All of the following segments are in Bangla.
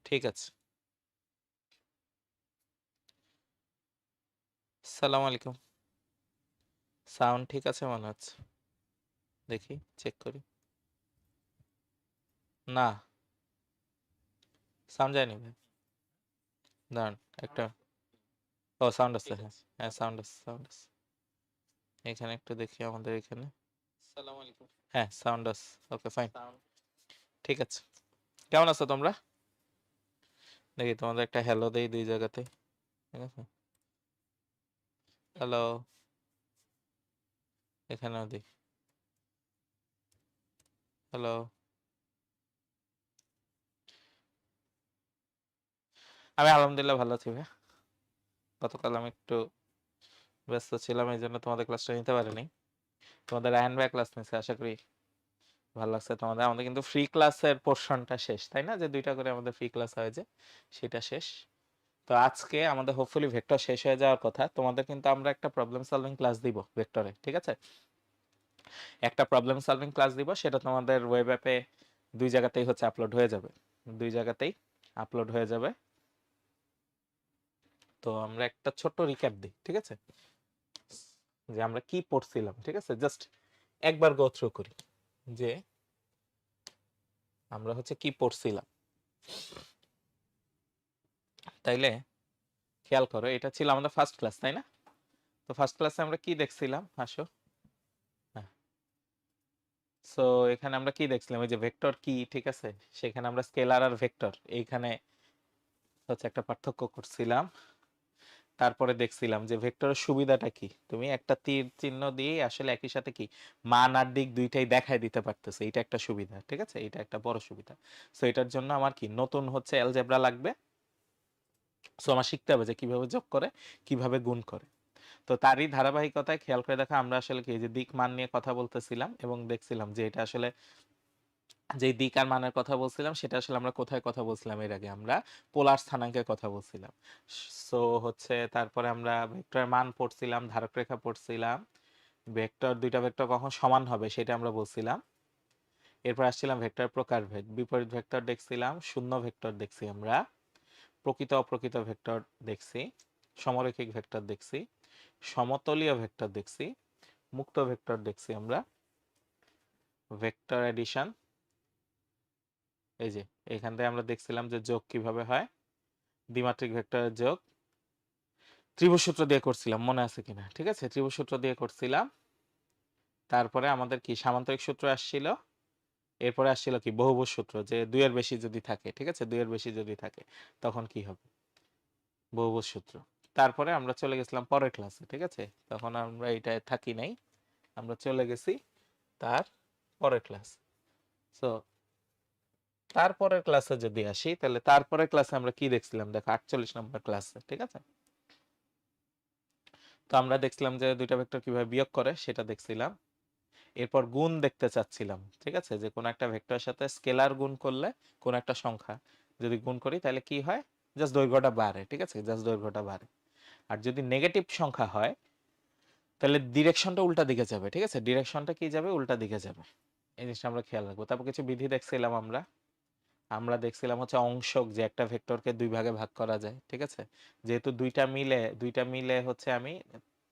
ঠিক আছে। সালাম আলাইকুম। সাউন্ড ঠিক আছে মনে হচ্ছে, দেখি চেক করি। না, সাউন্ড যায়নি ভাই, দাঁড়ান একটা। ও সাউন্ড আছে, হ্যাঁ হ্যাঁ সাউন্ড আছে, সাউন্ড আছে। এখানে একটু দেখি আমাদের এখানে। সালাম আলাইকুম। হ্যাঁ সাউন্ড আছে, ওকে ফাইন, ঠিক আছে। কেমন আছো তোমরা? দেখি তোমাদের একটা হ্যালো দেই দুই জায়গাতে, ঠিক আছে। হ্যালো, এখানেও দিই হ্যালো। আমি আলহামদুলিল্লাহ ভালো আছি ভাই। গতকাল আমি একটু ব্যস্ত ছিলাম, এই জন্য তোমাদের ক্লাসটা নিতে পারিনি। তোমাদের রায়হান ভাই ক্লাস নিচ্ছে, আশা করি ভালো লাগছে তোমাদের। আমাদের কিন্তু ফ্রি ক্লাসের পোর্শনটা শেষ, তাই না? যে দুইটা করে আমাদের ফ্রি ক্লাস হয়, যে সেটা শেষ। তো আজকে আমাদের হোপফুলি ভেক্টর শেষ হয়ে যাওয়ার কথা। তোমাদের কিন্তু আমরা একটা প্রবলেম সলভিং ক্লাস দিব ভেক্টরে, ঠিক আছে? একটা প্রবলেম সলভিং ক্লাস দিব, সেটা তোমাদের ওয়েব অ্যাপে দুই জায়গাতেই হচ্ছে আপলোড হয়ে যাবে, দুই জায়গাতেই আপলোড হয়ে যাবে। তো আমরা একটা ছোট্ট রিক্যাপ দিই, ঠিক আছে, যে আমরা কি পড়ছিলাম, ঠিক আছে? জাস্ট একবার গো থ্রু করি যে আমরা হচ্ছে কি পড়ছিলাম। তাইলে খেয়াল করো, এটা ছিল আমাদের ফার্স্ট ক্লাস, তাই না? তো ফার্স্ট ক্লাসে আমরা কি দেখছিলাম, আসো। হ্যাঁ, সো এখানে আমরা কি দেখছিলাম, ওই যে ভেক্টর কি, ঠিক আছে, সেখানে আমরা স্কেলার আর ভেক্টর এইখানে হচ্ছে একটা পার্থক্য করছিলাম। তারপরে দেখছিলাম যে ভেক্টরের সুবিধাটা কি, তুমি একটা তীর চিহ্ন দিয়ে আসলে একই সাথে কি মান আর দিক দুইটাই দেখায় দিতে পারতেছে, এটা একটা সুবিধা, ঠিক আছে, এটা একটা বড় সুবিধা। সো এটার জন্য আমার কি নতুন হচ্ছে অ্যালজেব্রা লাগবে। সো আমার শিখতে হবে যে কিভাবে যোগ করে, কিভাবে গুণ করে। তো তারই ধারাবাহিকতায় খেয়াল করে দেখা, আমরা আসলে কি যে দিক মান নিয়ে কথা বলতেছিলাম এবং দেখছিলাম যে এটা আসলে যে দিক আর মানের কথা বলছিলাম, সেটা আসলে আমরা কোথায় কথা বলছিলাম এর আগে, আমরা পোলার স্থানাঙ্কের কথা বলছিলাম। সো হচ্ছে তারপরে আমরা ভেক্টরের মান পড়ছিলাম, ধারক রেখা পড়ছিলাম, ভেক্টর দুইটা ভেক্টর কখন সমান হবে সেটা আমরা বলছিলাম। এরপর আসছিলাম ভেক্টর প্রকারভেদ, বিপরীত ভেক্টর দেখছিলাম, শূন্য ভেক্টর দেখছি আমরা, প্রকৃত অপ্রকৃত ভেক্টর দেখছি, সমরৈখিক ভেক্টর দেখছি, সমতলীয় ভেক্টর দেখছি, মুক্ত ভেক্টর দেখছি আমরা, ভেক্টর এডিশন, এই যে এখান থেকে আমরা দেখছিলাম যে যোগ কিভাবে হয়, দ্বিমাত্রিক ভেক্টরের যোগ ত্রিভুজ সূত্র দিয়ে করছিলাম, মনে আছে কিনা, ঠিক আছে, ত্রিভুজ সূত্র দিয়ে করছিলাম। তারপরে আমাদের কি সামান্তরিক সূত্র আসছিল, এরপরে আসছিল কি বহুভুজ সূত্র, যে দুইয়ের বেশি যদি থাকে, ঠিক আছে, দুইয়ের বেশি যদি থাকে তখন কি হবে, বহুভুজ সূত্র। তারপরে আমরা চলে গেছিলাম পরের ক্লাসে, ঠিক আছে, তখন আমরা এটায় থাকি নাই, আমরা চলে গেছি তার পরের ক্লাস। সো তারপরের ক্লাসে যদি আসি, তাহলে তারপরের ক্লাসে আমরা কি দেখছিলাম, দেখো 48 নম্বর ক্লাসে, ঠিক আছে। তো আমরা দেখছিলাম যে দুইটা ভেক্টর কিভাবে বিয়োগ করে সেটা দেখছিলাম। এরপর গুণ দেখতে চাচ্ছিলাম, ঠিক আছে, যে কোন একটা ভেক্টরের সাথে স্কেলার গুণ করলে কোন একটা সংখ্যা যদি গুণ করি তাহলে কি হয়, জাস্ট দৈর্ঘ্যটা বাড়ে, ঠিক আছে, জাস্ট দৈর্ঘ্যটা বাড়ে। আর যদি নেগেটিভ সংখ্যা হয় তাহলে ডিরেকশনটা উল্টা দিকে যাবে, ঠিক আছে, ডিরেকশনটা কি যাবে, উল্টা দিকে যাবে। এই জিনিসটা আমরা খেয়াল রাখবো। তারপর কিছু বিধি দেখছিলাম আমরা, আমরা দেখছিলাম হচ্ছে অংশক, যে একটা ভেক্টরকে দুই ভাগে ভাগ করা যায়, ঠিক আছে, যেহেতু দুইটা মিলে হচ্ছে আমি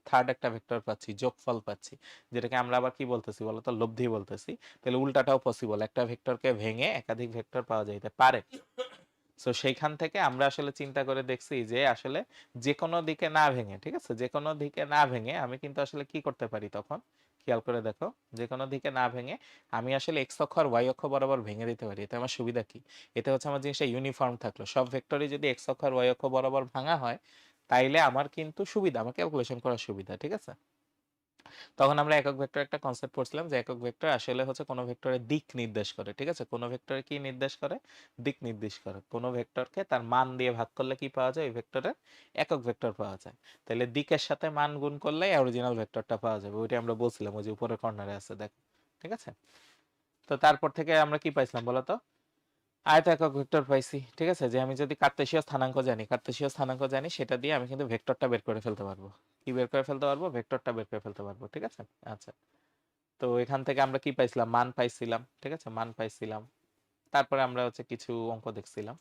থার্ড একটা ভেক্টর পাচ্ছি, যোগফল পাচ্ছি, যেটাকে আমরা আবার কি বলতেছি বলতো, লব্ধি বলতেছি। তাহলে উল্টাটাও পসিবল, একটা ভেক্টরকে ভেঙে একাধিক ভেক্টর পাওয়া যাইতে পারে। সো সেইখান থেকে আমরা আসলে চিন্তা করে দেখছি যে আসলে যে কোনো দিকে না ভেঙে, ঠিক আছে, যে কোনো দিকে না ভেঙে আমি কিন্তু আসলে কি করতে পারি তখন, খেয়াল করে দেখো, যে কোনো দিকে না ভেঙে আমি আসলে এক্স অক্ষ আর ওয়াই অক্ষ বরাবর ভেঙে দিতে পারি। এতে আমার সুবিধা কি, এতে হচ্ছে আমার জিনিসটা ইউনিফর্ম থাকলো, সব ভেক্টরই যদি এক্স অক্ষ আর ওয়াই অক্ষ বরাবর ভাঙা হয় তাইলে আমার কিন্তু সুবিধা, আমার ক্যালকুলেশন করার সুবিধা, ঠিক আছে। তখন আমরা একক ভেক্টর একটা কনসেপ্ট পড়ছিলাম, যে একক ভেক্টর আসলে হচ্ছে কোনো ভেক্টরের দিক নির্দেশ করে, ঠিক আছে, কোনো ভেক্টরে কি নির্দেশ করে, দিক নির্দেশ করে। কোনো ভেক্টরকে তার মান দিয়ে ভাগ করলে কি পাওয়া যায়, ওই ভেক্টরের একক ভেক্টর পাওয়া যায়। তাহলে দিকের সাথে মান গুণ করলে অরিজিনাল ভেক্টরটা পাওয়া যাবে, ওইটা আমরা বলছিলাম, ওই যে উপরের কর্নারে আছে দেখো, ঠিক আছে। তো তারপর থেকে আমরা কি পাইছিলাম বলতো, আয়ত একক ভেক্টর পাইছি, ঠিক আছে, যে আমি যদি কার্তেশীয় স্থানাঙ্ক জানি, কার্তেশীয় স্থানাঙ্ক জানি, সেটা দিয়ে আমি কিন্তু ভেক্টরটা বের করে ফেলতে পারবো। কি বের করে ফেলতে পারবো, ভেক্টরটা বের করে ফেলতে পারবো, ঠিক আছে। আচ্ছা, তো এখান থেকে আমরা কি পাইছিলাম, মান পাইছিলাম, ঠিক আছে, মান পাইছিলাম। তারপরে আমরা হচ্ছে কিছু অঙ্ক দেখছিলাম,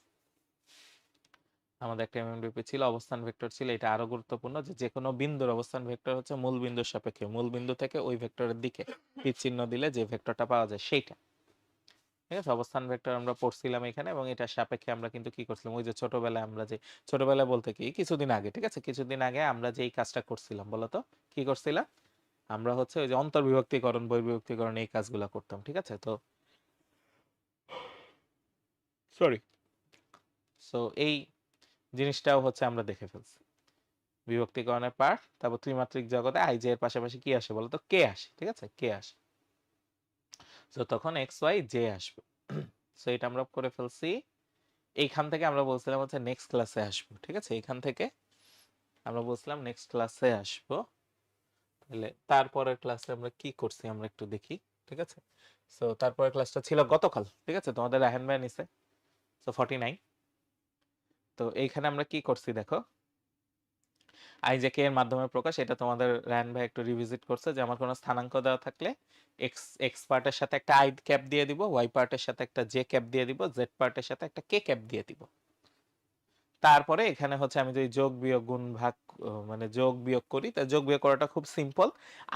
আমাদের একটা এমএমডিপি ছিল, অবস্থান ভেক্টর ছিল। এটা আরো গুরুত্বপূর্ণ যে কোনো বিন্দুর অবস্থান ভেক্টর হচ্ছে মূল বিন্দুর সাপেক্ষে, মূল বিন্দু থেকে ওই ভেক্টরের দিকে তীর চিহ্ন দিলে যে ভেক্টরটা পাওয়া যায় সেইটা। ঠিক আছে, অবস্থান ভেক্টর আমরা পড়ছিলাম এখানে, এবং এটা সাপেক্ষে আমরা কিন্তু কি করছিলাম, ওই যে ছোটবেলায় আমরা যে, ছোটবেলায় বলতে কি কিছুদিন আগে, ঠিক আছে, কিছুদিন আগে আমরা যে এই কাজটা করছিলাম, বলতো কি করছিলাম, আমরা হচ্ছে ওই যে অন্তর্বিভক্তিকরণ বহির্বিভক্তিকরণ এই কাজগুলো করতাম। ঠিক আছে, তো সরি, সো এই জিনিসটাও হচ্ছে আমরা দেখে ফেলছি, বিভক্তিকরণের পার্ট। তারপর ত্রিমাত্রিক জগতে আই জে এর পাশাপাশি কি আসে বলতো, কে আসে। ঠিক আছে, কে আসে, তো তখন এক্স ওয়াই জে আসবে। সো এটা আমরা করে ফেলছি। এইখান থেকে আমরা বলছিলাম হচ্ছে নেক্সট ক্লাসে আসবো। ঠিক আছে, এইখান থেকে আমরা বলছিলাম নেক্সট ক্লাসে আসবো। তাহলে তারপরের ক্লাসে আমরা কি করছি আমরা একটু দেখি। ঠিক আছে, সো তারপরের ক্লাসটা ছিল গতকাল। ঠিক আছে, তোমাদের রায়হান ভাই নিছে, সো 49। তো এইখানে আমরা কি করছি দেখো, আইজেকে এর মাধ্যমে প্রকাশ, এটা তোমাদের রায়হান ভাই একটু রিভিজিট করছে, যে আমার কোনো স্থানাঙ্ক দেওয়া থাকলে এক্স এক্স পার্টের সাথে একটা আই ক্যাপ দিয়ে দিব, ওয়াই পার্টের সাথে একটা জে ক্যাপ দিয়ে দিব, জেড পার্টের সাথে একটা কে ক্যাপ দিয়ে দিব। তারপরে এখানে হচ্ছে আমি যদি যোগ বিয়োগ গুণ ভাগ মানে যোগ বিয়োগ করি, তা যোগ বিয়োগ করাটা খুব সিম্পল।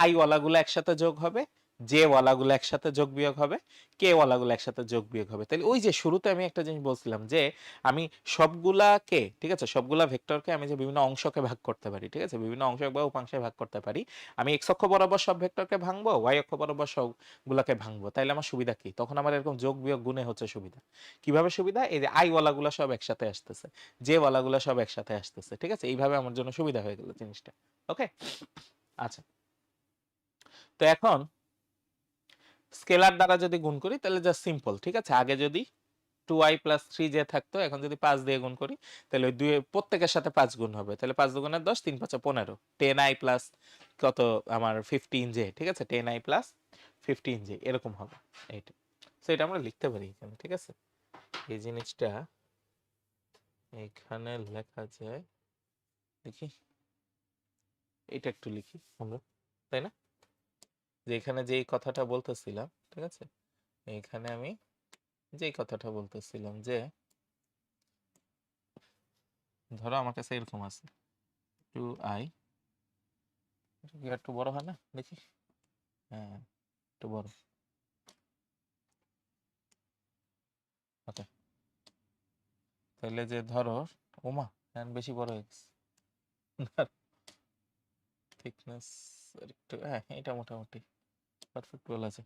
আই ওয়ালাগুলো একসাথে যোগ হবে, যে ওয়ালাগুলো একসাথে যোগ বিয়োগ হবে, কে ওয়ালাগুলো একসাথে যোগ বিয়োগ হবে। তাহলে ওই যে শুরুতে আমি একটা জিনিস বলছিলাম যে আমি সবগুলাকে, ঠিক আছে, সবগুলা ভেক্টরকে আমি যে বিভিন্ন অংশকে ভাগ করতে পারি, ঠিক আছে, বিভিন্ন অংশ বা উপাংশে ভাগ করতে পারি। আমি এক্স অক্ষ বরাবর সব ভেক্টরকে ভাঙবো, ওয়াই অক্ষ বরাবর সবগুলাকে ভাঙবো। তাইলে আমার সুবিধা কি, তখন আমার এরকম যোগ বিয়োগ গুণে হচ্ছে সুবিধা। কিভাবে সুবিধা, এই যে আই ওয়ালাগুলো সব একসাথে আসতেছে, যে ওয়ালাগুলো সব একসাথে আসতেছে। ঠিক আছে, এইভাবে আমার জন্য সুবিধা হয়ে গেল জিনিসটা। ওকে, আচ্ছা, তো এখন স্কেলার দ্বারা যদি গুণ করি তাহলে জাস্ট সিম্পল। ঠিক আছে, আগে যদি 2i প্লাস 3j থাকতো, এখন যদি 5 দিয়ে গুণ করি তাহলে ওই দুই প্রত্যেকের সাথে 5 গুণ হবে। তাহলে 5 দুগুণে 10, 3 5 15, 10i প্লাস কত আমার 15j। ঠিক আছে, 10i প্লাস 15j এরকম হবে এইটা। সো এটা আমরা লিখতে পারি এখানে। ঠিক আছে, এই জিনিসটা এখানে লেখা যায়, দেখি এটা একটু লিখি আমরা, তাই না, যে এখানে যেই কথাটা বলতেছিলাম। ঠিক আছে, এখানে আমি যেই কথাটা বলতেছিলাম যে ধরো আমার কাছে এরকম আছে 2i, একটু বড় হয় না দেখি, হ্যাঁ একটু বড়, ওকে। তাহলে যে ধরো, ওমা বেশি বড় হয়ে গেছে, থিকনেস একটু, হ্যাঁ এটা মোটামুটি পারফেক্ট বলা আছে।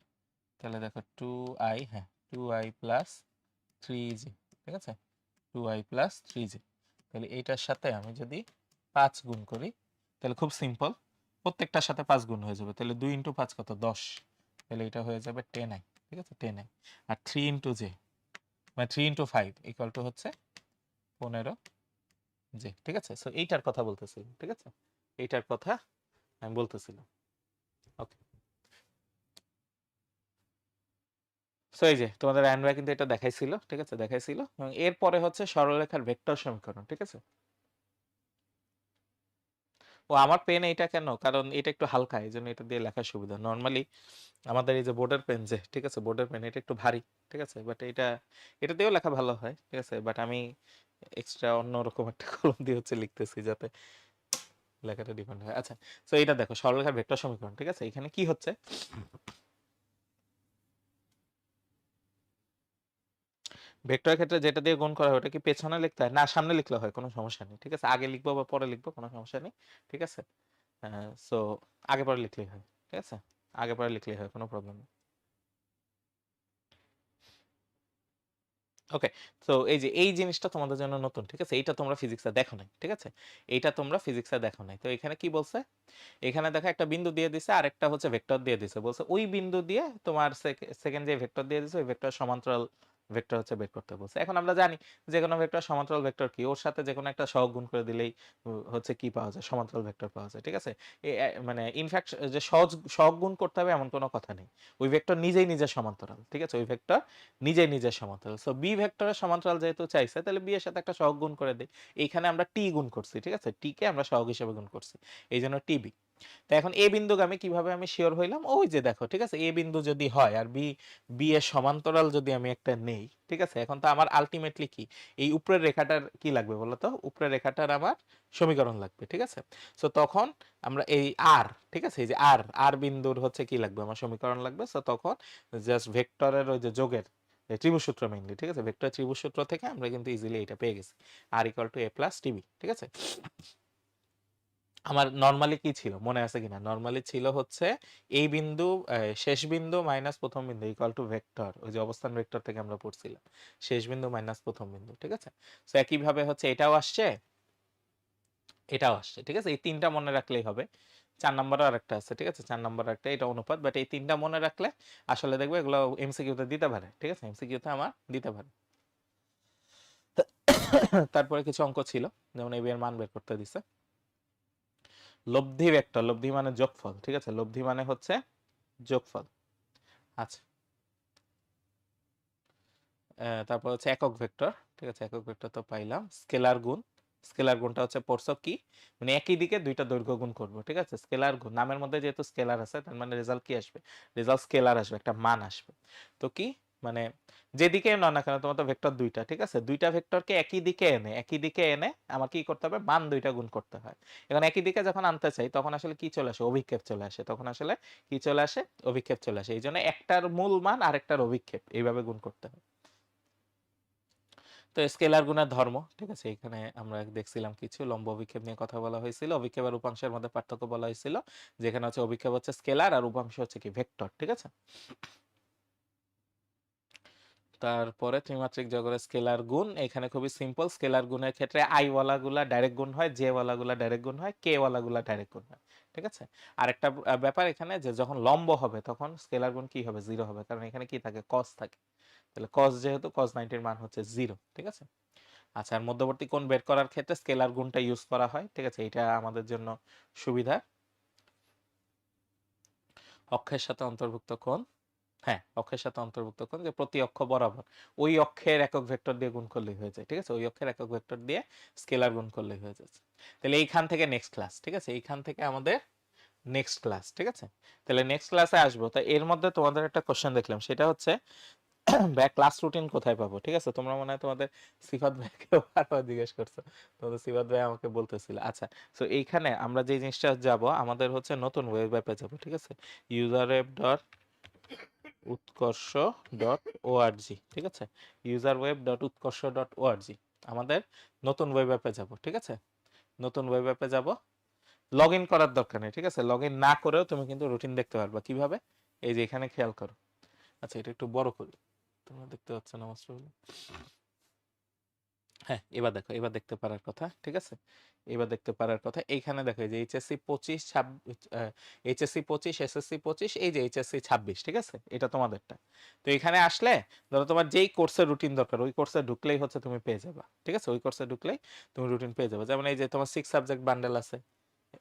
তাহলে দেখো 2i, হ্যাঁ 2i প্লাস 3j। ঠিক আছে, 2i প্লাস 3j। তাহলে এইটার সাথে আমি যদি 5 গুণ করি তাহলে খুব সিম্পল, প্রত্যেকটার সাথে 5 গুণ হয়ে যাবে। তাহলে 2 ইন্টু 5 কত, 10। তাহলে এটা হয়ে যাবে 10i। ঠিক আছে, 10i। আর 3 ইন্টু j মানে 3 ইন্টু 5 ইকুয়াল টু হচ্ছে 15j। ঠিক আছে, সো এইটার কথা বলতেছিলাম। ঠিক আছে, এইটার কথা আমি বলতেছিলাম। ওকে, সো এই যে তোমাদের অ্যান্ড্রয়েড কিন্তু এটা দেখাইছিল। ঠিক আছে, দেখাইছিল, এবং এরপরে হচ্ছে সরলরেখার ভেক্টর সমীকরণ। ঠিক আছে, ও আমার পেন এইটা কেন, কারণ এটা একটু হালকা, এই জন্য এটা দিয়ে লেখার সুবিধা। নর্মালি আমাদের এই যে বোর্ডের পেন, যে ঠিক আছে বোর্ডের পেন, এটা একটু ভারী। ঠিক আছে, বাট এটা দিয়েও লেখা ভালো হয়। ঠিক আছে, বাট আমি এক্সট্রা অন্যরকম একটা কলম দিয়ে হচ্ছে লিখতেছি যাতে লেখাটা ডিপেন্ড হয়। আচ্ছা, তো এটা দেখো সরলরেখার ভেক্টর সমীকরণ। ঠিক আছে, এখানে কি হচ্ছে, ভেক্টরের ক্ষেত্রে যেটা দিয়ে গুণ করা হয় ওটা কি পেছনে লিখতে হয়, না সামনে লিখলে হয়, কোনো সমস্যা নেই। ঠিক আছে, আগে লিখবো বা পরে লিখবো কোনো সমস্যা নেই। ঠিক আছে, সো আগে পরে লিখলেই হয়। ঠিক আছে, আগে পরে লিখলেই হয়, কোনো প্রবলেম নেই। ওকে, তো এই যে এই জিনিসটা তোমাদের জন্য নতুন। ঠিক আছে, এইটা তোমরা ফিজিক্সে দেখো নাই। ঠিক আছে, এইটা তোমরা ফিজিক্সে দেখো নাই। তো এখানে কি বলছে, এখানে দেখো একটা বিন্দু দিয়ে দিছে আর একটা হচ্ছে ভেক্টর দিয়ে দিছে। বলছে ওই বিন্দু দিয়ে তোমার সেকেন্ড যে ভেক্টর দিয়ে দিছে ওই ভেক্টর সমান্তরাল ভেক্টর হচ্ছে বের করতে বলছে। এখন আমরা জানি যে কোনো ভেক্টর সমান্তরাল ভেক্টর কি, ওর সাথে যে কোনো একটা সহগ গুণ করে দিলেই হচ্ছে কি পাওয়া যায়, সমান্তরাল ভেক্টর পাওয়া যায়। ঠিক আছে, মানে ইনফ্যাক্ট যে সহগ গুণ করতে হবে এমন কোনো কথা নেই, ওই ভেক্টর নিজেই নিজের সমান্তরাল। ঠিক আছে, ওই ভেক্টর নিজেই নিজের সমান্তরাল। সো বি ভেক্টরের সমান্তরাল যেহেতু চাইছে, তাহলে বি এর সাথে একটা সহগ গুণ করে দিই। এইখানে আমরা টি গুণ করছি। ঠিক আছে, টি কে আমরা সহগ হিসেবে গুণ করছি, এই জন্য টিবি। তো এখন এ বিন্দুগামী কিভাবে আমি শিওর হইলাম, ওই যে দেখো ঠিক আছে, এ বিন্দু যদি হয় আর বি বি এর সমান্তরাল যদি আমি একটা নেই, ঠিক আছে, এখন তো আমার আলটিমেটলি কি এই উপরের রেখাটার কি লাগবে বলো তো, উপরের রেখাটার আমার সমীকরণ লাগবে, ঠিক আছে। সো তখন আমরা এই আর, ঠিক আছে, এই যে আর আর বিন্দুর হচ্ছে কি লাগবে, আমার সমীকরণ লাগবে। সো তখন জাস্ট ভেক্টরের ওই যে যোগের ত্রিভুজ সূত্র মেইনলি, ঠিক আছে, ভেক্টর ত্রিভুজ সূত্র থেকে আমরা কিন্তু ইজিলি এটা পেয়ে গেছি, আর equal to A plus TB, ঠিক আছে। আমার নরমালি কি ছিল মনে আছে কিনা, নরমালি ছিল হচ্ছে এই বিন্দু শেষ বিন্দু মাইনাস প্রথম বিন্দু ইকুয়াল টু ভেক্টর, ওই যে অবস্থান ভেক্টর থেকে আমরা পড়ছিলাম শেষ বিন্দু মাইনাস প্রথম বিন্দু, ঠিক আছে। সো একইভাবে হচ্ছে এটাও আসছে, এটাও আসছে, ঠিক আছে, এই তিনটা মনে রাখলেই হবে। 4 নম্বরে আরেকটা আছে, ঠিক আছে, 4 নম্বর একটা এটা অনুপাত, বাট এই তিনটা মনে রাখলে আসলে দেখবে এগুলো এমসিকিউতে দিতে পারে, ঠিক আছে, এমসিকিউতে আমার দিতে পারে। তারপরে কিছু অঙ্ক ছিল, যেমন এই এর মান বের করতে দিছে, লব্ধি ভেক্টর, লব্ধি মানে যোগফল, ঠিক আছে, লব্ধি মানে হচ্ছে যোগফল। আচ্ছা, তারপর হচ্ছে একক ভেক্টর, ঠিক আছে, একক ভেক্টর তো পাইলাম। স্কেলার গুণ, স্কেলার গুণটা হচ্ছে পড়ছো কি, মানে একই দিকে দুইটা দৈর্ঘ্য গুণ করবো, ঠিক আছে, স্কেলার গুণ, নামের মধ্যে যেহেতু স্কেলার আছে তার মানে রেজাল্ট কি আসবে, রেজাল্ট স্কেলার আসবে, একটা মান আসবে। তো কি মানে যেদিকে না না কেন তোমার তো ভেক্টর দুইটা, ঠিক আছে, দুইটা ভেক্টরকে একই দিকে এনে, একই দিকে এনে আমার কি করতে হবে, মান দুইটা গুণ করতে হয়। এখন একই দিকে যখন আনতে চাই তখন আসলে কি চলে আসে, অভিক্ষেপ চলে আসে, তখন আসলে কি চলে আসে, অভিক্ষেপ চলে আসে, এই জন্য একটার মূল মান আরেকটার অভিক্ষেপ এইভাবে গুণ করতে হয়। তো স্কেলার গুণের ধর্ম, ঠিক আছে, এখানে আমরা দেখছিলাম কিছু লম্ব অভিক্ষেপ নিয়ে কথা বলা হয়েছিল, অভিক্ষেপ আর উপাংশের মধ্যে পার্থক্য বলা হয়েছিল, যেখানে হচ্ছে অভিক্ষেপ হচ্ছে স্কেলার আর উপাংশ হচ্ছে কি ভেক্টর, ঠিক আছে। তারপরে ত্রিমাত্রিক জগতের স্কেলার গুণ, এখানে খুবই সিম্পল, স্কেলার গুণের ক্ষেত্রে আই ওয়ালা গুলা ডাইরেক্ট গুণ হয়, জে ওয়ালা গুলা ডাইরেক্ট গুণ হয়, কে ওয়ালা গুলা ডাইরেক্ট গুণ হয়, ঠিক আছে। আরেকটা ব্যাপার এখানে যে যখন লম্ব হবে তখন স্কেলার গুণ কি হবে, জিরো হবে, কারণ এখানে কি থাকে, কস থাকে, তাহলে কস যেহেতু কস 90 এর মান হচ্ছে জিরো, ঠিক আছে। আচ্ছা, আর মধ্যবর্তী কোণ বের করার ক্ষেত্রে স্কেলার গুণটা ইউজ করা হয়, ঠিক আছে, এটা আমাদের জন্য সুবিধা। অক্ষের সাথে অন্তর্ভুক্ত কোণ, হ্যাঁ অক্ষের সাথে অন্তর্ভুক্ত কোণ যে প্রতি অক্ষ বরাবর ওই অক্ষের একক ভেক্টর দিয়ে গুণ করলেই হয়ে যায়, ঠিক আছে, ওই অক্ষের একক ভেক্টর দিয়ে স্কেলার গুণ করলেই হয়ে যাচ্ছে। তাহলে এইখান থেকে নেক্সট ক্লাস, ঠিক আছে, এইখান থেকে আমাদের নেক্সট ক্লাস, ঠিক আছে। তাহলে নেক্সট ক্লাসে আসবো, তো এর মধ্যে তোমাদের একটা কোশ্চেন দেখলাম, সেটা হচ্ছে ভাই ক্লাস রুটিন কোথায় পাবো, ঠিক আছে, তোমরা মনে হয় তোমাদের সিফাত ভাইকে বারবার জিজ্ঞেস করছো, তোমাদের সিফাত ভাই আমাকে বলতেছিল। আচ্ছা, সো এইখানে আমরা যে জিনিসটা যাব, আমাদের হচ্ছে নতুন ওয়েব অ্যাপে যাব, ঠিক আছে, ইউজারওয়েব ডট উৎকর্ষ ডট ওআরজি, ঠিক আছে, ইউজার ওয়েব ডট উৎকর্ষ ডট ওআরজি, আমাদের নতুন ওয়েব অ্যাপে যাব, ঠিক আছে, নতুন ওয়েব অ্যাপে যাব। লগ ইন করার দরকার নেই, ঠিক আছে, লগ ইন না করেও তুমি কিন্তু রুটিন দেখতে পারবা, কিভাবে, এই যে এখানে খেয়াল করো। আচ্ছা, এটা একটু বড় করি, তোমরা দেখতে পাচ্ছ না মাস্টার, হ্যাঁ এবার দেখো, এবার দেখতে পারার কথা, ঠিক আছে, এবার দেখতে পারার কথা। এইখানে দেখো এই যে এইচএসসি 25 26, এইচএসসি 25, এসএসসি 25, এই যে এইচএসসি 26, ঠিক আছে, এটা তোমাদেরটা। তো এখানে আসলে ধরো তোমার যেই কোর্সের রুটিন দরকার ওই কোর্সে ঢুকলেই হচ্ছে তুমি পেয়ে যাবা, ঠিক আছে, ওই কোর্সে ঢুকলেই তুমি রুটিন পেয়ে যাবে। যেমন এই যে তোমার 6 সাবজেক্ট বান্ডেল আছে,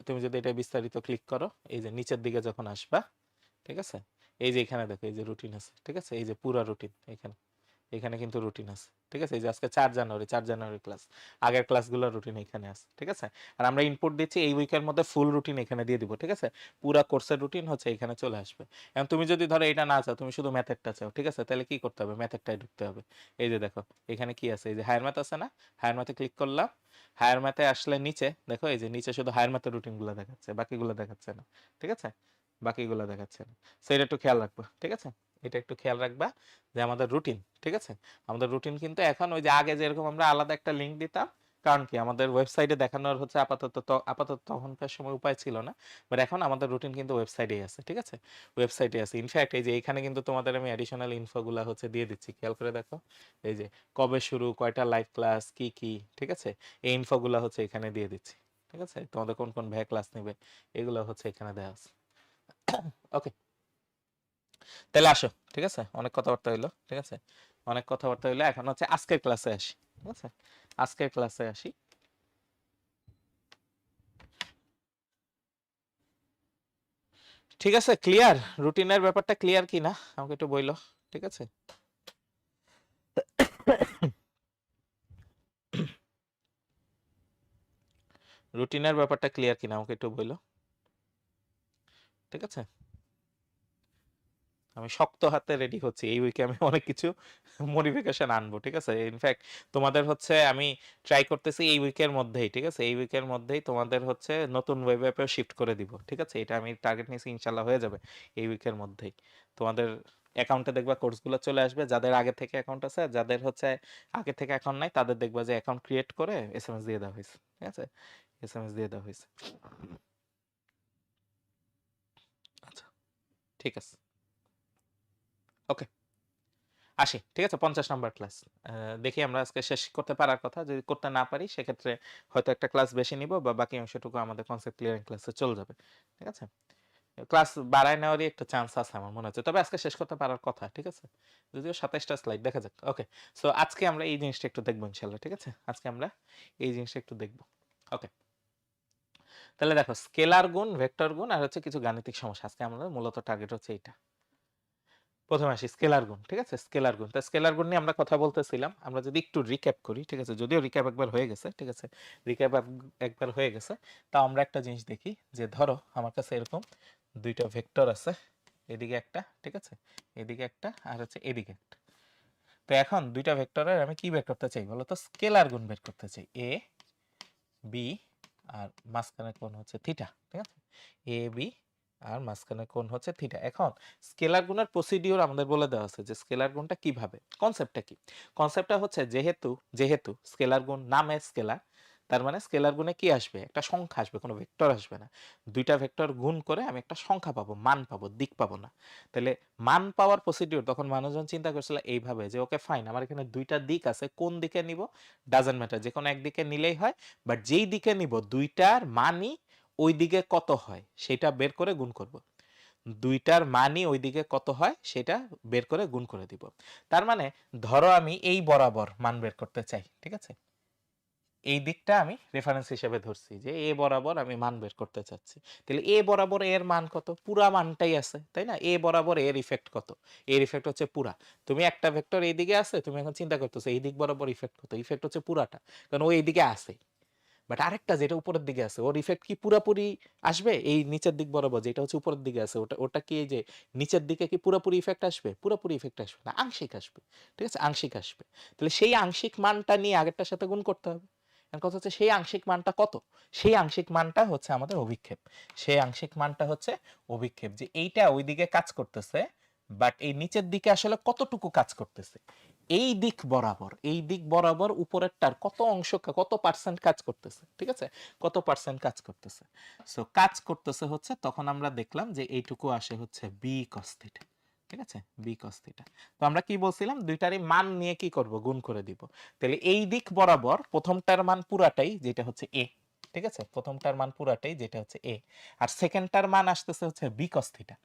তুমি যদি এটা বিস্তারিত ক্লিক করো, এই যে নিচের দিকে যখন আসবা, ঠিক আছে, এই যে এখানে দেখো এই যে রুটিন আছে, ঠিক আছে, এই যে পুরা রুটিন এখানে, এখানে কিন্তু রুটিন আছে, ঠিক আছে, এই যে আজকে 4 জানুয়ারি ক্লাস, আগের ক্লাসগুলোর রুটিন এখানে আছে, ঠিক আছে। আর আমরা ইনপুট দিচ্ছি এই উইকের মধ্যে ফুল রুটিন এখানে দিয়ে দিব, ঠিক আছে, পুরা কোর্সের রুটিন হচ্ছে এখানে চলে আসবে। এখন তুমি যদি ধরো এটা না চাও, তুমি শুধু ম্যাথেরটা চাও, ঠিক আছে, তাহলে কি করতে হবে, ম্যাথেরটাই ঢুকতে হবে। এই যে দেখো এখানে কি আছে, এই যে হায়ার ম্যাথ আছে না, হায়ার ম্যাথে ক্লিক করলাম, হায়ার ম্যাথে আসলে নিচে দেখো এই যে নিচে শুধু হায়ার ম্যাথের রুটিনগুলো দেখাচ্ছে, বাকিগুলো দেখাচ্ছে না, ঠিক আছে, বাকিগুলো দেখাচ্ছে না। সেটা একটু খেয়াল রাখবা, ঠিক আছে, এটা একটু খেয়াল রাখবা যে আমাদের রুটিন, ঠিক আছে, আমাদের রুটিন কিন্তু এখন ওই যে আগে যেরকম আমরা আলাদা একটা লিঙ্ক দিতাম, কারণ কি আমাদের ওয়েবসাইটে দেখানোর হচ্ছে আপাতত তখনকার সময় উপায় ছিল না, বাট এখন আমাদের রুটিন কিন্তু ওয়েবসাইটেই আছে, ঠিক আছে, ওয়েবসাইটে আছে। ইনফ্যাক্ট এই যে এখানে কিন্তু তোমাদের আমি অ্যাডিশনাল ইনফোগুলো হচ্ছে দিয়ে দিচ্ছি, খেয়াল করে দেখো, এই যে কবে শুরু, কয়টা লাইভ ক্লাস, কি কি, ঠিক আছে, এই ইনফোগুলো হচ্ছে এখানে দিয়ে দিচ্ছি, ঠিক আছে, তোমাদের কোন কোন ভাই ক্লাস নেবে এগুলো হচ্ছে এখানে দেওয়া আছে। ওকে, তাহলে আসো, ঠিক আছে, অনেক কথাবার্তা হইলো, ঠিক আছে, অনেক কথাবার্তা হইলো, এখন হচ্ছে আজকের ক্লাসে আসি, ঠিক আছে, আজকের ক্লাসে আসি। ঠিক আছে, ক্লিয়ার, রুটিনের ব্যাপারটা ক্লিয়ার কি না আমাকে একটু বইলো, ঠিক আছে। রুটিনের ব্যাপারটা ক্লিয়ার কিনা আমাকে একটু বইলো। ঠিক আছে? আমি শক্ত হাতে রেডি হচ্ছি, এই উইকে আমি অনেক কিছু মডিফিকেশন আনবো, ঠিক আছে? ইনফ্যাক্ট তোমাদের হচ্ছে আমি ট্রাই করতেছি এই উইকের মধ্যেই, ঠিক আছে, এই উইকের মধ্যেই তোমাদের হচ্ছে নতুন ওয়েব অ্যাপেও শিফট করে দিব, ঠিক আছে? এটা আমি টার্গেট নিয়েছি, ইনশাল্লাহ হয়ে যাবে এই উইকের মধ্যেই। তোমাদের অ্যাকাউন্টে দেখবা কোর্সগুলো চলে আসবে, যাদের আগে থেকে অ্যাকাউন্ট আছে, আর যাদের হচ্ছে আগে থেকে অ্যাকাউন্ট নাই তাদের দেখবা যে অ্যাকাউন্ট ক্রিয়েট করে এসএমএস দিয়ে দেওয়া হয়েছে, ঠিক আছে? এসএমএস দিয়ে দেওয়া হয়েছে। আচ্ছা, ঠিক আছে, ওকে, আসি, ঠিক আছে? 50 নাম্বার ক্লাস দেখি আমরা আজকে শেষ করতে পারার কথা, যদি করতে না পারি সেক্ষেত্রে হয়তো একটা ক্লাস বেশি নিব, বা বাকি অংশটুকু আমাদের কনসেপ্ট ক্লিয়ারিং ক্লাসে চলে যাবে, ঠিক আছে? ক্লাস বাড়ায় নেওয়ারই একটা চান্স আছে আমার মনে হচ্ছে, তবে আজকে শেষ করতে পারার কথা, ঠিক আছে? যদিও 27টা স্লাইড, দেখা যাক। ওকে, সো আজকে আমরা এই জিনিসটা একটু দেখবো ইনশাল্লাহ, ঠিক আছে? আজকে আমরা এই জিনিসটা একটু দেখবো। ওকে, তাহলে দেখো, স্কেলার গুণ, ভেক্টর গুণ, আর হচ্ছে কিছু গাণিতিক সমস্যা, আজকে আমাদের মূলত টার্গেট হচ্ছে এইটা। প্রথমে আসি স্কেলার গুণ, ঠিক আছে? স্কেলার গুণ, তা স্কেলার গুণ নিয়ে আমরা কথা বলতেছিলাম। আমরা যদি একটু রিক্যাপ করি, ঠিক আছে, যদিও রিক্যাপ একবার হয়ে গেছে, ঠিক আছে, রিক্যাপ একবার হয়ে গেছে, তা আমরা একটা জিনিস দেখি, যে ধরো আমার কাছে এরকম দুইটা ভেক্টর আছে, এদিকে একটা, ঠিক আছে, এদিকে একটা, আর হচ্ছে এদিকে একটা। তো এখন দুইটা ভেক্টরের আমি কি বের করতে চাই বলো তো? স্কেলার গুণ বের করতে চাই, এ বি, আর মাঝখানে কোণ হচ্ছে থিটা, ঠিক আছে? এ বি আর মাঝখানে কোণ হচ্ছে থিটা। এখন স্কেলার গুণের প্রসিডিওর আমাদের বলে দেওয়া আছে, যে স্কেলার গুণটা কিভাবে, কনসেপ্টটা কি? কনসেপ্টটা হচ্ছে, যেহেতু যেহেতু স্কেলার গুণ নামে স্কেলার, তার মানে স্কেলার গুণে কি আসবে? একটা সংখ্যা আসবে, কোনো ভেক্টর আসবে না। দুইটা ভেক্টর গুণ করে আমি একটা সংখ্যা পাবো, মান পাবো, দিক পাবো না। তাহলে মান পাওয়ার প্রসিডিওর তখন মানুষজন চিন্তা করছিল এইভাবে, যে ওকে ফাইন, আমার এখানে দুইটা দিক আছে, কোন দিকে নিব ডাজন্ট ম্যাটার, যে কোনো একদিকে নিলেই হয়, বাট যেই দিকে নিব দুইটার মানই ওই দিকে কত হয় সেটা বের করে গুণ করব। দুইটার মানই ওই দিকে কত হয় সেটা বের করে গুণ করে দিব। তার মানে ধরো আমি এই বরাবর মান বের করতে চাই, ঠিক আছে? এই দিকটা আমি রেফারেন্স হিসেবে ধরছি, যে এ বরাবর আমি মান বের করতে চাচ্ছি। তাহলে এ বরাবর এর মান কত? পুরা মানটাই আছে, তাই না? এ বরাবর এর ইফেক্ট কত? এর ইফেক্ট হচ্ছে পুরা। তুমি একটা ভেক্টর এই দিকে আছে, তুমি এখন চিন্তা করতেছো এই দিক বরাবর ইফেক্ট কত? ইফেক্ট হচ্ছে পুরাটা, কারণ ও এই দিকে আছে। বাট আরেকটা যেটা উপরের দিকে আছে, ওর ইফেক্ট কি পুরাপুরি আসবে এই নিচের দিক বরাবর, যেটা হচ্ছে উপরের দিকে আছে, ওটা ওটা কি এই যে নিচের দিকে কি পুরোপুরি ইফেক্ট আসবে? পুরোপুরি ইফেক্ট আসবে না, আংশিক আসবে, ঠিক আছে? আংশিক আসবে। তাহলে সেই আংশিক মানটা নিয়ে আগেরটার সাথে গুণ করতে হবে। এখন কথা হচ্ছে সেই আংশিক মানটা কত? সেই আংশিক মানটা হচ্ছে আমাদের অভিক্ষেপ। সেই আংশিক মানটা হচ্ছে অভিক্ষেপ, যে এইটা ওইদিকে কাজ করতেছে, বাট এই নিচের দিকে আসলে কতটুকু কাজ করতেছে। এই দিক বরাবর, এই দিক বরাবর উপরেরটার কত অংশ, কত পার্সেন্ট কাজ করতেছে, ঠিক আছে? কত পার্সেন্ট কাজ করতেছে। সো কাজ করতেছে হচ্ছে, তখন আমরা দেখলাম যে এইটুকু আসে হচ্ছে বি কস থিটা, ঠিক আছে? B cos theta. তো আমরা কি বলছিলাম, দুইটারই মান নিয়ে কি করব? গুণ করে দিব। তাহলে এই দিক বরাবর প্রথমটার মান পুরাটাই, যেটা হচ্ছে এ, ঠিক আছে? প্রথমটার মান পুরাটাই, যেটা হচ্ছে এ, আর সেকেন্ডটার মান আসতেছে হচ্ছে বি কস থিটা।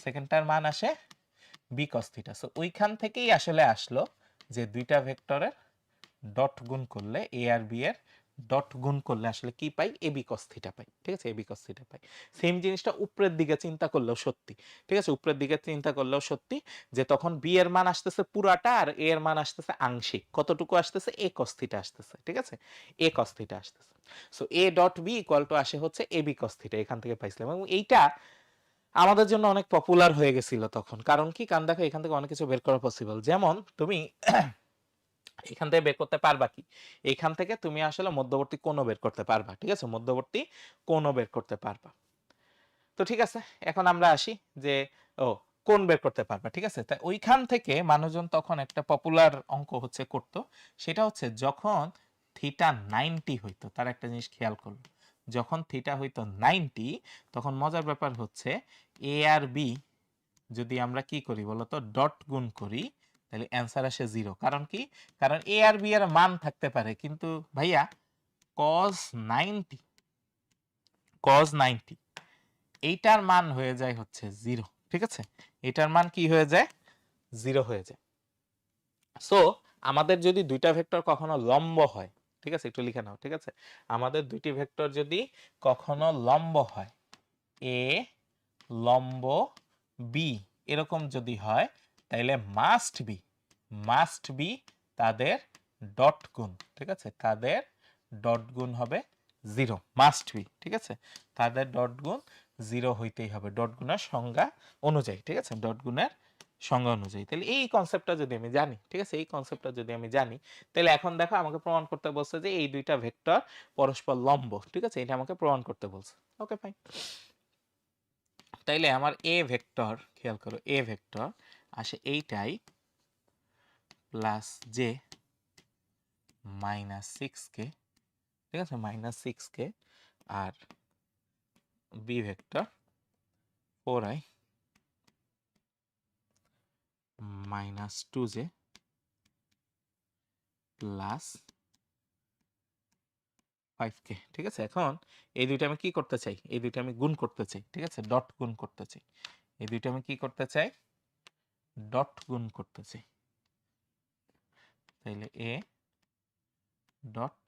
সেকেন্ডটার মান আসে বি কস থিটা। সো ওইখান থেকেই আসলে আসলো যে দুইটা ভেক্টরের ডট গুণ করলে, এ আর বি এর ডট গুণ করলে আসলে কি পাই? এ বি কস থিটা পাই, ঠিক আছে? A B cos theta pi. Same জিনিসটা উপরের দিকে চিন্তা করলেও সত্যি, ঠিক আছে? উপরের দিকে চিন্তা করলেও সত্যি, যে তখন বি এর মান আসতেছে পুরাটা, আর এ এর মান আসতেছে আংশিক। কতটুকু আসতেছে? এ কস থিটা আসতেছে, ঠিক আছে? এ কস থিটা আসতেছে। So A dot B equal to আসে হচ্ছে এ বি কস থিটা, এখান থেকে পাইছিলাম। এবং এইটা আমাদের জন্য অনেক পপুলার হয়ে গেছিল তখন। কারণ কি? কারণ দেখো, এখান থেকে অনেক কিছু বের করা পসিবল। যেমন তুমি এখান থেকে বের করতে পারবা কি? এখান থেকে তুমি আসলে মধ্যবর্তী কোণও বের করতে পারবা, ঠিক আছে? মধ্যবর্তী কোণও বের করতে পারবা। তো ঠিক আছে, এখন আমরা আসি যে, ও, কোণ বের করতে পারবা, ঠিক আছে? তাই ওইখান থেকে মানুষজন তখন একটা পপুলার অঙ্ক হচ্ছে করতো, সেটা হচ্ছে যখন থিটা 90 হইতো, তার একটা জিনিস খেয়াল করলো, যখন থিটা হইতো 90, তখন মজার ব্যাপার হচ্ছে এ আর বি যদি আমরা কি করি বলতো, ডট গুণ করি, তাহলে অ্যান্সার আসে 0। কারণ কি? কারণ এ আর বি এর মান থাকতে পারে, কিন্তু ভাইয়া cos 90, cos 90 এইটার মান হয়ে যায় হচ্ছে 0, ঠিক আছে? এটার মান কি হয়ে যায়? 0 হয়ে যায়। সো আমাদের যদি দুইটা ভেক্টর কখনো লম্ব হয়, ঠিক আছে, একটু লিখে নাও, ঠিক আছে? আমাদের দুইটি ভেক্টর যদি কখনো লম্ব হয়, এ লম্ব বি এরকম যদি হয়, তাইলে মাস্ট বি তাদের ডট গুণ, ঠিক আছে? তাদের ডট গুণ হবে 0, মাস্ট বি, ঠিক আছে? তাদের ডট গুণ জিরো হইতেই হবে ডট গুণের সংজ্ঞা অনুযায়ী, ঠিক আছে, ডট গুণের সংজ্ঞা অনুযায়ী। তাহলে এই কনসেপ্টটা যদি আমি জানি, ঠিক আছে, এই কনসেপ্টটা যদি আমি জানি, তাহলে এখন দেখো আমাকে প্রমাণ করতে বলছে যে এই দুইটা ভেক্টর পরস্পর লম্ব, ঠিক আছে, এটা আমাকে প্রমাণ করতে বলছে। Okay fine. তাইলে আমার এ ভেক্টর, খেয়াল করো, এ ভেক্টর আসে এইটাই প্লাস জে মাইনাস 6k, ঠিক আছে, মাইনাস 6k, আর B vector 4i minus 2j plus 5k, ঠিক আছে। এখন এই দুইটা আমি কি করতে চাই, এই দুইটা আমি গুণ করতে চাই, ঠিক আছে, ডট গুণ করতে চাই। এই দুইটা আমি কি করতে চাই, ডট গুণ করতে চাই। তাইলে এ ডট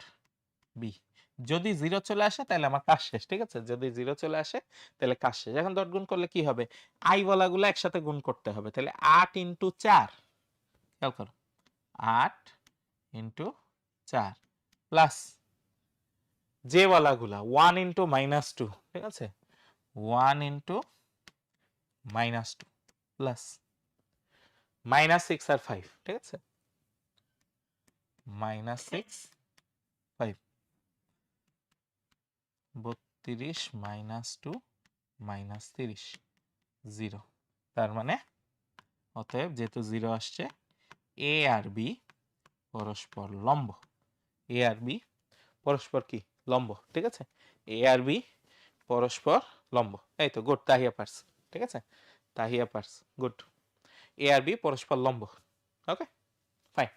বি, যদি জিরো চলে আসে তাহলে আমার কাজ শেষ, ঠিক আছে, যদি জিরো চলে আসে তাহলে কাজ শেষ। এখন ডট গুণ করলে কি হবে, আই বলাগুলো একসাথে গুণ করতে হবে। তাহলে 8 ইন্টু 4, খেয়াল করো, 8 ইন্টু 4 প্লাস যে ওয়ালাগুলা 1 ইন্টু মাইনাস 2, ঠিক আছে, 1 ইন্টু মাইনাস 2 প্লাস মাইনাস 6 আর 5, ঠিক আছে, মাইনাস 6 5 32 মাইনাস 2 মাইনাস 30 0। তার মানে অতএব যেহেতু জিরো আসছে, এ আর বি পরস্পর লম্ব, এ আর বি পরস্পর কি লম্ব, ঠিক আছে, এ আর বি পরস্পর লম্ব। এই তো গুড, তাহিয়া পারস, ঠিক আছে, তাহিয়া পারস, গুড, এ আর বি পরস্পর লম্ব। ওকে ফাইন,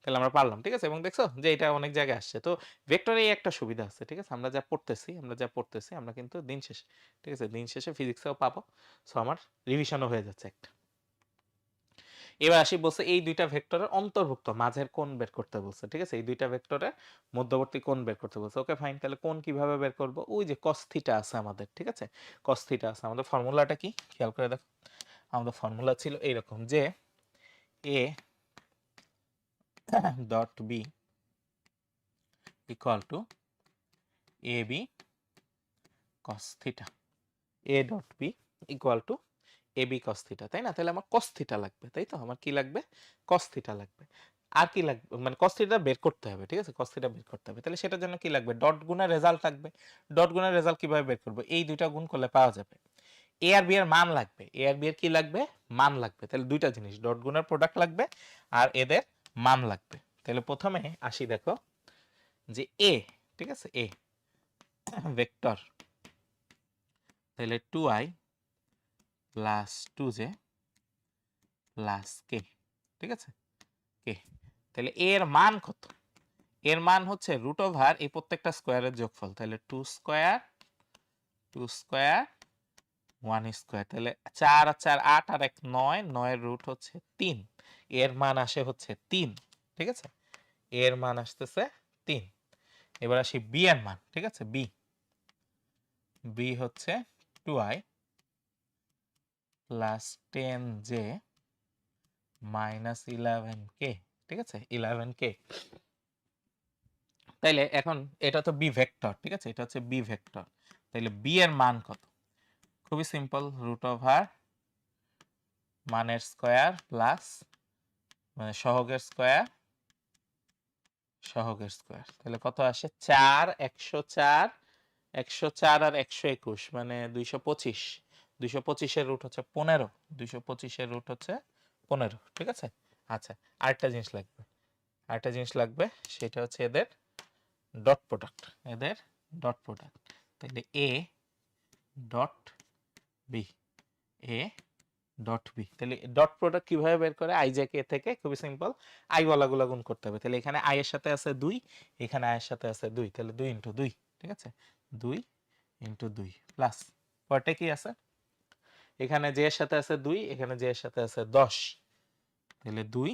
তাহলে আমরা পারলাম, ঠিক আছে। এবং দেখছো যে এটা অনেক জায়গায় আসছে। তো ভেক্টরে এই একটা সুবিধা আছে, ঠিক আছে, আমরা যা পড়তেছি আমরা কিন্তু দিন শেষে, ঠিক আছে, দিন শেষে ফিজিক্সেও পাবো। সো আমার রিভিশনও হয়ে যাচ্ছে একটা। এবার আসি, বলছে এই দুইটা ভেক্টরের অন্তর্ভুক্ত মাঝের কোণ বের করতে বলছে, ঠিক আছে, এই দুইটা ভেক্টরের মধ্যবর্তী কোণ বের করতে বলছে। ওকে ফাইন, তাহলে কোণ কিভাবে বের করব, ওই যে cos থিটা আছে আমাদের, ঠিক আছে, cos থিটা আছে আমাদের। ফর্মুলাটা কি খেয়াল করে দেখো, আমাদের ফর্মুলা ছিল এইরকম যে a dot B equal to A B cos theta, a dot B equal to A B cos theta, তাই না? তাহলে আমার cos থিটা লাগবে, তাই তো, আমার কি লাগবে, cos থিটা লাগবে। আর কি লাগবে, মানে cos থিটা বের করতে হবে, ঠিক আছে, cos থিটা বের করতে হবে। তাহলে সেটার জন্য কি লাগবে, ডট গুণের রেজাল্ট লাগবে। ডট গুণের রেজাল্ট কিভাবে বের করব, এই দুইটা গুণ করলে পাওয়া যাবে। এ আর বি এর মান লাগবে, এ আর বি এর কি লাগবে, মান লাগবে। তাহলে দুইটা জিনিস, ডট গুণের প্রোডাক্ট লাগবে আর এদের মান লাগবে। তাহলে প্রথমে আসি, দেখো যে এ, ঠিক আছে, এ ভেক্টর, তাহলে 2i প্লাস 2j প্লাস কে, ঠিক আছে, কে। তাহলে এর মান কত, এর মান হচ্ছে রুট ওভার এই প্রত্যেকটা স্কোয়ারের যোগফল। তাহলে 2 স্কোয়ার 1 স্কোয়ার, তাহলে 4 আর 4 8 আর 1 9, 9 রুট হচ্ছে 3, এর মান আসে হচ্ছে 3, ঠিক আছে, এর মান আসতেছে 3। এবার আসি বি এর মান, ঠিক আছে, বি, বি হচ্ছে 2i plus 10j minus 11k, ঠিক আছে, 11k। তাইলে এখন এটা তো বি ভেক্টর, ঠিক আছে, এটা হচ্ছে বি ভেক্টর। তাইলে বি এর মান কত, খুবই সিম্পল, রুট ওভার মানের স্কোয়ার প্লাস মানে সহগের স্কোয়ার, সহগের স্কোয়ার। তাহলে কত আসে, 4 104, 104 আর 121 মানে 225, 225 এর রুট হচ্ছে 15, 225 এর রুট হচ্ছে 15, ঠিক আছে। আচ্ছা, আরেকটা জিনিস লাগবে, আরেকটা জিনিস লাগবে, সেটা হচ্ছে এদের ডট প্রোডাক্ট, এদের ডট প্রোডাক্ট। তাহলে A dot B, A dot B. তাহলে ডট প্রোডাক্ট কিভাবে বের করে, আই জে কে থেকে, খুবই সিম্পল, আই বলাগুলো গুণ করতে হবে। তাহলে এখানে আই এর সাথে আছে 2, এখানে আই এর সাথে আছে 2, তাহলে 2 ইন্টু 2, ঠিক আছে, 2 ইন্টু 2 প্লাস পরটা কি আছে, এখানে জে এর সাথে আছে 2, এখানে জে এর সাথে আছে 10, তাহলে 2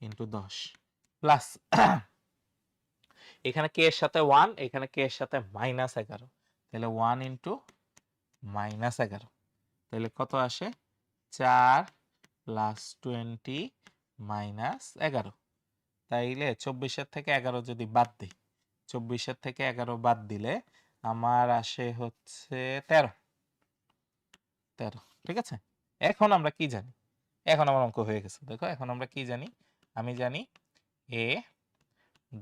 ইন্টু 10 প্লাস এখানে কে এর সাথে 1, এখানে কে এর সাথে মাইনাস 11, তাহলে 1 ইন্টু মাইনাস 11, তাহলে কত আসে, 4 প্লাস 20 মাইনাস 11। তাইলে 24 থেকে 11 যদি বাদ দিই, 24 থেকে 11 বাদ দিলে আমার আসে হচ্ছে 13, 13, ঠিক আছে। এখন আমরা কি জানি, এখন আমার অঙ্ক হয়ে গেছে, দেখো এখন আমরা কি জানি, আমি জানি a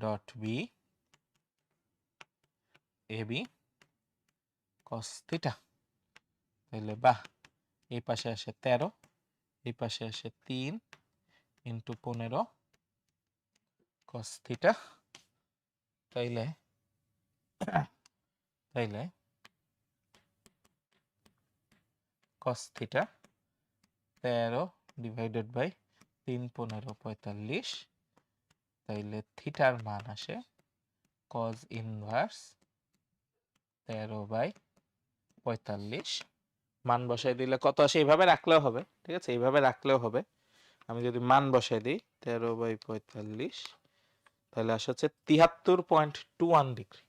dot B A B cos theta, তাহলে বাহ, এই পাশে আসে 13, এই পাশে আসে 3 ইন্টু 15 cos থিটা, তাইলে তাইলে cos থিটা 13 ডিভাইডেড বাই 3 15 45, তাইলে থিটার মান আসে cos ইনভার্স 13/45, মান বসাই দিলে কত আসে, এইভাবে রাখলেও হবে, ঠিক আছে, এইভাবে রাখলেও হবে। আমি যদি মান বসাই দিই 13/45, তাহলে আসে হচ্ছে 73.21 ডিগ্রি,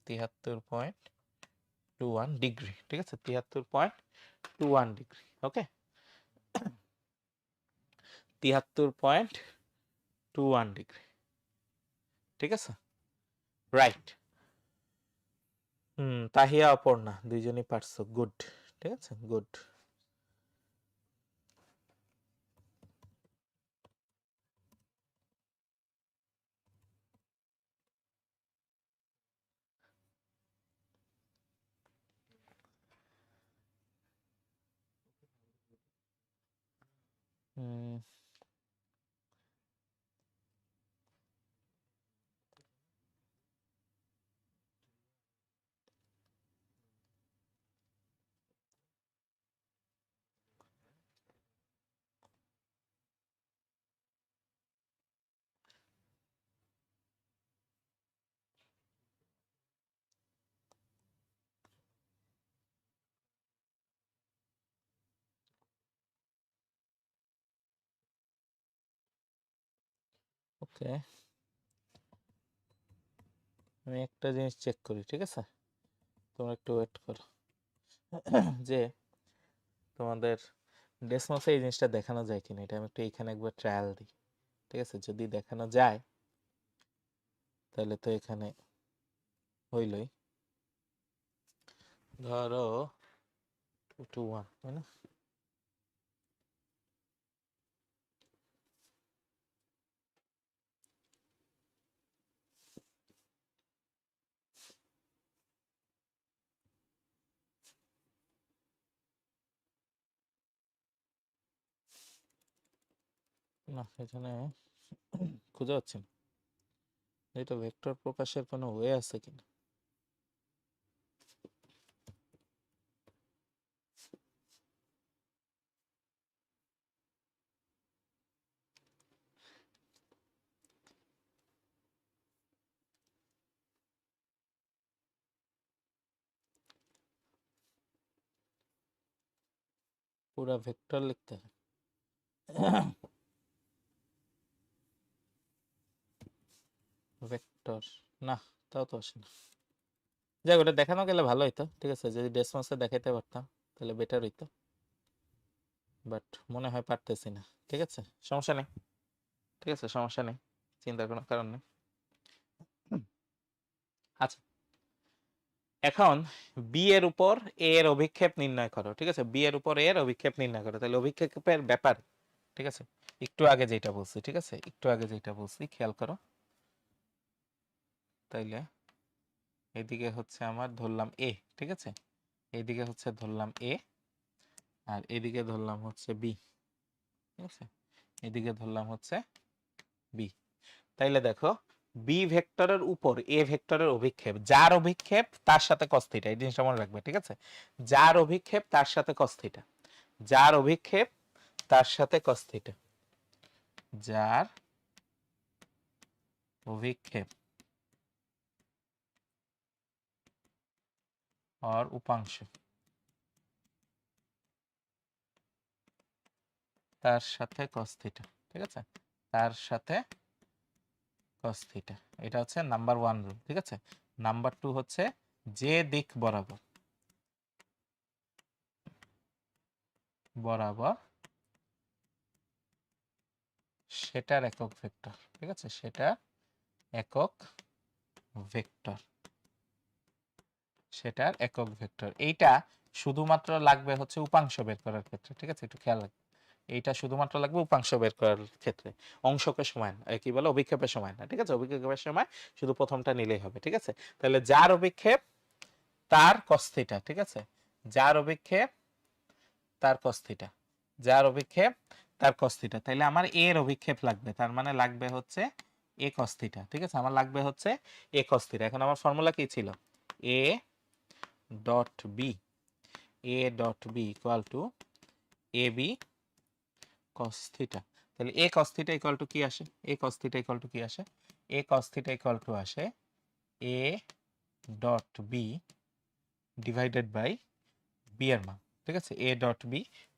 73.21 ডিগ্রি, ঠিক আছে, 73.21 ডিগ্রি, ওকে, 73.21 ডিগ্রি, ঠিক আছে, রাইট। তাহিয়া অপর্ণা দুইজনই পারছো, গুড, ঠিক আছে, গুড। ওকে, আমি একটা জিনিস চেক করি, ঠিক আছে, তোমরা একটু ওয়েট করো। যে তোমাদের ডেসমসে এই জিনিসটা দেখানো যায় কিনা, এটা আমি একটু এইখানে একবার ট্রায়াল দিই, ঠিক আছে, যদি দেখানো যায় তাহলে তো এখানে হইলই, ধরো 2 to 1, তাই না, না এখানে খুঁজে পাচ্ছি না, এটা ভেক্টর প্রকাশের কোনো ওয়ে আছে কিনা। পুরা ভেক্টর লিখতে হয়, ভেক্টর, না তাও তো আসে না, যাক ওটা দেখানো গেলে ভালো হইতো, ঠিক আছে, যদি ডেসমসে দেখাইতে পারতাম তাহলে বেটার হইতো, বাট মনে হয় পারতেছি না, ঠিক আছে, সমস্যা নেই, ঠিক আছে, সমস্যা নেই, চিন্তার কোনো কারণ নেই। আচ্ছা, এখন বি এর উপর এ এর অভিক্ষেপ নির্ণয় করো, ঠিক আছে, বি এর উপর এ এর অভিক্ষেপ নির্ণয় করো, তাহলে অভিক্ষেপের ব্যাপার, ঠিক আছে, একটু আগে যেটা বলছি, ঠিক আছে, একটু আগে যেটা বলছি খেয়াল করো, তাইলে এদিকে হচ্ছে আমার ধরলাম এ, ঠিক আছে, এইদিকে হচ্ছে ধরলাম এ, আর এদিকে ধরলাম হচ্ছে বি, ঠিক আছে, এদিকে ধরলাম হচ্ছে বি, তাইলে দেখো বি ভেক্টরের উপর এ ভেক্টরের অভিক্ষেপ, যার অভিক্ষেপ তার সাথে cos থিটা, এই জিনিসটা মনে রাখবে, ঠিক আছে, যার অভিক্ষেপ তার সাথে cos থিটা, যার অভিক্ষেপ তার সাথে cos থিটা, যার অভিক্ষেপ और উপাংশ তার সাথে cos থিটা, ঠিক আছে, তার সাথে cos থিটা, এটা হচ্ছে নাম্বার 1 রুল, ঠিক আছে। নাম্বার 2 হচ্ছে যে দিক বরাবর বরাবর সেটার একক ভেক্টর, ঠিক আছে, সেটা একক ভেক্টর, সেটার একক ভেক্টর, এইটা শুধুমাত্র লাগবে হচ্ছে উপাংশ বের করার ক্ষেত্রে, ঠিক আছে? একটু খেয়াল রাখবেন, এইটা শুধুমাত্র লাগবে উপাংশ বের করার ক্ষেত্রে, অংশকে সমান কি বলে অভিক্ষেপের সমান না, ঠিক আছে? অভিক্ষেপের সময় শুধু প্রথমটা নিলেই হবে, ঠিক আছে? তাহলে যার অভিক্ষেপ তার cos থিটা, ঠিক আছে? যার অভিক্ষেপ তার cos থিটা, যার অভিক্ষেপ তার cos থিটা। তাহলে আমার a এর অভিক্ষেপ লাগবে, তার মানে লাগবে হচ্ছে a cos থিটা, ঠিক আছে? আমার লাগবে হচ্ছে a cos থিটা। এখন আমার ফর্মুলা কি ছিল? a dot b, a dot b equal to ab cos theta. তাহলে a cos theta equal to কি আসে? a cos theta equal to কি আসে? a cos theta equal to আসে a dot b divided by b এর মান, ঠিক আছে? a dot b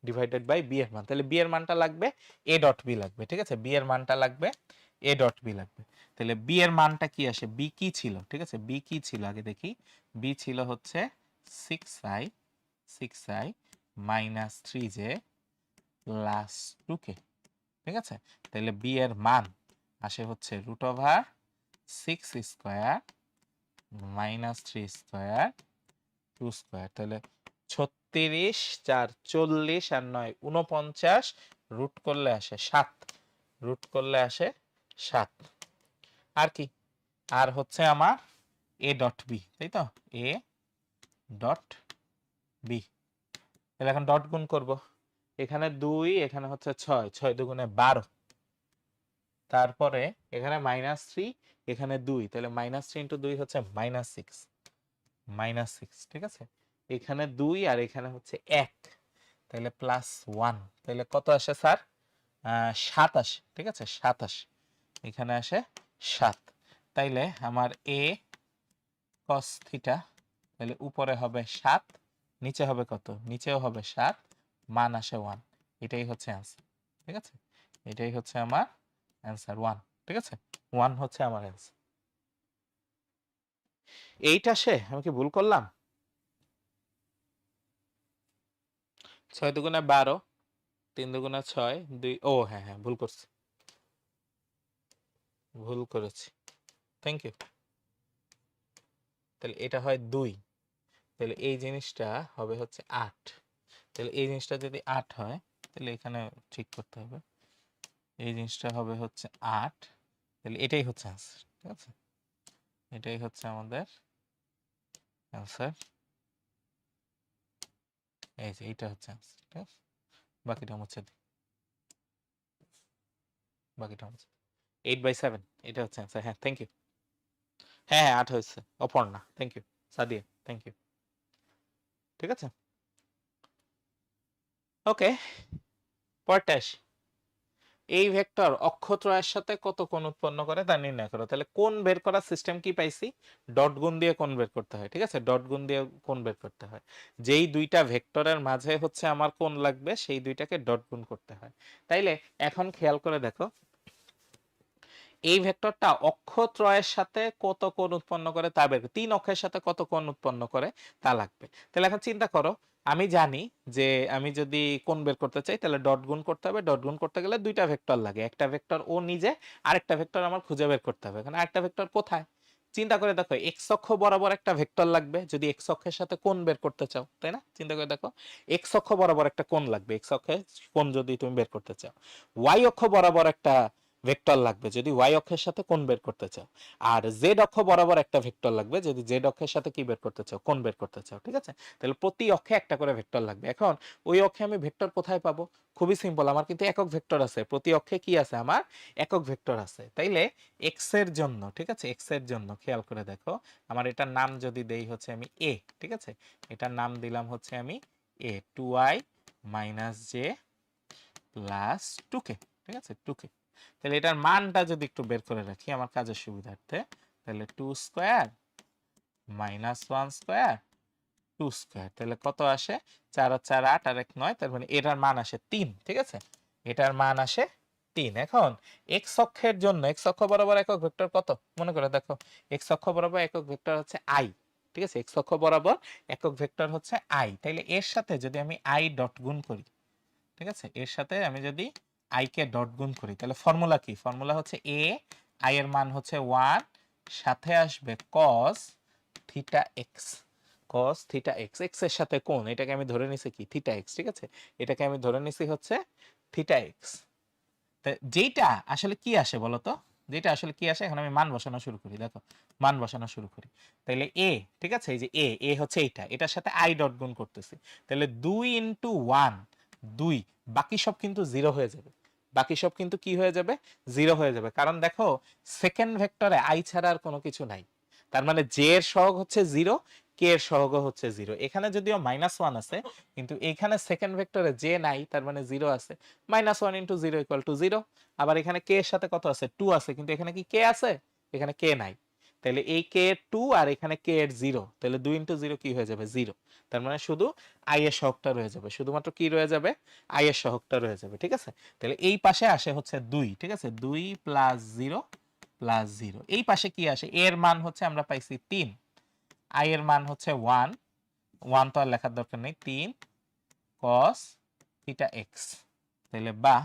divided by b এর মান। তাহলে b এর মানটা লাগবে a ডট b লাগবে, ঠিক আছে? b এর মানটা লাগবে a ডট b লাগবে। তাহলে b এর মানটা কি আসে? b কি ছিল, ঠিক আছে? b কি ছিল আগে দেখি। b ছিল হচ্ছে 6i minus 3j plus 2k, ঠিক আছে? তাহলে b এর মান আসে হচ্ছে root over 6 square minus 3 square 2 square. তাহলে 36 4 40 আর 9 49, রুট করলে আসে 7, রুট করলে আসে 7। আর কি? আর হচ্ছে আমার a ডট b, তাই তো? a dot b। তাহলে এখন ডট গুণ করব, এখানে 2, এখানে হচ্ছে 6, 6 দুগুণে 12, তারপরে এখানে -3, এখানে 2, তাহলে -3 * 2 হচ্ছে -6, -6, ঠিক আছে? এখানে 2 আর এখানে হচ্ছে 1, তাহলে +1, তাহলে কত আসে স্যার? 7 আসে, ঠিক আছে? 7 আসে, এখানে আসে 7। তাইলে আমার a cos থিটা, তাহলে উপরে হবে 7, নিচে হবে কত? নিচেও হবে 7, মান আসে 1। এটাই হচ্ছে অ্যান্সার, ঠিক আছে? এটাই হচ্ছে আমার অ্যান্সার 1, ঠিক আছে? 1 হচ্ছে আমার অ্যান্সার। 8 আসে? আমি কি ভুল করলাম? 6 দুগুণে 12, 3 দুগুণে 6, 2, ও হ্যাঁ হ্যাঁ ভুল করছি, ভুল করেছি, থ্যাংক ইউ। তাহলে এটা হয় 2, তাহলে এই জিনিসটা হবে হচ্ছে 8। তাহলে এই জিনিসটা যদি 8 হয়, তাহলে এখানে ঠিক করতে হবে, এই জিনিসটা হবে হচ্ছে 8, তাহলে এটাই হচ্ছে অ্যান্সার, ঠিক আছে? এটাই হচ্ছে আমাদের অ্যান্সার, এই যে এইটা হচ্ছে অ্যান্সার, ঠিক আছে? বাকিটা মুছে দিই, বাকিটা মুছে 8/7, এটা হচ্ছে অ্যান্সার। হ্যাঁ থ্যাংক ইউ, হ্যাঁ হ্যাঁ 8 হয়েছে। Aparna thank you, Sadia thank you, ঠিক আছে? ওকে, পরেরটা আসি। এই ভেক্টর অক্ষত্রয়ের সাথে কত কোণ উৎপন্ন করে তা নির্ণয় করো। তাহলে কোণ বের করার সিস্টেম কি পাইছি? ডট গুণ দিয়ে কোণ বের করতে হয়, ঠিক আছে? ডট গুণ দিয়ে কোণ বের করতে হয়। যেই দুইটা ভেক্টরের মাঝে হচ্ছে আমার কোণ লাগবে, সেই দুইটাকে ডট গুণ করতে হয়। তাইলে এখন খেয়াল করে দেখো, এই ভেক্টরটা অক্ষত্রয়ের সাথে কত কোণ উৎপন্ন করে তা বের, 3 অক্ষের সাথে কত কোণ উৎপন্ন করে তা লাগবে। তাহলে এখন চিন্তা করো, আমি জানি যে আমি যদি কোণ বের করতে চাই তাহলে ডট গুণ করতে হবে। ডট গুণ করতে গেলে দুইটা ভেক্টর লাগে, একটা ভেক্টর ও নিজে, আরেকটা ভেক্টর আমার খুঁজে বের করতে হবে। এখানে আরেকটা ভেক্টর কোথায়? চিন্তা করে দেখো, এক্স অক্ষ বরাবর একটা ভেক্টর লাগবে যদি এক্স অক্ষের সাথে কোণ বের করতে চাও, তাই না? চিন্তা করে দেখো, এক্স অক্ষ বরাবর একটা কোণ লাগবে, এক্স অক্ষে কোণ যদি তুমি বের করতে চাও। ওয়াই অক্ষ বরাবর একটা ভেক্টর লাগবে যদি ওয়াই অক্ষের সাথে কোণ বের করতে চাও। আর জেড অক্ষ বরাবর একটা ভেক্টর লাগবে যদি জেড অক্ষের সাথে কি বের করতে চাও? কোণ বের করতে চাও, ঠিক আছে? তাহলে প্রতি অক্ষে একটা করে ভেক্টর লাগবে। এখন ওই অক্ষে আমি ভেক্টর কোথায় পাবো? খুবই সিম্পল, আমার কিন্তু একক ভেক্টর আছে, প্রতি অক্ষে কি আছে? আমার একক ভেক্টর আছে। তাইলে এক্স এর জন্য, ঠিক আছে, এক্স এর জন্য খেয়াল করে দেখো, আমার এটার নাম যদি দেই হচ্ছে আমি এ, ঠিক আছে? এটার নাম দিলাম হচ্ছে আমি এ, 2i minus J plus 2k, ঠিক আছে? 2k। তাহলে এটার মানটা যদি একটু বের করে রাখি আমার কাজের সুবিধার্থে, তাহলে 2 স্কয়ার মাইনাস 1 স্কয়ার 2 স্কয়ার, তাহলে কত আসে? 4 আর 4 8 আর 1 9, তার মানে এটার মান আসে 3, ঠিক আছে? এটার মান আসে 3। এখন এক্স অক্ষের জন্য, এক্স অক্ষ বরাবর একক ভেক্টর কত? মনে করে দেখো, এক্স অক্ষ বরাবর একক ভেক্টর হচ্ছে i, ঠিক আছে? এক্স অক্ষ বরাবর একক ভেক্টর হচ্ছে i। তাইলে এর সাথে যদি আমি i ডট গুণ করি, ঠিক আছে, এর সাথে আমি যদি i কে ডট গুণ করি, তাহলে ফর্মুলা কি? ফর্মুলা হচ্ছে a, i এর মান হচ্ছে 1, সাথে আসবে cos theta x, cos theta x, x এর সাথে কোণ, এটাকে আমি ধরে নিছি কি থিটা এক্স, ঠিক আছে, এটাকে আমি ধরে নিছি হচ্ছে থিটা এক্স। যেটা আসলে কি আসে বলতো, যেটা আসলে কি আসে, এখন আমি মান বসানো শুরু করি, দেখো মান বসানো শুরু করি। তাহলে এ, ঠিক আছে, এই যে এ হচ্ছে এইটা, এটার সাথে আই ডট গুণ করতেছি, তাহলে 2 ইন্টু 1 2, বাকি সব কিন্তু জিরো হয়ে যাবে, বাকি সব কিন্তু কি হয়ে যাবে, জিরো হয়ে যাবে, কারণ দেখো সেকেন্ড ভেক্টরে আই ছাড়া আর কোনো কিছু নাই, তার মানে জে এর সহগ হচ্ছে জিরো, কে এর সহগ হচ্ছে জিরো, এখানে যদিও -1 আছে কিন্তু এখানে সেকেন্ড ভেক্টরে জে নাই, তার মানে জিরো আছে, -1 into zero equal to zero. আবার এখানে কে এর সাথে কত আছে, 2 আছে, কিন্তু এখানে কি কে আছে, এখানে কে নাই, তাহলে এই কে এর 2 আর এখানে কে এর 0, তাহলে 2 ইন্টু 0 কি হয়ে যাবে, 0, তার মানে শুধু আই এর সহগটা রয়ে যাবে, শুধুমাত্র কি রয়ে যাবে, আই এর সহগটা রয়ে যাবে, ঠিক আছে। তাহলে এই পাশে আসে হচ্ছে 2, ঠিক আছে, 2 প্লাস 0 প্লাস 0, এই পাশে কি আসে, এর মান হচ্ছে আমরা পাইছি 3, আই এর মান হচ্ছে 1, 1 তো আর লেখার দরকার নেই, 3 cos থিটা এক্স, তাহলে বা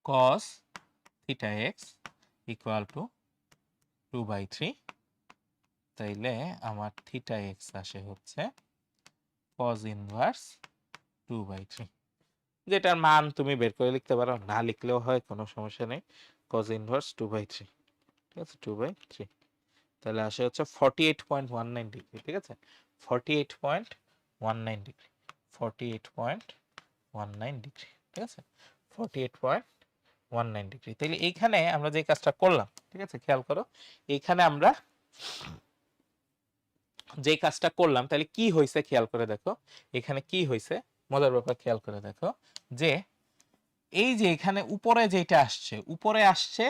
cos theta x equal to 2/3, তাইলে আমার থিটা এক্স আসে হচ্ছে cos ইনভার্স 2/3, যেটার মান তুমি বের করে লিখতে পারো, না লিখলেও হয়, কোনো সমস্যা নেই, cos ইনভার্স 2/3, ঠিক আছে, 2/3, তাহলে আসে হচ্ছে 48.19 ডিগ্রি, ঠিক আছে, 48.19 ডিগ্রি, 48.19 ডিগ্রি, ঠিক আছে, 48.19 ডিগ্রি। তাহলে এইখানে আমরা যে কাজটা করলাম, ঠিক আছে, খেয়াল করো, এইখানে আমরা যে কাজটা করলাম, তাহলে কি হয়েছে খেয়াল করে দেখো, এখানে কি হয়েছে মজার ব্যাপার, খেয়াল করে দেখো যে এই যে এখানে উপরে যেটা আসছে, উপরে আসছে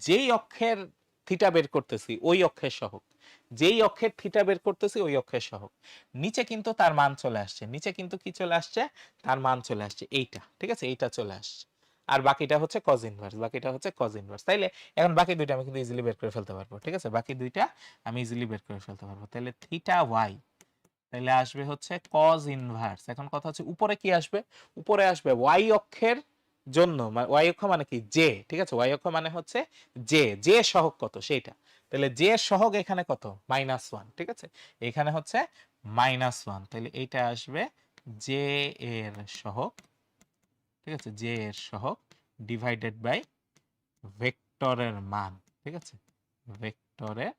যেই অক্ষের থিটা বের করতেছি ওই অক্ষের সহগ, যেই অক্ষের থিটা বের করতেছি ওই অক্ষের সহগ, নিচে কিন্তু তার মান চলে আসছে, নিচে কিন্তু কি চলে আসছে, তার মান চলে আসছে এইটা, ঠিক আছে, এইটা চলে আসছে, আর বাকিটা হচ্ছে cos ইনভার্স, বাকিটা হচ্ছে cos ইনভার্স, তাইলে এখন বাকি দুইটা আমি কিন্তু ইজিলি বের করে ফেলতে পারবো, ঠিক আছে, বাকি দুইটা আমি ইজিলি বের করে ফেলতে পারবো, তাহলে থিটা ওয়াই, তাহলে আসবে হচ্ছে cos ইনভার্স, এখন কথা হচ্ছে উপরে কি আসবে, উপরে আসবে ওয়াই অক্ষের জন্য, ওয়াই অক্ষ মানে কি জে, ঠিক আছে, ওয়াই অক্ষ মানে হচ্ছে জে, জে সহগ কত সেইটা, তাহলে জে সহগ এখানে কত, -1, ঠিক আছে, এখানে হচ্ছে -1, তাহলে এইটা আসবে জে এর সহগ, ঠিক আছে, জে এর সহগ ডিভাইডেড বাই ভেক্টরের মান, ঠিক আছে, ভেক্টরের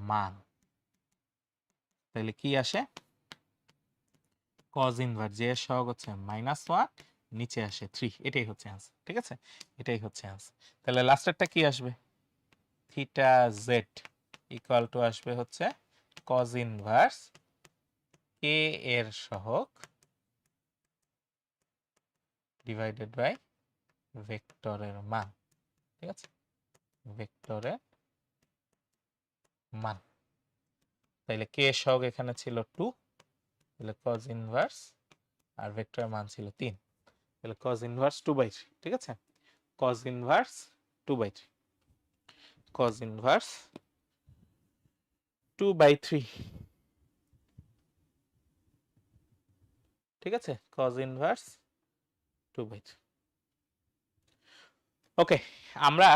মান, তাহলে কি আসে, cos ইনভার্স জে এর সহগ হচ্ছে -1, নিচে আসে 3, এটাই হচ্ছে आंसर, ঠিক আছে, এটাই হচ্ছে आंसर। তাহলে লাস্টেরটা কি আসবে, থিটা জেড ইকুয়াল টু আসবে হচ্ছে cos ইনভার্স কে এর সহগ ডিভাইডেড বাই ভেক্টরের মান, ঠিক আছে, ভেক্টরের মান, তাহলে কে এর সহগ এখানে ছিল 2, তাহলে cos ইনভার্স আর ভেক্টরের মান ছিল 3, তাহলে cos ইনভার্স 2/3, ঠিক আছে, cos ইনভার্স 2/3, cos ইনভার্স 2/3, ঠিক আছে, cos ইনভার্স 2/3। ওকে, আমরা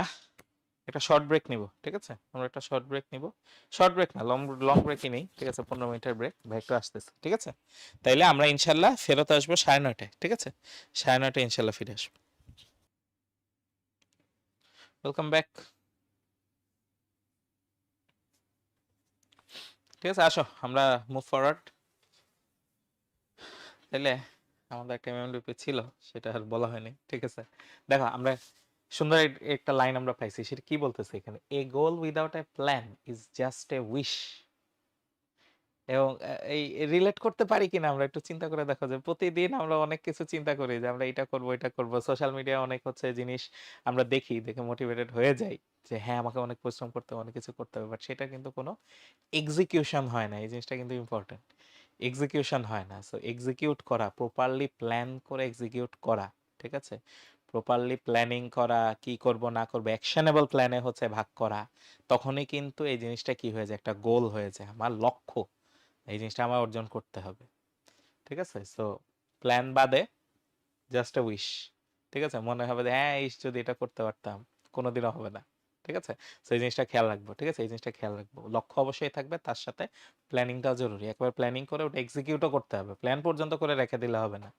একটা শর্ট ব্রেক নিব, ঠিক আছে, আমরা একটা শর্ট ব্রেক নিব, শর্ট ব্রেক না, লং লং ব্রেকই নেই, ঠিক আছে, 15 মিনিটের ব্রেক, ভাই একটু আসতেছে, ঠিক আছে, তাইলে আমরা ইনশাল্লাহ ফেরত আসবো 9:30টায়, ঠিক আছে, 9:30টায় ইনশাল্লাহ ফিরে আসবো। ওয়েলকাম ব্যাক, ঠিক আছে, আসো আমরা মুভ ফরওয়ার্ড। তাইলে আমাদের একটা মেমোরি ছিল, সেটা আর বলা হয়নি, ঠিক আছে, দেখো আমরা সুন্দর একটা লাইন আমরা পাইছি, সেটা কি বলতেছে এখানে, a goal without a plan is just a wish, এবং এই রিলেট করতে পারি কিনা আমরা একটু চিন্তা করে দেখো, যে প্রতিদিন আমরা অনেক কিছু চিন্তা করি যে আমরা এটা করব এটা করব, সোশ্যাল মিডিয়া অনেক হচ্ছে জিনিস আমরা দেখি, দেখে মোটিভেটেড হয়ে যাই যে হ্যাঁ আমাকে অনেক পরিশ্রম করতে হবে, অনেক কিছু করতে হবে, বাট সেটা কিন্তু কোনো এক্সিকিউশন হয় না, এই জিনিসটা কিন্তু ইম্পর্টেন্ট, এক্সিকিউশন হয় না, সো এক্সিকিউট করা, প্রপারলি প্ল্যান করে এক্সিকিউট করা, ঠিক আছে, প্রপারলি প্ল্যানিং করা, কি করব না করব অ্যাকশনেবল প্ল্যানে হচ্ছে ভাগ করা, তখনই কিন্তু এই জিনিসটা কি হয়ে যায়, একটা গোল হয়ে যায়, আমার লক্ষ্য, এই জিনিসটা আমার অর্জন করতে হবে, ঠিক আছে, সো প্ল্যান বাদে জাস্ট আ উইশ, ঠিক আছে, মনে হবে যে হ্যাঁ ইস যদি এটা করতে পারতাম, কোনোদিনও হবে না, ঠিক আছে? তো এই জিনিসটা খেয়াল রাখবো, ঠিক আছে? এই জিনিসটা খেয়াল রাখবো। লক্ষ্য অবশ্যই থাকবে, তার সাথে প্ল্যানিংটাও জরুরি। একবার প্ল্যানিং করে ওটা এক্সিকিউটও করতে হবে, প্ল্যান পর্যন্ত করে রেখে দিলে হবে না,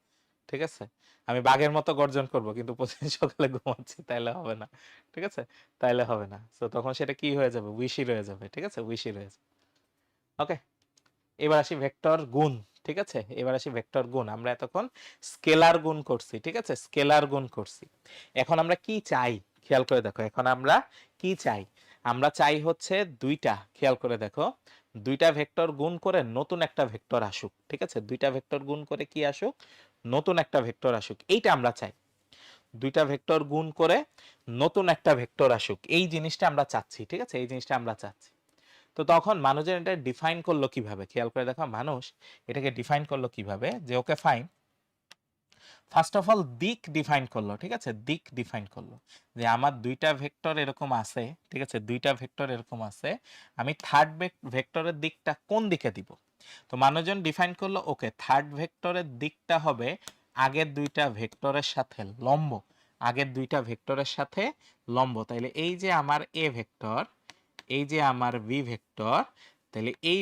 ঠিক আছে? আমি বাঘের মতো গর্জন করব কিন্তু প্রতিদিন সকালে ঘুমাচ্ছি, তাইলে হবে না, ঠিক আছে? তাইলে হবে না। তো তখন সেটা কি হয়ে যাবে, উইশি রয়ে যাবে, ঠিক আছে? উইশি রয়ে যাবে। ওকে, এবার আসি ভেক্টর গুণ, ঠিক আছে? এবার আসি ভেক্টর গুণ। আমরা এতক্ষণ স্কেলার গুণ করছি, ঠিক আছে? স্কেলার গুণ করছি। এখন আমরা কি চাই খেয়াল করে দেখো, এখন আমরা কি চাই? আমরা চাই হচ্ছে দুইটা, খেয়াল করে দেখো, দুইটা ভেক্টর গুণ করে নতুন একটা ভেক্টর আসুক, ঠিক আছে? দুইটা ভেক্টর গুণ করে কি আসুক, নতুন একটা ভেক্টর আসুক, এইটা আমরা চাই। দুইটা ভেক্টর গুণ করে নতুন একটা ভেক্টর আসুক, এই জিনিসটা আমরা চাচ্ছি, ঠিক আছে? এই জিনিসটা আমরা চাচ্ছি। তো তখন মানুষজন এটা ডিফাইন করলো কিভাবে, খেয়াল করে দেখো, মানুষ এটাকে ডিফাইন করলো কিভাবে, যে okay fine, first of all দিক ডিফাইন করলো, ঠিক আছে? দিক ডিফাইন করলো যে আমার দুইটা ভেক্টর এরকম আছে, ঠিক আছে? দুইটা ভেক্টর এরকম আছে, আমি থার্ড ভেক্টরের দিকটা কোন দিকে দিব? তো মানুষজন ডিফাইন করলো, ওকে, থার্ড ভেক্টরের দিকটা হবে আগের দুইটা ভেক্টরের সাথে লম্ব, আগের দুইটা ভেক্টরের সাথে লম্ব। তাইলে এই যে আমার এ ভেক্টর, এই যে আমার বি ভেক্টর, তাহলে এই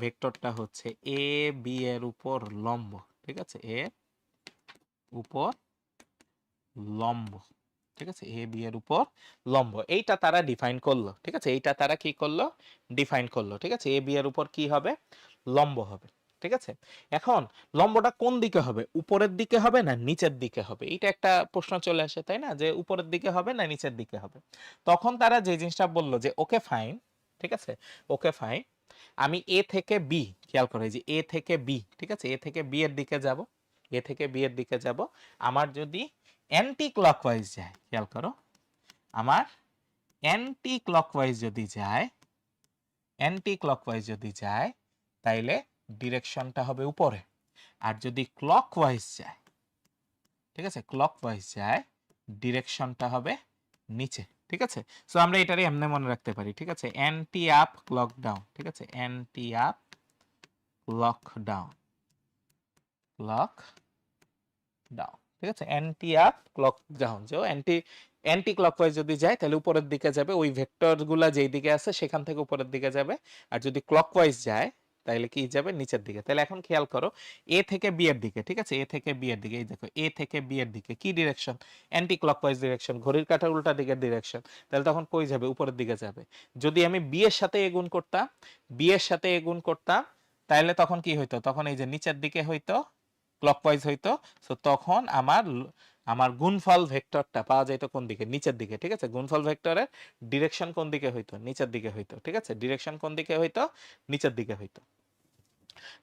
ভেক্টরটা হচ্ছে এ বি এর উপর লম্ব, ঠিক আছে? এ উপর লম্ব, ঠিক আছে? এ বি এর উপর লম্ব, এইটা তারা ডিফাইন করলো, ঠিক আছে? এইটা তারা কি করলো, ডিফাইন করলো, ঠিক আছে? এ বি এর উপর কি হবে, লম্ব হবে, ঠিক আছে? এখন লম্বটা কোন দিকে হবে, উপরের দিকে হবে না নিচের দিকে হবে? এটা একটা প্রশ্ন চলে আসে, তাই না? যে উপরের দিকে হবে না নিচের দিকে হবে? তখন তারা যে জিনিসটা বললো যে ওকে ফাইন, ঠিক আছে, ওকে ফাইন, আমি এ থেকে বি, খেয়াল করে যে এ থেকে বি, ঠিক আছে? এ থেকে বি এর দিকে যাব, এ থেকে বি এর দিকে যাব, আমার যদি অ্যান্টি ক্লকওয়াইজ যায়, খেয়াল করো, আমার অ্যান্টি ক্লকওয়াইজ যদি যায়, অ্যান্টি ক্লকওয়াইজ যদি যায়, তাইলে ডিরেকশনটা হবে উপরে। আর যদি ক্লকওয়াইজ যায়, ঠিক আছে, ক্লকওয়াইজ যায়, ডিরেকশনটা হবে নিচে, ঠিক আছে? সো আমরা এটারই এমনি মনে রাখতে পারি, ঠিক আছে? অ্যান্টি আপ ক্লক ডাউন, ঠিক আছে? Anti up clock down, clock down, ঠিক আছে? অ্যান্টি আপ ক্লক ডাউন, যে অ্যান্টি অ্যান্টি ক্লকওয়াইজ যদি যায় তাহলে উপরের দিকে যাবে, ওই ভেক্টরগুলা যেই দিকে আছে সেখান থেকে উপরের দিকে যাবে। আর যদি ক্লকওয়াইজ যায় তাহলে কি যাবে, নিচের দিকে। তাহলে এখন খেয়াল করো, এ থেকে বি এর দিকে, ঠিক আছে? এ থেকে বি এর দিকে, এই দেখো, এ থেকে বি এর দিকে কি ডিরেকশন, অ্যান্টি ক্লকওয়াইজ ডিরেকশন, ঘড়ির কাঁটার উল্টা দিকের ডিরেকশন। তাহলে তখন কই যাবে, উপরের দিকে যাবে। যদি আমি বি এর সাথে এ গুণ করতাম, বি এর সাথে এ গুণ করতাম, তাহলে তখন কি হইতো, তখন এই যে নিচের দিকে হইতো, ক্লকওয়াইজ হইতো। সো তখন আমার আমার গুণফল ভেক্টরটা পাওয়া যাইতো কোন দিকে, নিচের দিকে, ঠিক আছে? গুণফল ভেক্টরের ডিরেকশন কোন দিকে হইতো, নিচের দিকে হইতো, ঠিক আছে? ডিরেকশন কোন দিকে হইতো, নিচের দিকে হইতো।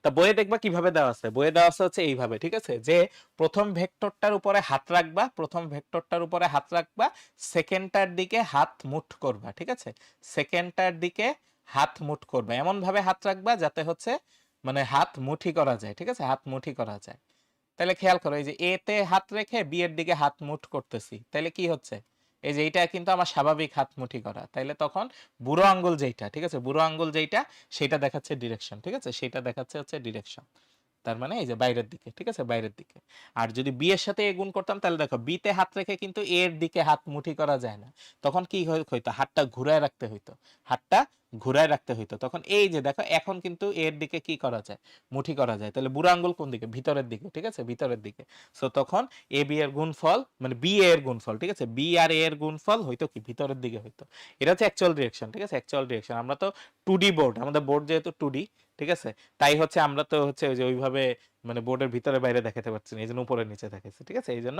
তা বইয়ে দেখবা কিভাবে দেওয়া আছে, বইয়ে দেওয়া আছে হচ্ছে এইভাবে, ঠিক আছে? যে প্রথম ভেক্টরটার উপরে হাত রাখবা, প্রথম ভেক্টরটার উপরে হাত রাখবা, সেকেন্ডটার দিকে হাত মুঠ করবা, ঠিক আছে? সেকেন্ডটার দিকে হাত মুঠ করবা, এমন ভাবে হাত রাখবা যাতে হচ্ছে মানে হাত মুঠি করা যায়, ঠিক আছে? হাত মুঠি করা যায়। তাহলে খেয়াল করো, এই যে এ তে হাত রেখে বি এর দিকে হাত মুঠ করতেছি, তাহলে কি হচ্ছে, এই যে এইটা কিন্তু আমার স্বাভাবিক হাত মুঠি করা। তাইলে তখন বুড়ো আঙ্গুল যেইটা, ঠিক আছে, বুড়ো আঙ্গুল যেইটা সেটা দেখাচ্ছে ডিরেকশন, ঠিক আছে? সেটা দেখাচ্ছে হচ্ছে ডিরেকশন, তার মানে এই যে বাইরের দিকে, ঠিক আছে? বাইরের দিকে। আর যদি বি এর সাথে এ গুণ করতাম তাহলে দেখো, বি তে হাত রেখে কিন্তু এ এর দিকে হাত মুঠি করা যায় না, তখন কি হইতো, হাতটা ঘুরায় রাখতে হইতো, হাতটা ঘুরায় রাখতে হইতো। তখন এই যে দেখো, এখন কিন্তু এর দিকে কি করা যায়, মুঠি করা যায়। তাহলে বুড়ো আঙ্গুল কোন দিকে, ভিতরের দিকে, ঠিক আছে? ভিতরের দিকে। সো তখন এ বি এর গুণফল মানে বি এ এর গুণফল, ঠিক আছে? বি আর এ এর গুণফল হইতো কি, ভিতরের দিকে হইতো। এটা হচ্ছে অ্যাকচুয়াল ডিরেকশন, ঠিক আছে? Actual direction. আমরা তো 2D বোর্ড, আমাদের বোর্ড যেহেতু 2D, ঠিক আছে, তাই হচ্ছে আমরা তো হচ্ছে ওই যে ওইভাবে মানে বোর্ডের ভিতরে বাইরে দেখাতে পারছি না, এই জন্য উপরে নিচে দেখাইছি, ঠিক আছে? এই জন্য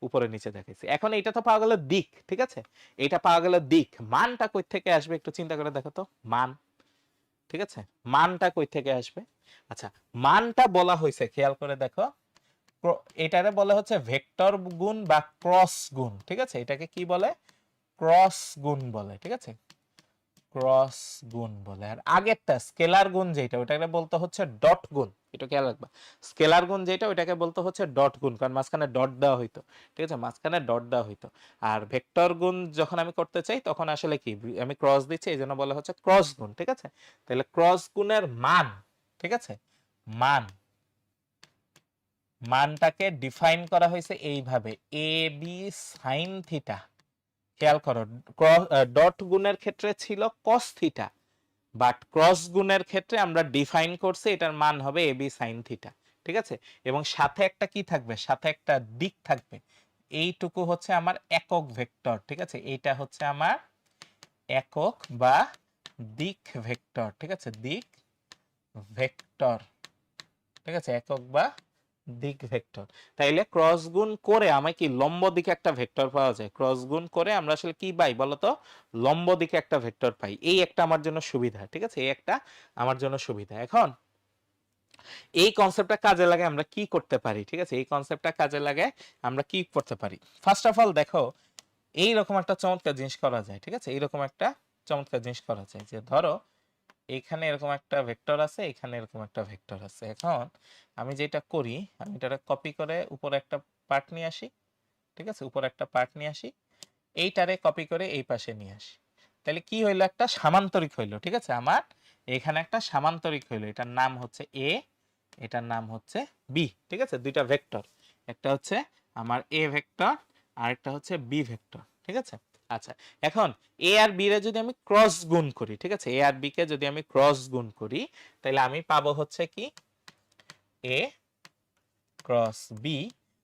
উপরে নিচে দেখাইছি। এখন এইটা তো পাওয়া গেল দিক, ঠিক আছে? এইটা পাওয়া গেল দিক, মানটা কই থেকে আসবে একটু চিন্তা করে দেখো তো, মান, ঠিক আছে? মানটা কই থেকে আসবে? আচ্ছা, মানটা বলা হয়েছে, খেয়াল করে দেখো, এটারে বলা হচ্ছে ভেক্টর গুণ বা ক্রস গুণ, ঠিক আছে? এটাকে কি বলে, ক্রস গুণ বলে, ঠিক আছে? ক্রস গুণ বলে। আর আগেরটা স্কেলার গুণ যেটা, ওটাকে বলতে হচ্ছে ডট গুণ, এটা খেয়াল রাখবা। স্কেলার গুণ যেটা, ওটাকে বলতে হচ্ছে ডট গুণ, কারণ মাঝখানে ডট দেওয়া হইতো, ঠিক আছে? মাঝখানে ডট দেওয়া হইতো। আর ভেক্টর গুণ যখন আমি করতে চাই তখন আসলে কি, আমি ক্রস দিচ্ছি, এই জন্য বলা হচ্ছে ক্রস গুণ, ঠিক আছে? তাহলে ক্রস গুণের মান, ঠিক আছে, মান, মানটাকে ডিফাইন করা হয়েছে এইভাবে, এ বি সাইন থিটা, খেয়াল করো, ডট গুণের ক্ষেত্রে ছিল কস থিটা, বাট ক্রস গুণের ক্ষেত্রে আমরা ডিফাইন করছি এটার মান হবে এ বি সাইন থিটা, ঠিক আছে। এবং সাথে একটা কি থাকবে, সাথে একটা দিক থাকবে, এইটুকু হচ্ছে আমার একক ভেক্টর, ঠিক আছে। এইটা হচ্ছে আমার একক বা দিক ভেক্টর, ঠিক আছে, দিক ভেক্টর, ঠিক আছে, একক বা দিক ভেক্টর। তাইলে ক্রস গুণ করে আমি কি লম্ব দিকে একটা ভেক্টর পাওয়া যায়, ক্রস গুণ করে আমরা আসলে কি পাই বলতো, লম্ব দিকে একটা ভেক্টর পাই। এই একটা আমার জন্য সুবিধা, ঠিক আছে, এই একটা আমার জন্য সুবিধা। এখন এই কনসেপ্টটা কাজে লাগে আমরা কি করতে পারি, ঠিক আছে, এই কনসেপ্টটা কাজে লাগে আমরা কি করতে পারি। ফার্স্ট অফ অল দেখো, এইরকম একটা চমৎকার জিনিস করা যায়, ঠিক আছে, এইরকম একটা চমৎকার জিনিস করা যায় যে ধরো এইখানে এরকম একটা ভেক্টর আছে, এখানে এরকম একটা ভেক্টর আছে। এখন আমি যেটা করি, আমি এটা কপি করে উপরে একটা পার্ট নিয়ে আসি, ঠিক আছে, উপরে একটা পার্ট নিয়ে আসি, এইটারে কপি করে এই পাশে নিয়ে আসি। তাহলে কি হইলো, একটা সামান্তরিক হইলো, ঠিক আছে, আমার এখানে একটা সামান্তরিক হইলো, এটার নাম হচ্ছে এ, এটার নাম হচ্ছে বি, ঠিক আছে, দুইটা ভেক্টর, একটা হচ্ছে আমার এ ভেক্টর আর একটা হচ্ছে বি ভেক্টর, ঠিক আছে। আচ্ছা, এখন এ আর বি রে যদি আমি ক্রস গুণ করি, ঠিক আছে, এ আর বি কে যদি আমি ক্রস গুণ করি, তাহলে আমি পাবো হচ্ছে কি এ ক্রস বি।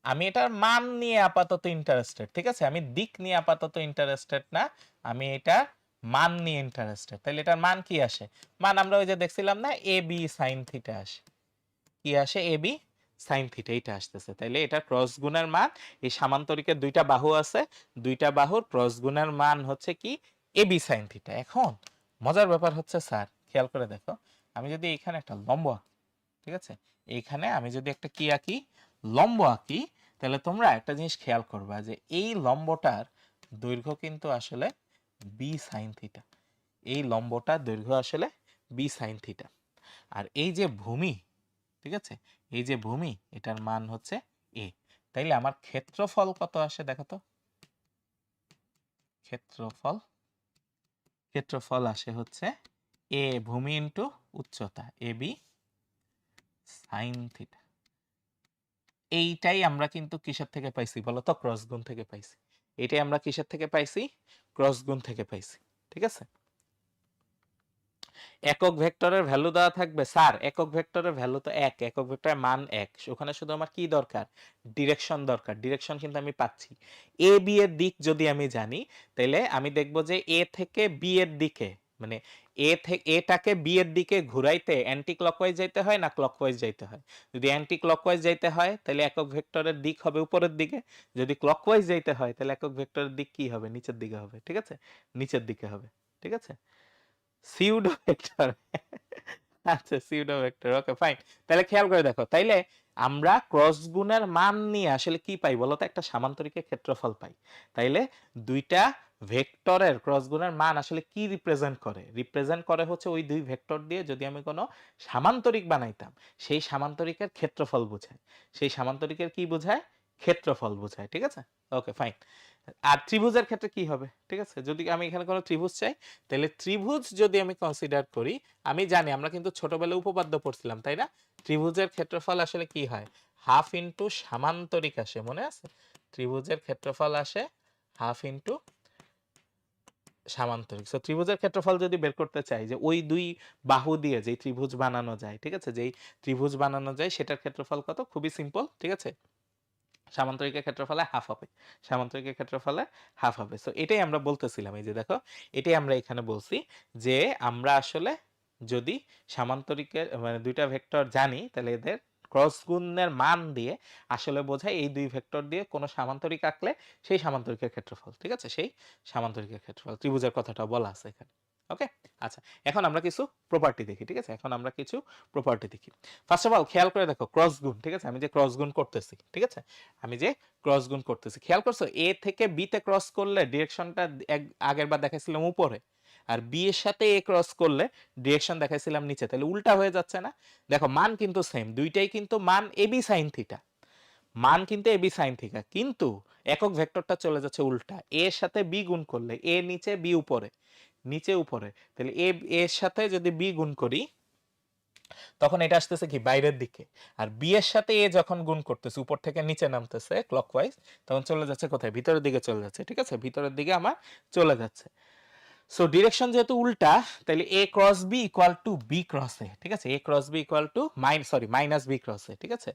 আমি এটার মান নিয়ে আপাতত ইন্টারেস্টেড, ঠিক আছে, আমি দিক নিয়ে আপাতত ইন্টারেস্টেড না, আমি এটার মান নিয়ে ইন্টারেস্টেড। তাহলে এটার মান কি আসে, মান আমরা ওই যে দেখছিলাম না, এ বি সাইন থিটা আসে, কি আসে, এ বি সাইন থিটা, এটা আসতেছে। তাইলে এটা ক্রস গুণের মান, এই সামান্তরিকের দুইটা বাহু আছে, দুইটা বাহুর ক্রস গুণের মান হচ্ছে কি এ বি সাইন থিটা। এখন মজার ব্যাপার হচ্ছে স্যার, খেয়াল করে দেখো, আমি যদি এখানে একটা লম্ব আঁকি, ঠিক আছে, এইখানে আমি যদি একটা কি আঁকি, লম্ব আঁকি, তাহলে তোমরা একটা জিনিস খেয়াল করবা যে এই লম্বটার দৈর্ঘ্য কিন্তু আসলে বি সাইন থিটা, এই লম্বটার দৈর্ঘ্য আসলে বি সাইন থিটা। আর এই যে ভূমি, ঠিক আছে, এই যে ভূমি, এটার মান হচ্ছে এ। তাইলে আমার ক্ষেত্রফল কত আসে দেখো তো, ক্ষেত্রফল, ক্ষেত্রফল আসে হচ্ছে এ ভূমি ইন্টু উচ্চতা, এ বি সাইন থিটা। এইটাই আমরা কিন্তু কিসের থেকে পাইছি বলতো, ক্রস গুণ থেকে পাইছি। এটাই আমরা কিসের থেকে পাইছি, ক্রস গুণ থেকে পাইছি, ঠিক আছে। একক ভেক্টরের ভ্যালু দেওয়া থাকবে স্যার, একক ভেক্টরের ভ্যালু তো এক, একক ভেক্টরের মান এক, ওখানে শুধু আমার কি দরকার, ডিরেকশন দরকার, ডিরেকশন কিন্তু আমি পাচ্ছি। এ বি এর দিক যদি আমি জানি, তাহলে আমি দেখব যে এ থেকে বি এর দিকে, মানে এ থেকে এটাকে বি এর দিকে ঘুরাইতে অ্যান্টি ক্লকওয়াইজ যাইতে হয় না ক্লকওয়াইজ যাইতে হয়। যদি অ্যান্টি ক্লকওয়াইজ যাইতে হয় তাহলে একক ভেক্টরের দিক হবে উপরের দিকে, যদি ক্লকওয়াইজ যাইতে হয় তাহলে একক ভেক্টরের দিক কি হবে, নিচের দিকে হবে, ঠিক আছে, নিচের দিকে হবে, ঠিক আছে। সিউডো ভেক্টর, আচ্ছা সিউডো ভেক্টর, ওকে ফাইন। তাহলে খেয়াল করে দেখো, তাইলে আমরা ক্রস গুণের মান নিয়ে আসলে কি পাই বলতো, একটা সামান্তরিকের ক্ষেত্রফল পাই। তাইলে দুইটা ভেক্টরের ক্রস গুণের মান আসলে কি রিপ্রেজেন্ট করে, রিপ্রেজেন্ট করে হচ্ছে ওই দুই ভেক্টর দিয়ে যদি আমি কোনো সামান্তরিক বানাইতাম, সেই সামান্তরিকের ক্ষেত্রফল বোঝায়, সেই সামান্তরিকের কি বোঝায়, ক্ষেত্রফল বোঝায়, ঠিক আছে, ওকে ফাইন। আর ত্রিভুজের ক্ষেত্রে কি হবে, ঠিক আছে, যদি আমি এখানে কোনো ত্রিভুজ চাই, তাহলে ত্রিভুজ যদি আমি কনসিডার করি, আমি জানি আমরা কিন্তু ছোটবেলায় উপপাদ্য পড়ছিলাম তাই না, ত্রিভুজের ক্ষেত্রফল আসলে কি হয়, হাফ ইন্টু সামান্তরিক আসে, মনে আছে, ত্রিভুজের ক্ষেত্রফল আসে হাফ ইন্টু সামান্তরিক। সো ত্রিভুজের ক্ষেত্রফল যদি বের করতে চাই, যে ওই দুই বাহু দিয়ে যে ত্রিভুজ বানানো যায়, ঠিক আছে, যেই ত্রিভুজ বানানো যায় সেটার ক্ষেত্রফল কত, খুবই সিম্পল, ঠিক আছে, সামান্তরিকের ক্ষেত্রফলে হাফ হবে, সামান্তরিকের ক্ষেত্রফলে হাফ হবে। সো এটাই আমরা বলতেছিলাম, এই যে দেখো, এটাই আমরা এখানে বলছি যে আমরা আসলে যদি সামান্তরিকের মানে দুইটা ভেক্টর জানি, তাহলে এদের ক্রস গুণের মান দিয়ে আসলে বোঝায় এই দুই ভেক্টর দিয়ে কোনো সামান্তরিক আঁকলে সেই সামান্তরিকের ক্ষেত্রফল, ঠিক আছে, সেই সামান্তরিকের ক্ষেত্রফল, ত্রিভুজের কথাটা বলা আছে এখানে, ওকে। আচ্ছা, এখন আমরা কিছু প্রপার্টি দেখি, ঠিক আছে, এখন আমরা কিছু প্রপার্টি দেখি। ফার্স্ট অফ অল খেয়াল করে দেখো ক্রস গুণ, ঠিক আছে, আমি যে ক্রস গুণ করতেছি, ঠিক আছে, আমি যে ক্রস গুণ করতেছি, খেয়াল করছো এ থেকে বি তে ক্রস করলে ডিরেকশনটা আগের বার দেখাইছিলাম উপরে, আর বি এর সাথে এ ক্রস করলে ডিরেকশন দেখাইছিলাম নিচে, তাহলে উল্টা হয়ে যাচ্ছে না। দেখো মান কিন্তু সেম, দুইটাই কিন্তু মান এ বি সাইন থিটা, মান কিন্তু এ বি সাইন থিটা, কিন্তু একক ভেক্টরটা চলে যাচ্ছে উল্টা, এ এর সাথে বি গুণ করলে এ নিচে বি উপরে, নিচে উপরে, তাহলে এ এর সাথে যদি বি গুণ করি, তখন এটা আসতেছে কি বাইরের দিকে, আর বি এর সাথে এ যখন গুণ করতেছে উপর থেকে নিচে নামতেছে ক্লকওয়াইজ, তখন চলে যাচ্ছে কোথায়, ভিতরের দিকে চলে যাচ্ছে। ঠিক আছে, ভিতরের দিকে আমার চলে যাচ্ছে। সো ডিরেকশন যেহেতু উল্টা, তাহলে A cross B equal to B cross A. ঠিক আছে, A cross B equal to minus B cross A. ঠিক আছে,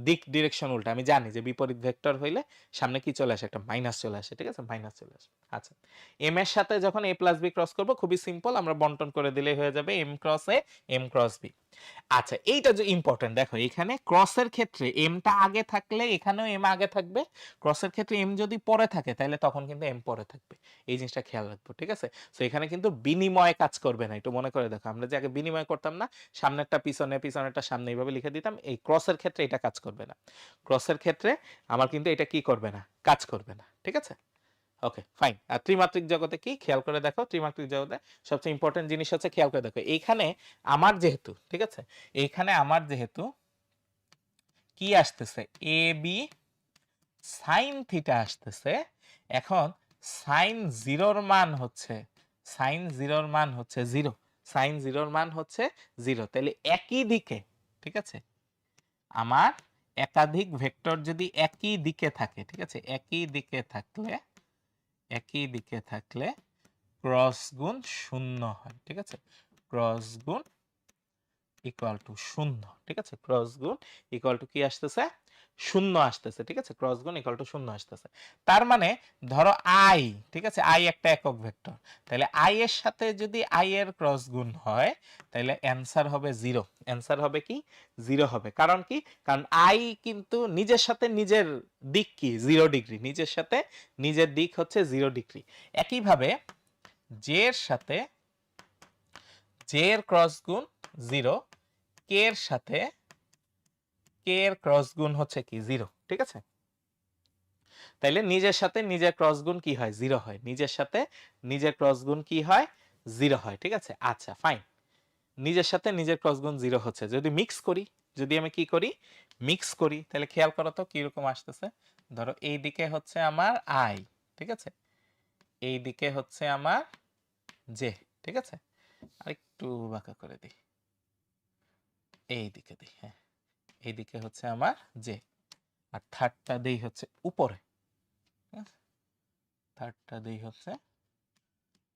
দিক ডিরেকশন উল্টা, আমি জানি যে বিপরীত ভেক্টর হইলে সামনে কি চলে আসে, একটা মাইনাস চলে আসে। ঠিক আছে, মাইনাস চলে আসে। আচ্ছা, এম এর সাথে যখন এ প্লাস বি ক্রস করবো, খুবই সিম্পল, আমরা বন্টন করে দিলেই হয়ে যাবে M cross A M cross B. আচ্ছা, এইটা যে ইম্পর্টেন্ট, দেখো এখানে ক্রসের ক্ষেত্রে এমটা আগে থাকলে এখানেও এম আগে থাকবে, ক্রসের ক্ষেত্রে এম যদি পরে থাকে তাহলে তখন কিন্তু এম পরে থাকবে। এই জিনিসটা খেয়াল রাখবো। ঠিক আছে, তো এখানে কিন্তু বিনিময় কাজ করবে না, একটু মনে করে দেখো, আমরা যে আগে বিনিময় করতাম না, সামনেরটা পিছনে পিছনেরটা সামনে এইভাবে লিখে দিতাম, এই ক্রসের ক্ষেত্রে এটা কাজ করবে না। ক্রসের ক্ষেত্রে আমার কিন্তু এটা কি করবে না, কাজ করবে না। ঠিক আছে, ওকে ফাইন। আর ত্রিমাত্রিক জগতে কি খেয়াল করে দেখো, ত্রিমাত্রিক জগতে সবচেয়ে ইম্পর্টেন্ট জিনিস হচ্ছে, খেয়াল করে দেখো এইখানে আমার যেহেতু, ঠিক আছে, এইখানে আমার যেহেতু কি আসতেছে, এ বি সাইন থিটা আসতেছে, এখন সাইন জিরোর মান হচ্ছে, সাইন জিরোর মান হচ্ছে জিরো, সাইন জিরোর মান হচ্ছে জিরো, তাহলে একই দিকে, ঠিক আছে, আমার একাধিক ভেক্টর যদি একই দিকে থাকে, ঠিক আছে, একই দিকে থাকলে, একই দিকে থাকলে ক্রস গুণ শূন্য হয়। ঠিক আছে, ক্রস গুণ ইকুয়াল টু শূন্য। ঠিক আছে, ক্রস গুণ ইকুয়াল টু কি আসতেছে, শূন্য আসতেছে। ঠিক আছে, ক্রস গুণ ইকুয়াল টু শূন্য আসতেছে। তার মানে ধরো আই, ঠিক আছে, আই একটা একক ভেক্টর, তাহলে আই এর সাথে যদি আই এর ক্রস গুণ হয়, তাহলে অ্যান্সার হবে জিরো। অ্যান্সার হবে কি, জিরো হবে। কারণ কি, কারণ আই কিন্তু নিজের সাথে নিজের দিক কি 0 ডিগ্রি, নিজের সাথে নিজের দিক হচ্ছে 0 ডিগ্রি। একইভাবে জে এর সাথে জে এর ক্রস গুণ 0, কে এর সাথে কে এর ক্রস গুণ হচ্ছে কি 0। ঠিক আছে, তাইলে নিজের সাথে নিজের ক্রস গুণ কি হয়, 0 হয়। নিজের সাথে নিজের ক্রস গুণ কি হয়, 0 হয়। ঠিক আছে, আচ্ছা ফাইন, নিজের সাথে নিজের ক্রস গুণ 0 হচ্ছে। যদি মিক্স করি, যদি আমি কি করি, মিক্স করি, তাহলে খেয়াল করো তো কিরকম আসতেছে। ধরো এই দিকে হচ্ছে আমার আই, ঠিক আছে, এই দিকে হচ্ছে আমার জে। ঠিক আছে, আরেকটু বাঁকা করে দিই, এই দিকে দিই, হ্যাঁ, এইদিকে হচ্ছে আমার জে, আর থার্ডটা দেই হচ্ছে উপরে, থার্ডটা দেই হচ্ছে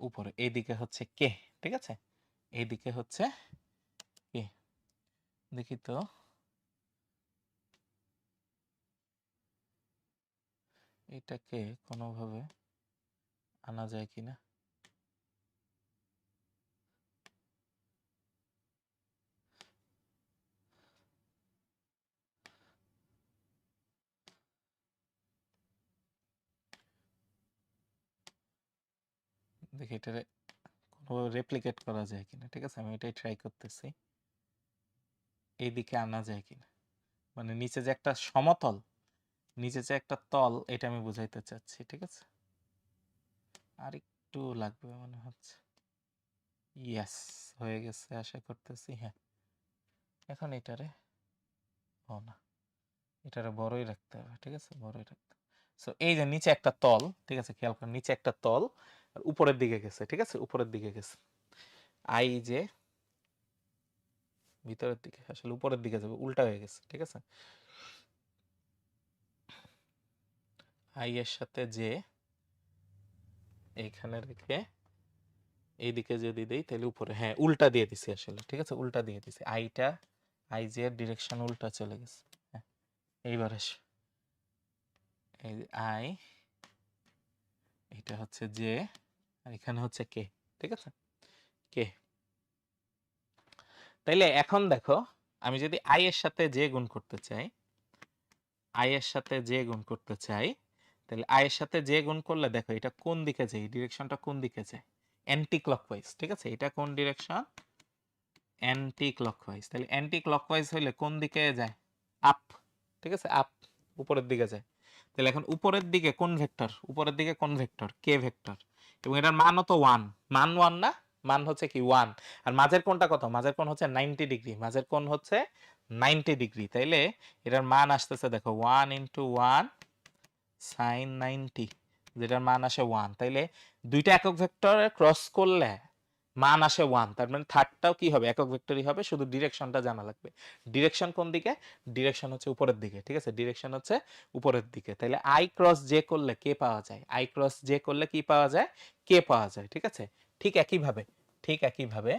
উপরে, এইদিকে হচ্ছে কে। ঠিক আছে, এইদিকে হচ্ছে কে। দেখি তো, এটাকে কোনোভাবে আনা যায় কিনা। দেখি এটা কোনোভাবে রেপ্লিকেট করা যায় কিনা। ঠিক আছে, আমি এটাই ট্রাই করতেছি, এইদিকে আনা যায় কিনা। মানে নিচে যে একটা সমতল, নিচে যে একটা তল, এটা আমি বুঝাইতে চাচ্ছি। ঠিক আছে, আর একটু লাগবে মনে হচ্ছে। ইয়েস, হয়ে গেছে আশা করতেছি। হ্যাঁ, এখন এটারে, ও না, এটারে বড়ই রাখতে হবে। ঠিক আছে, বড়ই রাখতে। সো এই যে নিচে একটা তল, ঠিক আছে, খেয়াল করেন, নিচে একটা তল আর উপরের দিকে গেছে। ঠিক আছে, উপরের দিকে গেছে, আই যে ভিতরের দিকে, আসলে উপরের দিকে যাবে, উল্টা হয়ে গেছে। ঠিক আছে, আই এর সাথে যে এইখানে রেখে এইদিকে যদি দেই তাহলে উপরে, হ্যাঁ উল্টা দিয়ে দিছি আসলে। ঠিক আছে, উল্টা দিয়ে দিছি, আইটা আই জে এর ডিরেকশন উল্টা চলে গেছে। হ্যাঁ, এইবার আসো, এই আই, এটা হচ্ছে জে, আর এখানে হচ্ছে কে। ঠিক আছে, কে। তাইলে এখন দেখো, আমি যদি আই এর সাথে জে গুণ করতে চাই, আই এর সাথে জে গুণ করতে চাই, তাহলে আই এর সাথে জে গুণ করলে দেখো এটা কোন দিকে যায়, ডিরেকশনটা কোন দিকে যায়, অ্যান্টি ক্লকওয়াইজ। ঠিক আছে, এটা কোন ডিরেকশন, অ্যান্টি ক্লকওয়াইজ। তাহলে অ্যান্টি ক্লকওয়াইজ হইলে কোন দিকে যায়, আপ। ঠিক আছে, আপ, উপরের দিকে যায়। তাহলে এখন উপরের দিকে কোন ভেক্টর, উপরের দিকে কোন ভেক্টর, কে ভেক্টর, এবং এটার মানও তো 1, মান 1 না, মান হচ্ছে কি 1। আর মাঝের কোণটা কত, মাঝের কোণ হচ্ছে 90 ডিগ্রি, মাঝের কোণ হচ্ছে 90 ডিগ্রি। তাইলে এটার মান আসতেছে দেখো 1 × 1 sin 90, যেটার মান আসে 1। তাইলে দুইটা একক ভেক্টর ক্রস করলে মান আসে 1, তার মানে থার্ডটাও কি হবে, একক ভেক্টরই হবে, শুধু ডিরেকশনটা জানা লাগবে। ডিরেকশন কোন দিকে? ডিরেকশন হচ্ছে উপরের দিকে, ঠিক আছে, ডিরেকশন হচ্ছে উপরের দিকে। তাহলে আই ক্রস জে করলে কে পাওয়া যায়? আই ক্রস জে করলে কি পাওয়া যায়? কে পাওয়া যায়, ঠিক আছে। ঠিক একইভাবে, ঠিক একইভাবে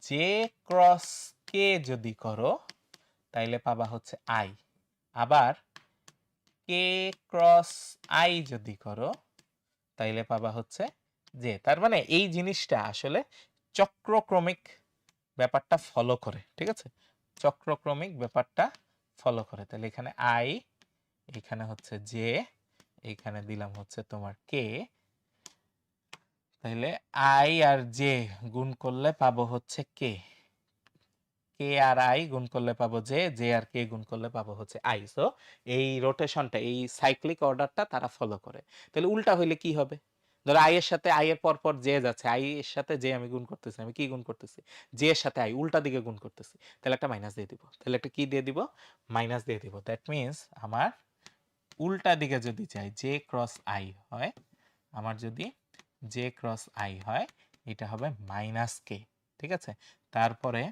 জে ক্রস কে যদি করো তাইলে পাবা হচ্ছে আই, আবার কে ক্রস আই যদি করো তাইলে পাবা হচ্ছে জে। তার মানে এই জিনিসটা আসলে চক্রক্রমিক ব্যাপারটা ফলো করে, ঠিক আছে, চক্রক্রমিক ব্যাপারটা ফলো করে। তাহলে এখানে আই, এখানে হচ্ছে জে, এখানে দিলাম হচ্ছে তোমার কে, তাহলে আই আর জে গুণ করলে পাবো হচ্ছে কে, কে আর আই গুণ করলে পাবো জে, জে আর কে গুণ করলে পাবো হচ্ছে আই। সো এই রোটেশনটা, এই সাইক্লিক অর্ডারটা তারা ফলো করে। তাহলে উল্টা হইলে কি হবে? ধরো আই এর সাথে আই এর পর পর জে যাচ্ছে, আই এর সাথে জে আমি গুণ করতেছি, আমি কি গুণ করতেছি? জে এর সাথে আই উল্টা দিকে গুণ করতেছি, তাহলে একটা মাইনাস দিয়ে দিব, তাহলে একটা কি দিয়ে দিব? মাইনাস দিয়ে দিব। দ্যাট মিনস আমার উল্টা দিকে যদি চাই জে ক্রস আই হয়, আমার যদি জে ক্রস আই হয় এটা হবে মাইনাস কে, ঠিক আছে। তারপরে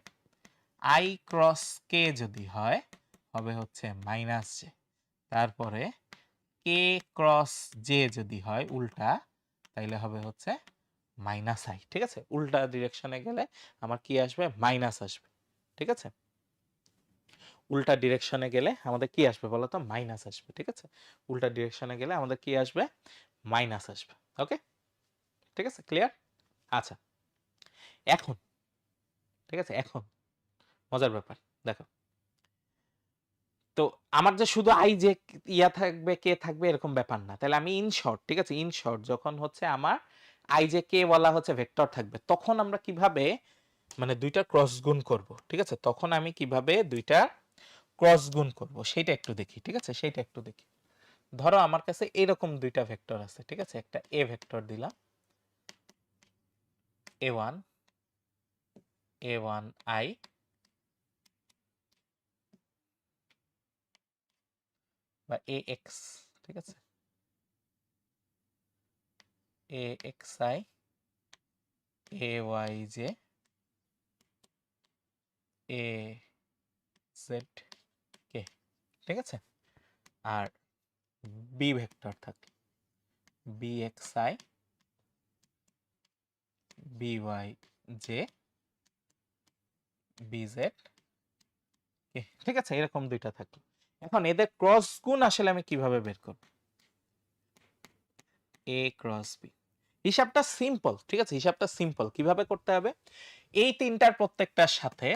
আই ক্রস কে যদি হয় হবে হচ্ছে মাইনাস জে, তারপরে কে ক্রস জে যদি হয় উল্টা তাইলে হবে হচ্ছে মাইনাস আই, ঠিক আছে। উল্টা ডিরেকশনে গেলে আমার কি আসবে? মাইনাস আসবে, ঠিক আছে। উল্টা ডিরেকশনে গেলে আমাদের কি আসবে বলো তো? মাইনাস আসবে, ঠিক আছে। উল্টা ডিরেকশনে গেলে আমাদের কি আসবে? মাইনাস আসবে। ওকে, ঠিক আছে, ক্লিয়ার? আচ্ছা, এখন ঠিক আছে, এখন মজার ব্যাপার দেখো তো, আমার যে শুধু আই যে ইয়া থাকবে কে থাকবে এরকম ব্যাপার না। তাহলে আমি ইন শর্ট, ঠিক আছে, ইন শর্ট যখন হচ্ছে আমার আই যে কে বলা হচ্ছে ভেক্টর থাকবে, তখন আমরা কিভাবে মানে দুইটা ক্রস গুণ করব, ঠিক আছে, তখন আমি কিভাবে দুইটা ক্রস গুণ করব সেটা একটু দেখি, ঠিক আছে, সেটা একটু দেখি। ধরো আমার কাছে এরকম দুইটা ভেক্টর আছে, ঠিক আছে, একটা এ ভেক্টর দিলাম a1 a1i, বা ax, ঠিক আছে, axi ayj azk, ঠিক আছে। আর বি ভেক্টর থাকে bxi byj bz, ঠিক আছে, এরকম দুইটা থাকে। এখন এদের ক্রস গুণ আসলে আমি কিভাবে বের করব? a ক্রস বি, হিসাবটা সিম্পল, ঠিক আছে, হিসাবটা সিম্পল। কিভাবে করতে হবে? এই তিনটার প্রত্যেকটার সাথে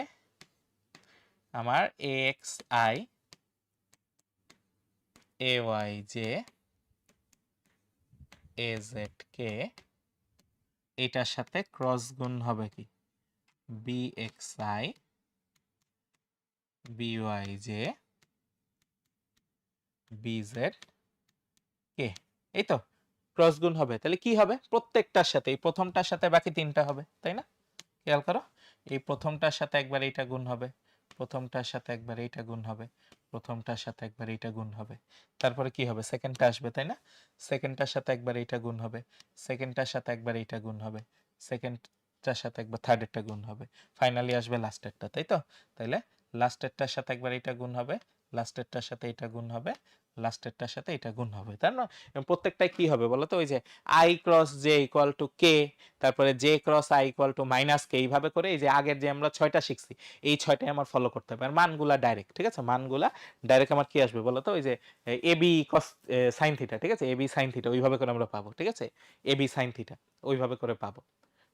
আমার axi ayj azk এটার সাথে ক্রস গুণ হবে কি? bxi byj bz কে, এই তো ক্রস গুণ হবে। তাহলে কি হবে? প্রত্যেকটার সাথে, এই প্রথমটার সাথে বাকি তিনটা হবে, তাই না? খেয়াল করো, এই প্রথমটার সাথে একবার এইটা গুণ হবে, প্রথমটার সাথে একবার এইটা গুণ হবে, প্রথমটার সাথে একবার এইটা গুণ হবে, তারপরে কি হবে? সেকেন্ডটা আসবে, তাই না? সেকেন্ডটার সাথে একবার এইটা গুণ হবে, সেকেন্ডটার সাথে একবার এইটা গুণ হবে, সেকেন্ডটার সাথে একবার থার্ডেরটা গুণ হবে, ফাইনালি আসবে লাস্টেরটা, তাই তো? তাইলে লাস্টেরটার সাথে একবার এইটা গুণ হবে, লাস্টেরটার সাথে এইটা গুণ হবে, লাস্টেরটার সাথে এটা গুণ হবে, তাই না? এবং প্রত্যেকটাই কি হবে বলো তো? ওই যে I cross J equal to K, তারপরে J cross I equal to minus K, এইভাবে করে এই যে আগের যে আমরা 6টা শিখছি এই 6টাই আমার ফলো করতে হবে। আর মানগুলা ডাইরেক্ট, ঠিক আছে, মানগুলা ডাইরেক্ট আমার কি আসবে বলো তো? ওই যে A B cos sine theta, ঠিক আছে, এ বি সাইন থিটা ওইভাবে করে আমরা পাবো, ঠিক আছে, এ বি সাইন থিটা ওইভাবে করে পাবো,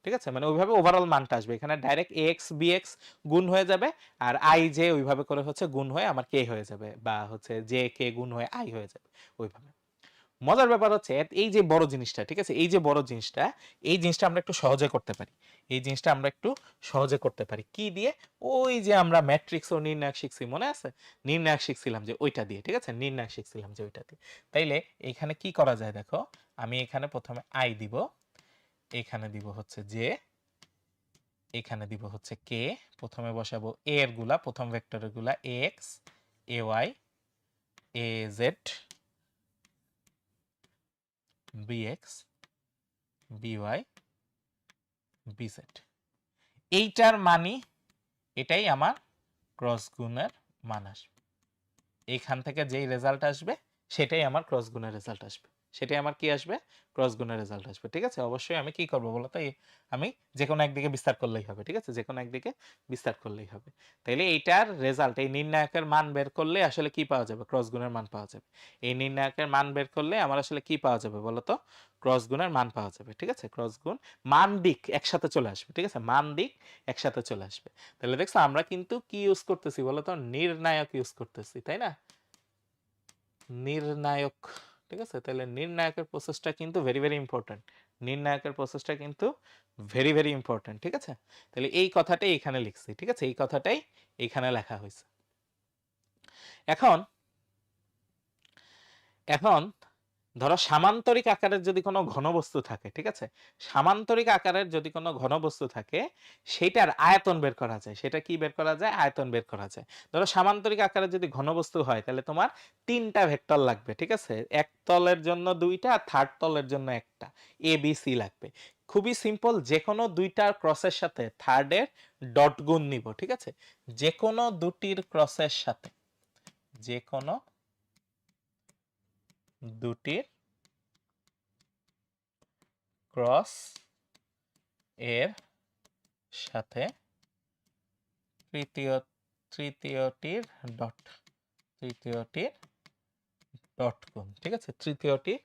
ঠিক আছে। মানে ওইভাবে ওভারঅল মানটা আসবে, এখানে ডাইরেক্ট এক্স বিএক্স গুণ হয়ে যাবে, আর আই জে ওইভাবে করে হচ্ছে গুণ হয়ে আমার কে হয়ে যাবে, বা হচ্ছে জে কে গুণ হয়ে আই হয়ে যাবে ওইভাবে। মজার ব্যাপার হচ্ছে এই যে বড় জিনিসটা, ঠিক আছে, এই যে বড় জিনিসটা, এই জিনিসটা আমরা একটু সহজে করতে পারি। এই জিনিসটা আমরা একটু সহজে করতে পারি কি দিয়ে? ওই যে আমরা ম্যাট্রিক্স ও নির্ণায়ক শিখছি, মনে আছে? নির্ণায়ক শিখছিলাম যে ওইটা দিয়ে, ঠিক আছে, নির্ণায়ক শিখছিলাম যে ওইটা দিয়ে। তাইলে এখানে কি করা যায় দেখো, আমি এখানে প্রথমে আই দিব, এখানে দিব হচ্ছে জে, এখানে দিব হচ্ছে কে, প্রথমে বসাবো এ এর গুলা, প্রথম ভেক্টরের গুলা X A Y A Z bx by BZ. এইটার মানি এটাই আমার ক্রস গুণের মান আসবে। এইখান থেকে যেই রেজাল্ট আসবে সেটাই আমার ক্রস গুণের রেজাল্ট আসবে, সেটাই আমার কি আসবে, ক্রস গুণের রেজাল্ট আসবে। ঠিক আছে, অবশ্যই আমি কি করবো বলতো, আমি যে কোনো একদিকে বিস্তার করলেই হবে। ঠিক আছে, যে কোনো একদিকে বিস্তার করলেই হবে। তাইলে এইটার রেজাল্ট, এই নির্ণায়কের মান বের করলে আসলে কি পাওয়া যাবে, ক্রস গুণের মান পাওয়া যাবে। এই নির্ণায়কের মান বের করলে আমার আসলে কি পাওয়া যাবে বলতো, ক্রস গুণের মান পাওয়া যাবে। ঠিক আছে, ক্রস গুণ মান দিক একসাথে চলে আসবে। ঠিক আছে, মান দিক একসাথে চলে আসবে। তাহলে দেখছো আমরা কিন্তু কি ইউজ করতেছি বলতো, নির্ণায়ক ইউজ করতেছি, তাই না, নির্ণায়ক। ঠিক আছে, তাহলে নির্ণায়কের প্রসেসটা কিন্তু ভেরি ভেরি ইম্পর্টেন্ট, নির্ণায়কের প্রসেসটা কিন্তু ভেরি ভেরি ইম্পর্টেন্ট। ঠিক আছে, তাহলে এই কথাটাই এখানে লিখছি। ঠিক আছে, এই কথাটাই এখানে লেখা হয়েছে। এখন এখন ধরো সামান্তরিক আকারের যদি কোনো ঘনবস্তু থাকে, ঠিক আছে, সামান্তরিক আকারের যদি কোনো ঘনবস্তু থাকে সেটার আয়তন বের করা যায়। সেটা কি বের করা যায়, আয়তন বের করা যায়। ধরো সামান্তরিক আকারের যদি ঘনবস্তু হয় তাহলে তোমার তিনটা ভেক্টর লাগবে। ঠিক আছে, এক তলের জন্য দুইটা, আর থার্ড তলের জন্য একটা, এ বি সি লাগবে। খুবই সিম্পল, যে কোনো দুইটার ক্রসের সাথে থার্ডের ডট গুণ নিব। ঠিক আছে, যে কোনো দুটির ক্রসের সাথে, যে কোনো দুটির ক্রস এর সাথে তৃতীয়টির ডট গুণ। ঠিক আছে, তৃতীয়টির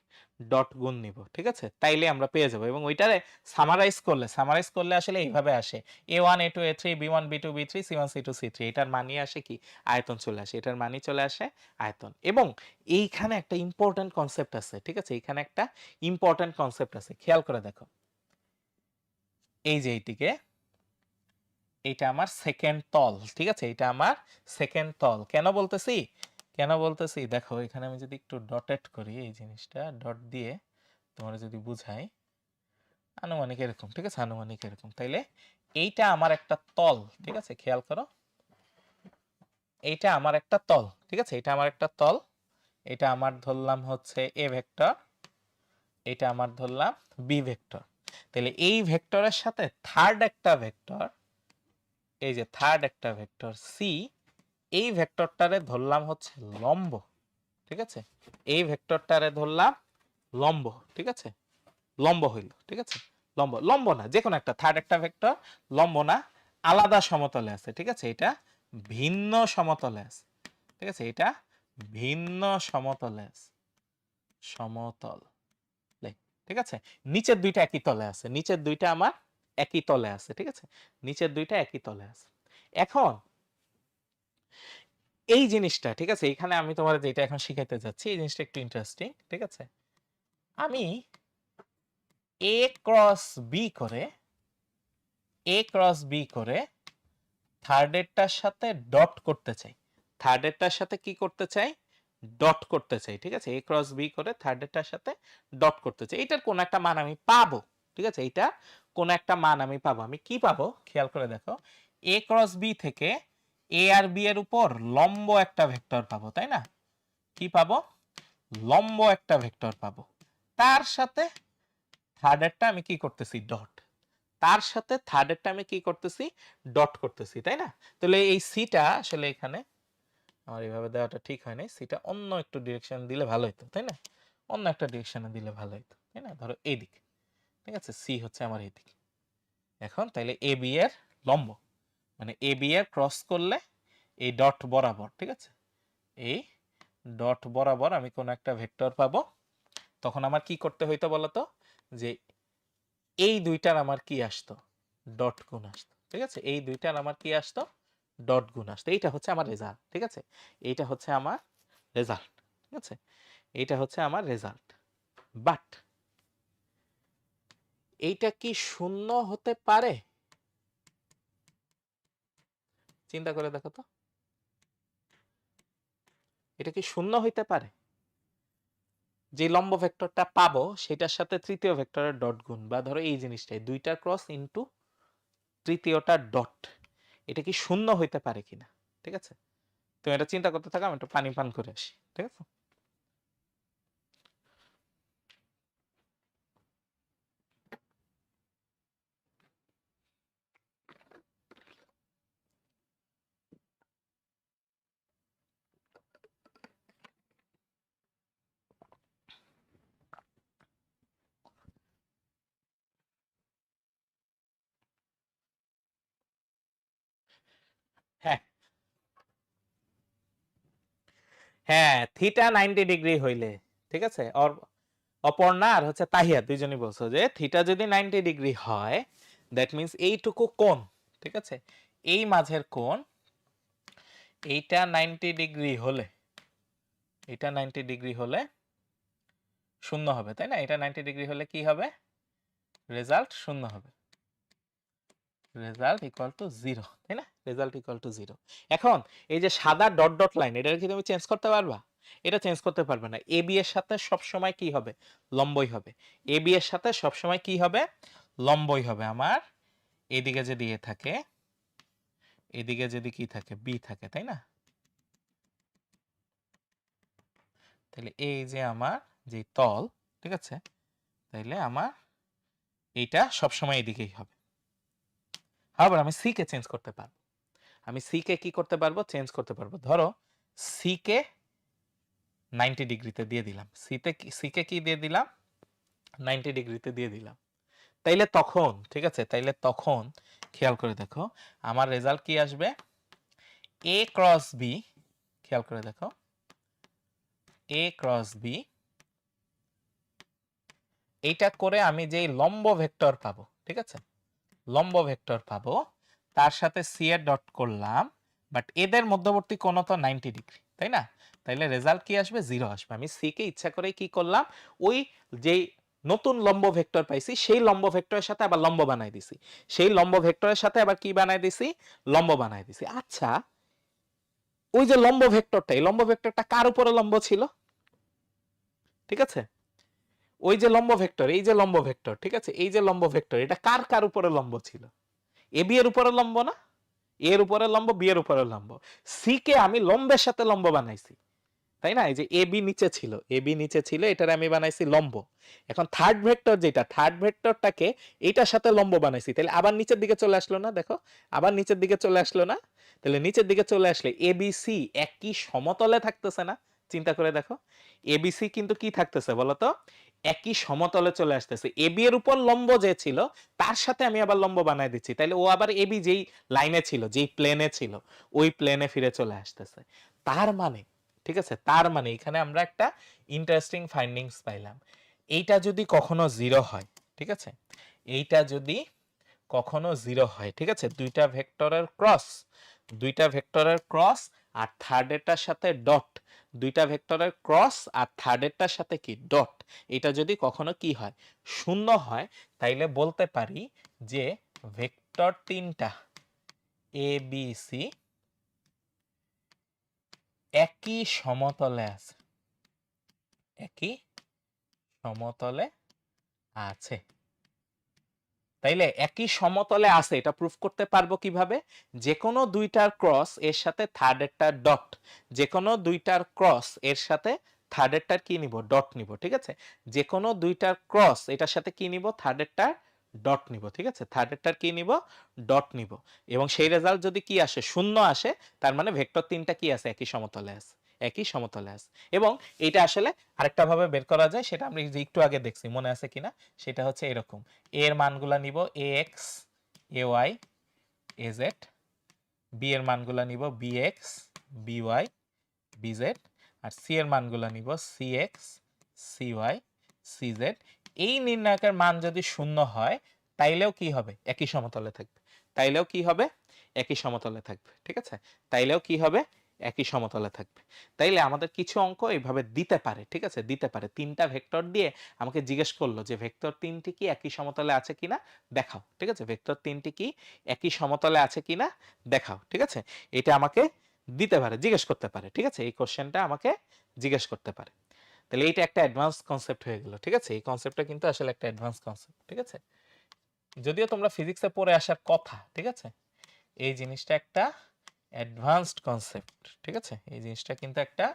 ডট গুণ নিব। ঠিক আছে, তাইলে আমরা পেয়ে যাব। এবং ওইটারে সামারাইজ করলে আসলে এইভাবে আসে, a1 a2 a3 b1 b2 b3 c1 c2 c3, এটার মানই আসে কি, আয়তন চলে আসে, এটার মানই চলে আসে আয়তন। এবং এইখানে একটা ইম্পর্টেন্ট কনসেপ্ট আছে। ঠিক আছে, এইখানে একটা ইম্পর্টেন্ট কনসেপ্ট আছে, খেয়াল করে দেখো। এই যে এইটিকে, এটা আমার সেকেন্ড তল। ঠিক আছে, এটা আমার সেকেন্ড তল। কেন বলতেছি দেখো, এখানে আমি যদি একটু ডটেড করি, এই জিনিসটা ডট দিয়ে তোমরা যদি বুঝাই, আনুমানিক এরকম। ঠিক আছে, আনুমানিক এরকম। তাইলে এইটা আমার একটা তল। ঠিক আছে, খেয়াল করো, এইটা আমার একটা তল। ঠিক আছে, এটা আমার একটা তল, এটা আমার ধরলাম হচ্ছে এ ভেক্টর, এটা আমার ধরলাম বি ভেক্টর। তাহলে এই ভেক্টরের সাথে থার্ড একটা ভেক্টর, এই যে থার্ড একটা ভেক্টর সি, এই ভেক্টরটারে ধরলাম হচ্ছে লম্ব। ঠিক আছে, এই ভেক্টরটারে ধরলাম লম্ব। ঠিক আছে, লম্ব হইল। ঠিক আছে, লম্ব না, যে কোনো একটা থার্ড একটা ভেক্টর লম্ব না, আলাদা সমতলে আছে। ঠিক আছে, এটা ভিন্ন সমতলে আছে। ঠিক আছে, এটা ভিন্ন সমতলে আছে, সমতল। ঠিক আছে, নিচের দুইটা একই তলে আছে, নিচের দুইটা আমার একই তলে আছে। ঠিক আছে, নিচের দুইটা একই তলে আছে। এখন এই জিনিসটা, ঠিক আছে, এখানে আমি তোমার যেটা এখন শিখাইতে যাচ্ছি, এই জিনিসটা একটু ইন্টারেস্টিং। ঠিক আছে, আমি এ ক্রস বি করে থার্ডেরটার সাথে ডট করতে চাই, থার্ডেরটার সাথে কি করতে চাই, ডট করতে চাই। ঠিক আছে, এ ক্রস বি করে থার্ডেরটার সাথে ডট করতে চাই। এটার কোন একটা মান আমি পাবো। ঠিক আছে, এটা কোন একটা মান আমি পাবো। আমি কি পাবো খেয়াল করে দেখো, এ ক্রস বি থেকে এ আর বি এর উপর লম্ব একটা ভেক্টর পাবো, তাই না, কি পাবো, লম্ব একটা ভেক্টর পাবো। তার সাথে থার্ডেরটা আমি কি করতেছি, ডট, তার সাথে থার্ডেরটা আমি কি করতেছি, ডট করতেছি, তাই না। তাহলে এই সিটা আসলে এখানে আমার এইভাবে দেওয়াটা ঠিক হয় নাই, সিটা অন্য একটু ডিরেকশন দিলে ভালো হতো, তাই না, অন্য একটা ডিরেকশনে দিলে ভালো হতো, তাই না, ধরো এইদিক। ঠিক আছে, সি হচ্ছে আমার এইদিক। এখন তাইলে এ বি এর লম্ব, মানে এ বি এর ক্রস করলে এই ডট বরাবর। ঠিক আছে, এই ডট বরাবর আমি কোন একটা ভেক্টর পাবো। তখন আমার কি করতে হইতো বলতো, যে এই দুইটার আমার কি আসতো, ডট গুণ আসতো। ঠিক আছে, এই দুইটার আমার কি আসতো, ডট গুণ আসতো। এইটা হচ্ছে আমার রেজাল্ট। ঠিক আছে, এইটা হচ্ছে আমার রেজাল্ট। ঠিক আছে, এইটা হচ্ছে আমার রেজাল্ট। বাট এইটা কি শূন্য হতে পারে, চিন্তা করে দেখো তো, এটা কি শূন্য হইতে পারে, যে লম্ব ভেক্টরটা পাবো সেটার সাথে তৃতীয় ভেক্টরের ডট গুণ, বা ধরো এই জিনিসটাই দুইটা ক্রস ইনটু তৃতীয়টা ডট, এটা কি শূন্য হইতে পারে কিনা। ঠিক আছে, তুমি এটা চিন্তা করতে থাকো, আমি একটু পানি পান করে আসি। ঠিক আছে। হ্যাঁ, থিটা 90 ডিগ্রি হইলে, ঠিক আছে, অপর্ণা আর হচ্ছে তাহিয়া দুইজনই বলছো যে থিটা যদি 90 ডিগ্রি হয়, দ্যাট মিন্স এইটুকু কোণ, ঠিক আছে, এই মাঝের কোণ এইটা 90 ডিগ্রি হলে, এটা 90 ডিগ্রি হলে শূন্য হবে, তাই না? এটা 90 ডিগ্রি হলে কি হবে? রেজাল্ট শূন্য হবে, রেজাল্ট ইকুয়াল টু 0, তাই না? Result equal to 0। এখন এই যে সাদা ডট ডট লাইন, এটা কি তুমি চেঞ্জ করতে পারবা? এটা চেঞ্জ করতে পারবে না। এ বি এর সাথে সব সময় কি হবে? লম্বই হবে। এ বি এর সাথে সব সময় কি হবে? লম্বই হবে। আমার এদিকে যদি এ থাকে, এদিকে যদি কি থাকে? বি থাকে, তাই না? তাহলে এই যে আমার যে তল, ঠিক আছে, তাইলে আমার এইটা সবসময় এদিকেই হবে। আবার আমি সি কে চেঞ্জ করতে পারবো। আমি সি কে কি করতে পারবো? চেঞ্জ করতে পারবো। ধরো সি কে 90 ডিগ্রিতে দিয়ে দিলাম, সি কে কি দিয়ে দিলাম? 90 ডিগ্রিতে দিয়ে দিলাম। তাইলে তখন, ঠিক আছে, তাইলে তখন খেয়াল করে দেখো আমার রেজাল্ট কি আসবে? এ ক্রস বি, খেয়াল করে দেখো, এ ক্রস বি, এইটা করে আমি যেই লম্ব ভেক্টর পাবো, ঠিক আছে, লম্ব ভেক্টর পাবো, তার সাথে সি এর ডট করলাম, বাট এদের মধ্যবর্তী কোণ তো 90 ডিগ্রি, তাই না? তাইলে রেজাল্ট কি আসবে? 0 আসবে। আমি সি কে ইচ্ছা করে কি করলাম? ওই যেই নতুন লম্ব ভেক্টর পাইছি সেই লম্ব ভেক্টরের সাথে আবার লম্ব বানাই দিছি, সেই লম্ব ভেক্টরের সাথে আবার কি বানাই দিছি? লম্ব বানাই দিছি। আচ্ছা, ওই যে লম্ব ভেক্টরটা, এই লম্ব ভেক্টরটা কার উপরে লম্ব ছিল? ঠিক আছে, ওই যে লম্ব ভেক্টর, এই যে লম্ব ভেক্টর, ঠিক আছে, এই যে লম্ব ভেক্টর, এটা কার কার উপরে লম্ব ছিল? এ বি এর উপরে লম্ব না? এর উপরে লম্ব, বি এর উপরে লম্ব। সি কে আমি লম্বের সাথে লম্ব বানাইছি, তাই না? এই যে এ বি নিচে ছিল, এ বি নিচে ছিল, এটারে আমি বানাইছি লম্ব। এখন থার্ড ভেক্টর যেটা, থার্ড ভেক্টরটাকে এইটার সাথে লম্ব বানাইছি, তাহলে আবার নিচের দিকে চলে আসলো না? দেখো, আবার নিচের দিকে চলে আসলো না? তাহলে নিচের দিকে চলে আসলে এ বি সি একই সমতলে থাকতেছে না? চিন্তা করে দেখো, এ বি সি কিন্তু কি থাকতেছে বলতো? একই সমতলে চলে আসতেছে। এ বি এর উপর লম্ব যে ছিল তার সাথে আমি আবার লম্ব বানাই দিচ্ছি, তাহলে ও আবার এ বি যেই লাইনে ছিল, যেই প্লেনে ছিল, ওই প্লেনে ফিরে চলে আসতেছে। তার মানে, ঠিক আছে, তার মানে এখানে আমরা একটা ইন্টারেস্টিং ফাইন্ডিংস পাইলাম। এইটা যদি কখনো 0 হয়, ঠিক আছে, এইটা যদি কখনো 0 হয়, ঠিক আছে, দুইটা ভেক্টরের ক্রস, দুইটা ভেক্টরের ক্রস আর থার্ডেরটার সাথে ডট, দুইটা ভেক্টরের ক্রস আর থার্ডেরটার সাথে কি? ডট। এটা যদি কখনো কি হয়? শূন্য হয়, তাইলে বলতে পারি যে ভেক্টর তিনটা এ বি সি একই সমতলে আছে, একই সমতলে আছে। তাইলে একই সমতলে আছে এটা প্রুফ করতে পারবো কিভাবে? যে কোনো দুইটার ক্রস এর সাথে থার্ডেরটার ডট, যে কোনো দুইটার ক্রস এর সাথে থার্ডেরটার কি নিব? ডট নিব, ঠিক আছে, যে কোনো দুইটার ক্রস এটার সাথে কি নিব? থার্ডেরটার ডট নিব, ঠিক আছে, থার্ডেরটার কি নিব? ডট নিব। এবং সেই রেজাল্ট যদি কি আসে? শূন্য আসে, তার মানে ভেক্টর তিনটা কি আছে? একই সমতলে আছে, একই সমতলে আছে। এবং এটা আসলে আরেকটা ভাবে বের করা যায়, সেটা আমরা যে একটু আগে দেখছি, মনে আছে কিনা? সেটা হচ্ছে এরকম, এর মানগুলা নিব A X, A Y, A Z, B এর মানগুলা নিব B X, B Y, B Z, আর সি এর মানগুলা নিব C X, C Y, C Z. এই নির্ণায়কের মান যদি শূন্য হয়, তাইলেও কি হবে? একই সমতলে থাকবে। তাইলেও কি হবে? একই সমতলে থাকবে, ঠিক আছে, তাইলেও কি হবে? একই সমতলে থাকবে। তাইলে আমাদের কিছু অঙ্ক এইভাবে দিতে পারে, ঠিক আছে, দিতে পারে। তিনটা ভেক্টর দিয়ে আমাকে জিজ্ঞেস করলো যে ভেক্টর তিনটি কি একই সমতলে আছে কিনা দেখাও, ঠিক আছে, ভেক্টর তিনটি কি একই সমতলে আছে কিনা দেখাও, ঠিক আছে, এটা আমাকে দিতে পারে, জিজ্ঞেস করতে পারে, ঠিক আছে, এই কোশ্চেনটা আমাকে জিজ্ঞেস করতে পারে। তাহলে এইটা একটা অ্যাডভান্স কনসেপ্ট হয়ে গেল, ঠিক আছে, এই কনসেপ্টটা কিন্তু আসলে একটা অ্যাডভান্স কনসেপ্ট, ঠিক আছে, যদিও তোমরা ফিজিক্সে পড়ে আসার কথা, ঠিক আছে, এই জিনিসটা একটা অ্যাডভান্সড কনসেপ্ট, ঠিক আছে, এই জিনিসটা কিন্তু একটা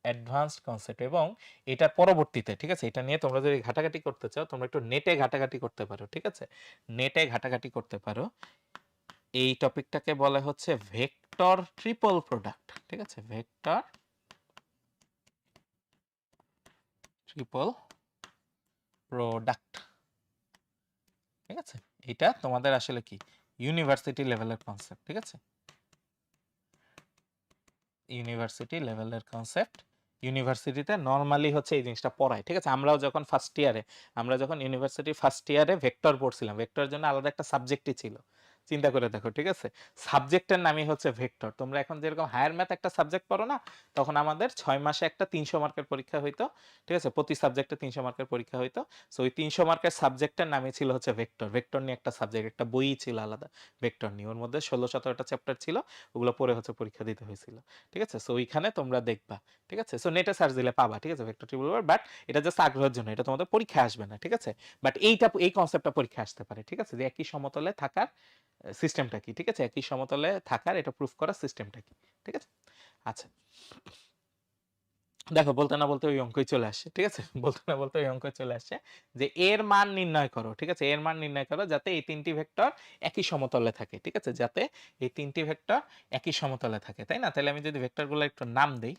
অ্যাডভান্সড কনসেপ্ট। এবং এটার পরবর্তীতে, ঠিক আছে, এটা নিয়ে তোমরা যদি ঘাটাঘাটি করতে চাও, তোমরা একটু নেটে ঘাটাঘাটি করতে পারো, ঠিক আছে, নেটে ঘাটাঘাটি করতে পারো। এই টপিকটাকে বলা হচ্ছে ভেক্টর ট্রিপল প্রোডাক্ট, ঠিক আছে, ভেক্টর ট্রিপল প্রোডাক্ট, ঠিক আছে, এটা তোমাদের আসলে কি ইউনিভার্সিটি লেভেলের কনসেপ্ট, ঠিক আছে, ইউনিভার্সিটি লেভেলের কনসেপ্ট। ইউনিভার্সিটিতে নরমালি হচ্ছে এই জিনিসটা পড়ায়, ঠিক আছে? আমরা যখন ইউনিভার্সিটি ফার্স্ট ইয়ারে ভেক্টর পড়ছিলাম, ভেক্টরের জন্য আলাদা একটা সাবজেক্টই ছিল। চিন্তা করে দেখো, ঠিক আছে? সাবজেক্টের নামই হচ্ছে ভেক্টর। তোমরা এখন যেরকম হায়ার ম্যাথ একটা সাবজেক্ট পড়ো না, তখন আমাদের 6 মাসে একটা 300 মার্কের পরীক্ষা হইতো, ঠিক আছে? প্রতি সাবজেক্টে 300 মার্কের পরীক্ষা হইতো। সো ওই 300 মার্কের সাবজেক্টের নামই ছিল হচ্ছে ভেক্টর। ভেক্টর নিয়ে একটা সাবজেক্ট, একটা বইই ছিল আলাদা ভেক্টর নিয়ে। ওর মধ্যে 16-17টা চ্যাপ্টার ছিল, ওগুলো পড়ে হচ্ছে পরীক্ষা দিতে হয়েছিল, ঠিক আছে? সো ওইখানে তোমরা দেখবা, ঠিক আছে? সো নেটে সার্চ দিলে পাবা, ঠিক আছে? ভেক্টর টেবিল, বাট এটা জাস্ট আগ্রহের জন্য, এটা তোমাদের পরীক্ষায় আসবে না, ঠিক আছে? বাট এই কনসেপ্টটা পরীক্ষায় আসতে পারে, ঠিক আছে? যে একই সমতলে থাকার সিস্টেমটা কি, ঠিক আছে? একই সমতলে থাকার এটা প্রুফ করার সিস্টেমটা কি, ঠিক আছে? আচ্ছা, দেখো বলতে না বলতে ওই অঙ্কই চলে আসে, ঠিক আছে? বলতে না বলতে ওই অঙ্ক চলে আসে যে এর মান নির্ণয় করো, ঠিক আছে? এর মান নির্ণয় করো যাতে এই তিনটি ভেক্টর একই সমতলে থাকে, ঠিক আছে? যাতে এই তিনটি ভেক্টর একই সমতলে থাকে, তাই না? তাহলে আমি যদি ভেক্টরগুলো একটু নাম দেই,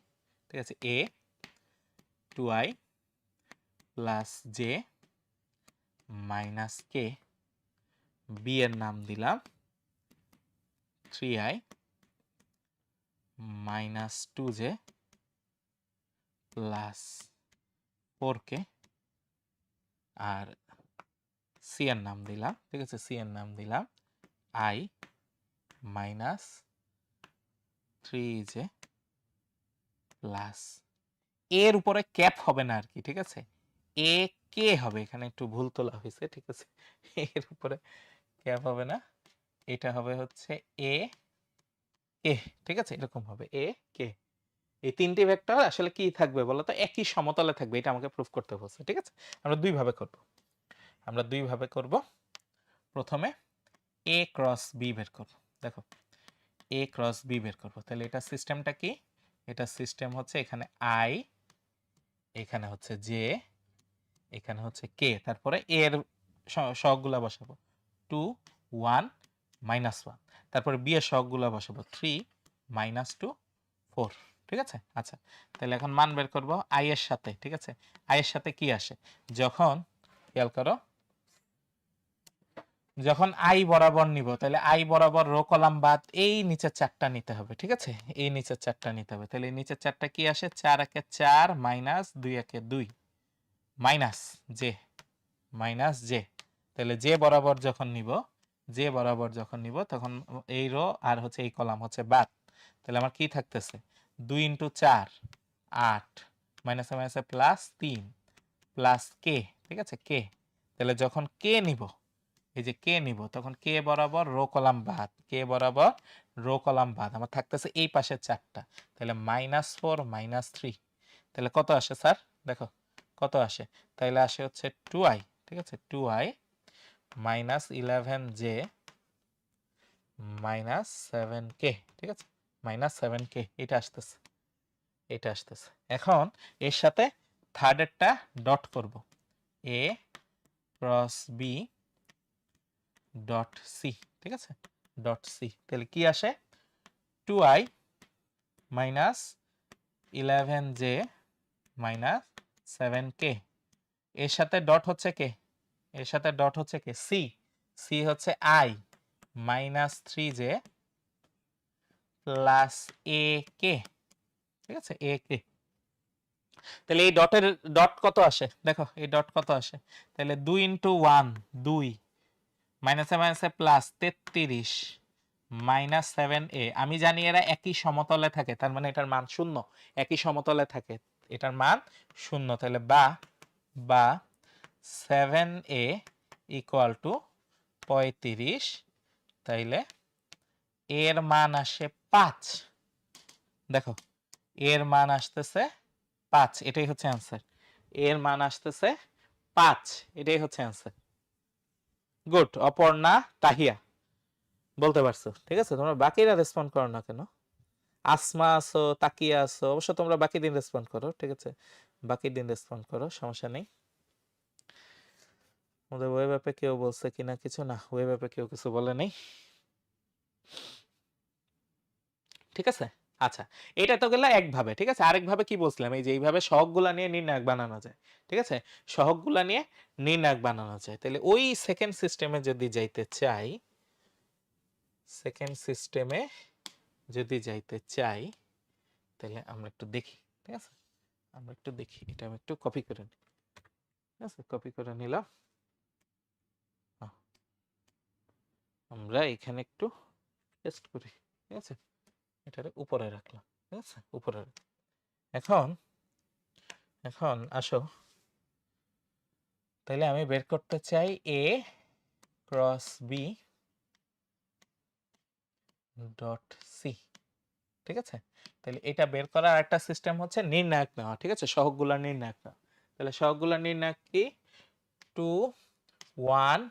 ঠিক আছে? a 2i plus J minus K, B এর নাম দিলাম 3i minus 2j plus 4k, আর সি এর নাম দিলাম, ঠিক আছে? সি এর নাম দিলাম i মাইনাস 3j প্লাস, এর উপরে ক্যাপ হবে না আর কি, ঠিক আছে? এ কে হবে, এখানে একটু ভুল তোলা হয়েছে, ঠিক আছে? এর উপরে ক্যাপ হবে না, এটা হবে হচ্ছে এ কে, ঠিক আছে? এরকম হবে এ কে। এই তিনটি ভেক্টর আসলে কি থাকবে বলতো? একই সমতলে থাকবে, এটা আমাকে প্রুফ করতে বলছে, ঠিক আছে? আমরা দুই ভাবে করব। প্রথমে এ ক্রস বি বের করব। দেখো এ ক্রস বি বের করব, তাহলে এটা সিস্টেমটা কি? এটা সিস্টেম হচ্ছে এখানে আই, এখানে হচ্ছে জে, এখানে হচ্ছে কে, তারপরে এর সহগগুলা বসাবো 2 1 -1, তারপরে বি এর সহগগুলা বসাবো 3 -2 4, ঠিক আছে? আচ্ছা, তাহলে এখন মান বের করব আই এর সাথে, ঠিক আছে? আই এর সাথে কি আসে যখন, খেয়াল করো, যখন আই বরাবর নিব, তাহলে আই বরাবর রো কলাম বাদ এই নিচের চারটা নিতে হবে, ঠিক আছে? এই নিচের চারটা নিতে হবে। তাহলে এই নিচের চারটা কি আসে? 4 একে 4 মাইনাস 2 একে 2 মাইনাস জে। তাহলে জে বরাবর যখন নিব তখন এই রো আর হচ্ছে এই কলাম হচ্ছে বাদ। তাহলে আমার কি থাকতেছে? 2 × 4 8 মাইনাসে মাইনাসে প্লাস 3 প্লাস কে, ঠিক আছে? কে। তাহলে যখন কে নিব, এই যে কে নিব, তখন কে বরাবর রো কলাম বাদ, কে বরাবর রো কলাম বাদ, আমার থাকতেছে এই পাশে চারটা। তাহলে -4 -3, তাহলে কত আসে স্যার? দেখো কত আসে, তাহলে আসে হচ্ছে 2i, ঠিক আছে? 2i minus 11j minus 7k, ঠিক আছে? -7k, এটা আসতেছে। এখন এর সাথে থার্ডেরটা ডট করব, a cross B dot C, ঠিক আছে? ডট সি, তাহলে কি আসে? 2i minus 11j minus 7k, এর সাথে ডট হচ্ছে কে? এর সাথে ডট হচ্ছে কে? সি। সি হচ্ছে i মাইনাস 3j প্লাস এ কে, ঠিক আছে? এ কে। তাহলে এই ডটের ডট কত আসে? দেখো এই ডট কত আসে, তাহলে 2 × 1 2 মাইনাসে মাইনাসে প্লাস 33 মাইনাস 7a। আমি জানি এরা একই সমতলে থাকে, তার মানে এটার মান 0। একই সমতলে থাকে, এটার মান 0। তাহলে বা 7a ইকুয়াল টু 35, তাইলে এর মান আসে 5। দেখো এর মান আসতেছে 5, এটাই হচ্ছে অ্যান্সার। এর মান আসতেছে 5, এটাই হচ্ছে অ্যান্সার। গুড, অপর্ণা তাহিয়া বলতে পারছো, ঠিক আছে? তোমরা বাকিরা রেসপন্ড করো না কেন? আসমা আছো, তাকিয়া আছো, অবশ্য তোমরা বাকি দিন রেসপন্ড করো, ঠিক আছে? বাকি দিন রেসপন্ড করো, সমস্যা নেই। আমাদের ওয়েব অ্যাপে কেউ বলছে কিনা কিছু? না, ওয়েব অ্যাপে কেউ কিছু বলে নেই, ঠিক আছে? আচ্ছা, এটা তো গেল একভাবে, ঠিক আছে? আরেকভাবে কি বলছিলাম, এই যে এইভাবে সহগগুলা নিয়ে নির্ণায়ক বানানো যায়, ঠিক আছে? সহগগুলা নিয়ে নির্ণায়ক বানানো যায়। তাহলে ওই সেকেন্ড সিস্টেমে যদি যাইতে চাই, তাহলে আমরা একটু দেখি, ঠিক আছে? আমরা একটু দেখি, এটা আমি একটু কপি করে নিই। ঠিক আছে, কপি করে নিলাম। আমরা এখানে একটু পেস্ট করি। ঠিক আছে, এটারে উপরে রাখলাম। ঠিক আছে, উপরে। এখন এখন আসো, তাহলে আমি বের করতে চাই এ ক্রস বি ডট সি। ঠিক আছে, তাহলে এটা বের করার একটা সিস্টেম হচ্ছে নির্ণায়ক নেওয়া। ঠিক আছে, সহগগুলা নির্ণায়ক নেওয়া। তাহলে সহগগুলা নির্ণায়ক কি? 2 1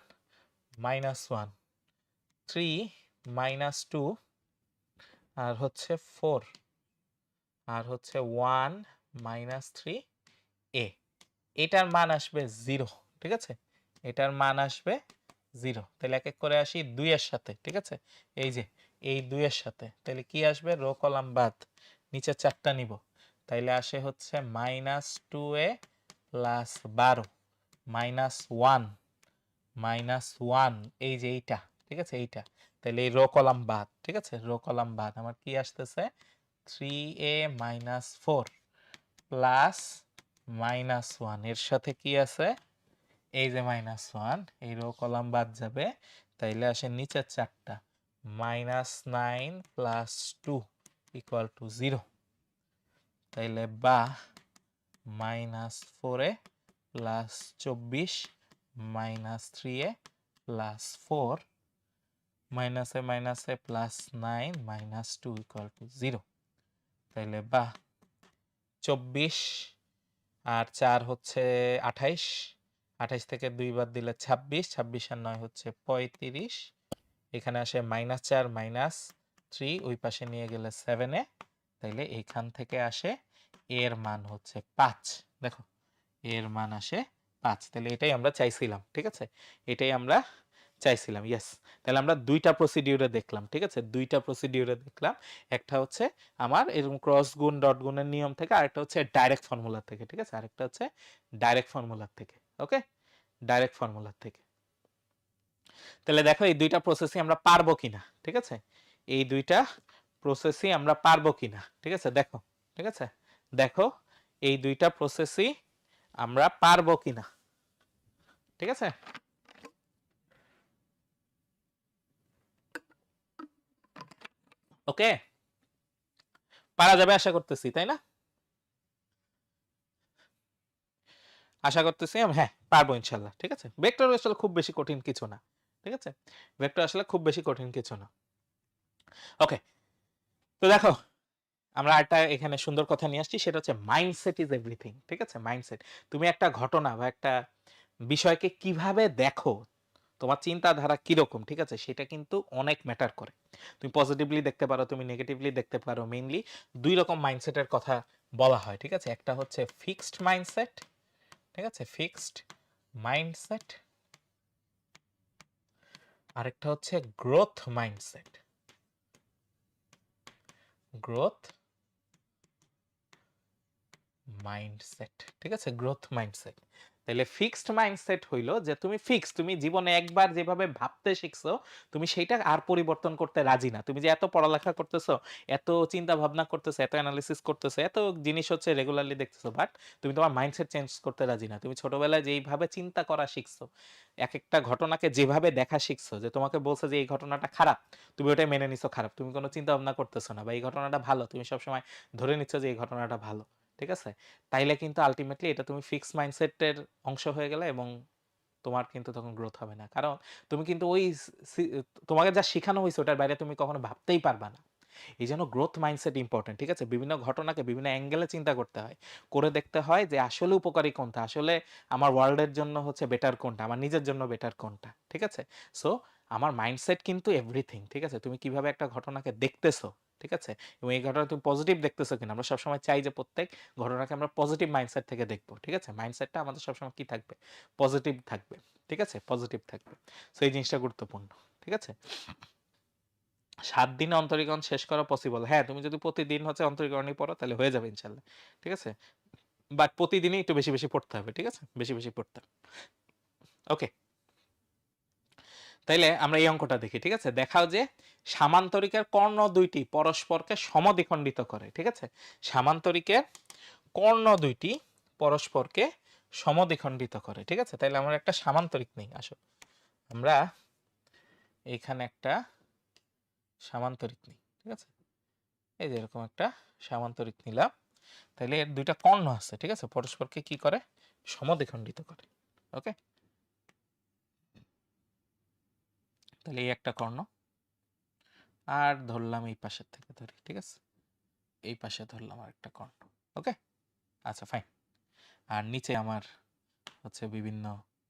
-1 3 -2 আর হচ্ছে 4 আর হচ্ছে 1 -3 এ। এটার মান আসবে 0। ঠিক আছে, এটার মান আসবে 0। তাহলে এক এক করে আসি 2 এর সাথে। ঠিক আছে, এই যে এই 2 এর সাথে, তাহলে কি আসবে? রো কলাম বাদ, নিচে 4টা নিব। তাইলে আসে হচ্ছে -2a প্লাস 12 -1 -1, এই যে এইটা। ঠিক আছে, এইটা। তাহলে এই রো কলাম বাদ। ঠিক আছে, রো কলাম বাদ। আমার কি আসতেছে? 3a - 4 প্লাস -1, এর সাথে কি আছে? এই যে -1, এই রো কলাম বাদ যাবে। তাইলে আসে নিচের 4টা, -9 প্লাস 2 = 0। তাইলে বা -4a প্লাস 24 -3a প্লাস 4 মাইনাসে মাইনাসে প্লাস 9 -2 = 0। তাইলে বা 24 আর 4 হচ্ছে 28, 28 থেকে 2 বাদ দিলে 26, 26 আর 9 হচ্ছে 35। এখানে আসে -4 -3, ওই পাশে নিয়ে গেলে 7 এ। তাইলে এখান থেকে আসে এর মান হচ্ছে 5। দেখো, এর মান আসে 5। তাহলে এটাই আমরা চাইছিলাম। ঠিক আছে, এটাই আমরা চাইছিলাম। ইয়েস, তাহলে আমরা দুইটা প্রসিডিউরে দেখলাম। ঠিক আছে, দুইটা প্রসিডিউরে দেখলাম। একটা হচ্ছে আমার এরকম ক্রস গুণ ডট গুণের নিয়ম থেকে, আরেকটা হচ্ছে ডাইরেক্ট ফর্মুলা থেকে। ঠিক আছে, আরেকটা হচ্ছে ডাইরেক্ট ফর্মুলা থেকে। ওকে, ডাইরেক্ট ফর্মুলা থেকে। তাহলে দেখো এই দুইটা প্রসেসই আমরা পারবো কিনা। ঠিক আছে, এই দুইটা প্রসেসই আমরা পারবো কিনা। ঠিক আছে, দেখো। ঠিক আছে, দেখো এই দুইটা প্রসেসই আমরা পারবো কিনা। ঠিক আছে, ওকে, পারা যাবে আশা করতেছি, তাই না? আশা করতেছি হ্যাঁ পারবো ইনশাল্লাহ। ঠিক আছে, ভেক্টর আসলে খুব বেশি কঠিন কিছু না। ঠিক আছে, ভেক্টর আসলে খুব বেশি কঠিন কিছু না। ওকে, তো দেখো আমরা একটা এখানে সুন্দর কথা নিয়ে আসছি, সেটা হচ্ছে মাইন্ডসেট ইজ এভরিথিং। ঠিক আছে, মাইন্ডসেট। তুমি একটা ঘটনা বা একটা বিষয়কে কিভাবে দেখো, তোমার চিন্তাধারা কিরকম, ঠিক আছে, সেটা কিন্তু অনেক ম্যাটার করে। তুমি পজিটিভলি দেখতে পারো, তুমি নেগেটিভলি দেখতে পারো। মেইনলি দুই রকম মাইন্ডসেটের কথা বলা হয়। ঠিক আছে, একটা হচ্ছে ফিক্সড মাইন্ডসেট। ঠিক আছে, ফিক্সড মাইন্ডসেট। আরেকটা হচ্ছে গ্রোথ মাইন্ডসেট। Growth mindset. ঠিক আছে, গ্রোথ মাইন্ডসেট। তাহলে ফিক্সড মাইন্ডসেট হইলো যে তুমি ফিক্স, তুমি জীবনে একবার যেভাবে ভাবতে শিখছো, তুমি সেটা আর পরিবর্তন করতে রাজি না। তুমি যে এত পড়ালেখা করতেছো, এত চিন্তা ভাবনা করতেছো, এত অ্যানালিসিস করতেছো, এত জিনিস হচ্ছে রেগুলারলি দেখতেছো, বাট তুমি তোমার মাইন্ডসেট চেঞ্জ করতে রাজি না। তুমি ছোটবেলায় যেইভাবে চিন্তা করা শিখছো, এক একটা ঘটনাকে যেভাবে দেখা শিখছো, যে তোমাকে বলছে যে এই ঘটনাটা খারাপ, তুমি ওটাই মেনে নিছো খারাপ, তুমি কোনো চিন্তা ভাবনা করতেছো না। বা এই ঘটনাটা ভালো, তুমি সবসময় ধরে নিচ্ছ যে এই ঘটনাটা ভালো। ঠিক আছে, তাইলে কিন্তু আলটিমেটলি এটা তুমি ফিক্সড মাইন্ডসেটের অংশ হয়ে গেলে, এবং তোমার কিন্তু তখন গ্রোথ হবে না। কারণ তুমি কিন্তু ওই তোমাকে যা শেখানো হয়েছে ওটার বাইরে তুমি কখনো ভাবতেই পারবা না। এই জন্য গ্রোথ মাইন্ডসেট ইম্পর্টেন্ট। ঠিক আছে, বিভিন্ন ঘটনাকে বিভিন্ন অ্যাঙ্গেলে চিন্তা করতে হয়, করে দেখতে হয় যে আসলে উপকারী কোনটা, আসলে আমার ওয়ার্ল্ডের জন্য হচ্ছে বেটার কোনটা, আমার নিজের জন্য বেটার কোনটা। ঠিক আছে, সো আমার মাইন্ডসেট কিন্তু এভরিথিং। ঠিক আছে, তুমি কিভাবে একটা ঘটনাকে দেখতেছো, ঠিক আছে, এবং এই ঘটনা তুমি পজিটিভ দেখতেছো কিনা। আমরা সবসময় চাই যে প্রত্যেক ঘটনাকে আমরা পজিটিভ মাইন্ডসেট থেকে দেখবো। ঠিক আছে, মাইন্ডসেটটা আমাদের সবসময় কি থাকবে? পজিটিভ থাকবে। ঠিক আছে, পজিটিভ থাকবে। সো এই জিনিসটা গুরুত্বপূর্ণ। ঠিক আছে, 7 দিনে অন্তরীকরণ শেষ করা পসিবল। হ্যাঁ, তুমি যদি প্রতিদিন হচ্ছে অন্তরীকরণই পড়ো তাহলে হয়ে যাবে ইনশাল্লাহ। ঠিক আছে, বাট প্রতিদিনই একটু বেশি বেশি পড়তে হবে। ঠিক আছে, বেশি বেশি পড়তে হবে। ওকে, তাইলে আমরা এই অঙ্কটা দেখি। ঠিক আছে, দেখাও যে সামান্তরিকের কর্ণ দুইটি পরস্পরকে সমদ্বিখণ্ডিত করে। ঠিক আছে, সামান্তরিকের কর্ণ দুইটি পরস্পরকে সমদ্বিখণ্ডিত করে, ঠিক আছে? তাহলে আমরা একটা সামান্তরিক নেই, আসো আমরা এইখানে একটা সামান্তরিক নিই, ঠিক আছে? এই যে এরকম একটা সামান্তরিক নিলাম, তাহলে এর দুইটা কর্ণ আছে, ঠিক আছে? পরস্পরকে কি করে? সমদ্বিখণ্ডিত করে। ওকে, তাহলে এই একটা কর্ণ, আর ধরলাম এই পাশের থেকে ধরি, ঠিক আছে? এই পাশে ধরলাম আর একটা কর্ণ। ওকে, আচ্ছা ফাইন। আর নিচে আমার হচ্ছে বিভিন্ন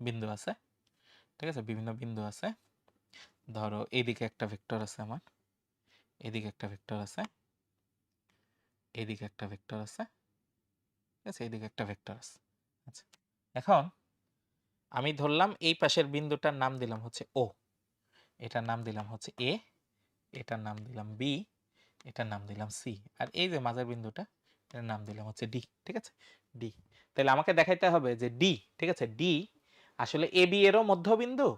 বিন্দু আছে, ঠিক আছে? বিভিন্ন বিন্দু আছে, ধরো এইদিকে একটা ভেক্টর আছে আমার, এদিকে একটা ভেক্টর আছে, এদিকে একটা ভেক্টর আছে, ঠিক আছে? এদিকে একটা ভেক্টর আছে। আচ্ছা, এখন আমি ধরলাম এই পাশের বিন্দুটার নাম দিলাম হচ্ছে ও, এটার নাম দিলাম হচ্ছে এ, এটার নাম দিলাম বি, এটার নাম দিলাম সি, আর এই যে মাঝের বিন্দুটা এটার নাম দিলাম হচ্ছে ডি, ঠিক আছে? ডি। তাহলে আমাকে দেখাইতে হবে যে ডি, ঠিক আছে, ডি আসলে এ বি এরও মধ্যবিন্দু,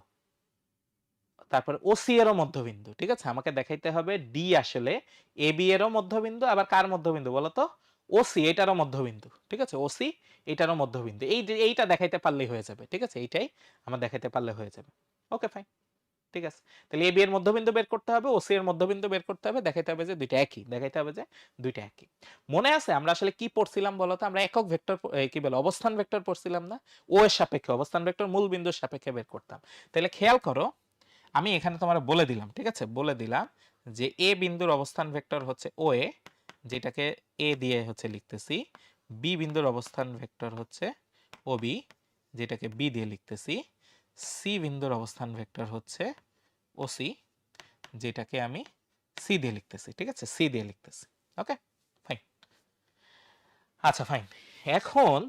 তারপর ও সি এরও মধ্যবিন্দু, ঠিক আছে? আমাকে দেখাইতে হবে ডি আসলে এ বি এরও মধ্যবিন্দু, আবার কার মধ্যবিন্দু বলতো? ও সি এটারও মধ্যবিন্দু, ঠিক আছে? ও সি এটারও মধ্যবিন্দু, এইটা দেখাইতে পারলেই হয়ে যাবে, ঠিক আছে? এইটাই আমার দেখাইতে পারলে হয়ে যাবে। ওকে ফাইন, ঠিক আছে? তাহলে এ বি এর মধ্যবিন্দু বের করতে হবে, ও সি এর মধ্যবিন্দু বের করতে হবে, দেখাইতে হবে যে দুইটা একই, দেখাইতে হবে যে দুইটা একই। মনে আছে আমরা আসলে কি পড়ছিলাম বলতো? আমরা একক ভেক্টর, কি বলে, অবস্থান ভেক্টর পড়ছিলাম না? ও এর সাপেক্ষে অবস্থান ভেক্টর মূল বিন্দুর সাপেক্ষে বের করতাম। তাহলে খেয়াল করো, আমি এখানে তোমার বলে দিলাম, ঠিক আছে? বলে দিলাম যে এ বিন্দুর অবস্থান ভেক্টর হচ্ছে ও এ, যেটাকে এ দিয়ে হচ্ছে লিখতেছি, বি বিন্দুর অবস্থান ভেক্টর হচ্ছে ও বি, যেটাকে বি দিয়ে লিখতেছি, সি বিন্দুর অবস্থান ভেক্টর হচ্ছে ও সি, যেটাকে আমি সি দিয়ে লিখতেছি, ঠিক আছে? সি দিয়ে লিখতেছি। ওকে ফাইন, আচ্ছা ফাইন। এখন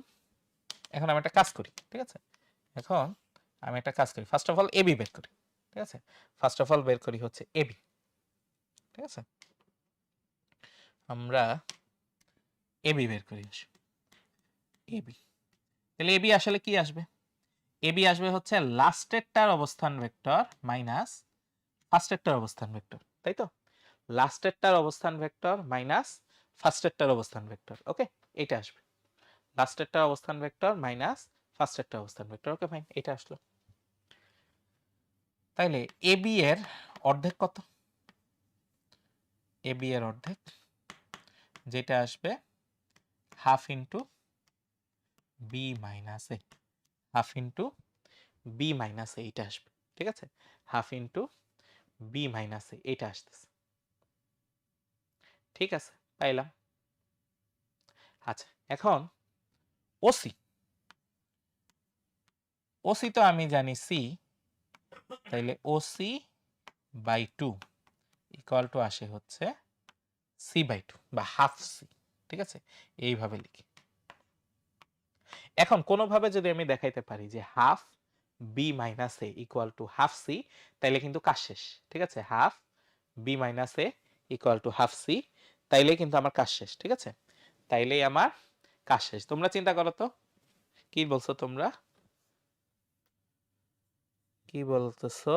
এখন আমি একটা কাজ করি, ঠিক আছে? এখন আমি একটা কাজ করি, ফার্স্ট অফ অল এবি বের করি, ঠিক আছে? ফার্স্ট অফ অল বের করি হচ্ছে এবি, ঠিক আছে? আমরা এবি বের করি, এবি। তাহলে এবি আসলে কি আসবে? এবি আসবে হচ্ছে লাস্টেরটার অবস্থান ভেক্টর মাইনাস ফার্স্টেরটার অবস্থান ভেক্টর, তাই তো? লাস্টেরটার অবস্থান ভেক্টর মাইনাস ফার্স্টেরটার অবস্থান ভেক্টর। ওকে, এটা আসবে লাস্টেরটার অবস্থান ভেক্টর মাইনাস ফার্স্টেরটার অবস্থান ভেক্টর। ওকে ফাইন, এটা আসলো। তাইলে এবি এর অর্ধেক কত? এবি এর অর্ধেক, যেটা আসবে হাফ ইন্টু বি মাইনাস এ, হাফ ইন্টু বি মাইনাস এ, এটা আসবে, ঠিক আছে? হাফ ইন্টু বি মাইনাস এ, এটা আসতেছে, ঠিক আছে? পাইলাম। আচ্ছা, এখন ওসি, ওসি তো আমি জানি সি, তাইলে OC by two equal to আসে হচ্ছে সি বাই টু বা হাফ সি, ঠিক আছে? এইভাবে লিখি। এখন কোনোভাবে যদি আমি দেখাইতে পারি যে half B minus A equal to half C, তাইলে কিন্তু কাজ শেষ, ঠিক আছে? Half B minus A equal to half C, তাইলে কিন্তু আমার কাজ শেষ, ঠিক আছে? তাইলেই আমার কাজ শেষ। তোমরা চিন্তা করো তো, কি বলছো তোমরা? কি বলতেছো?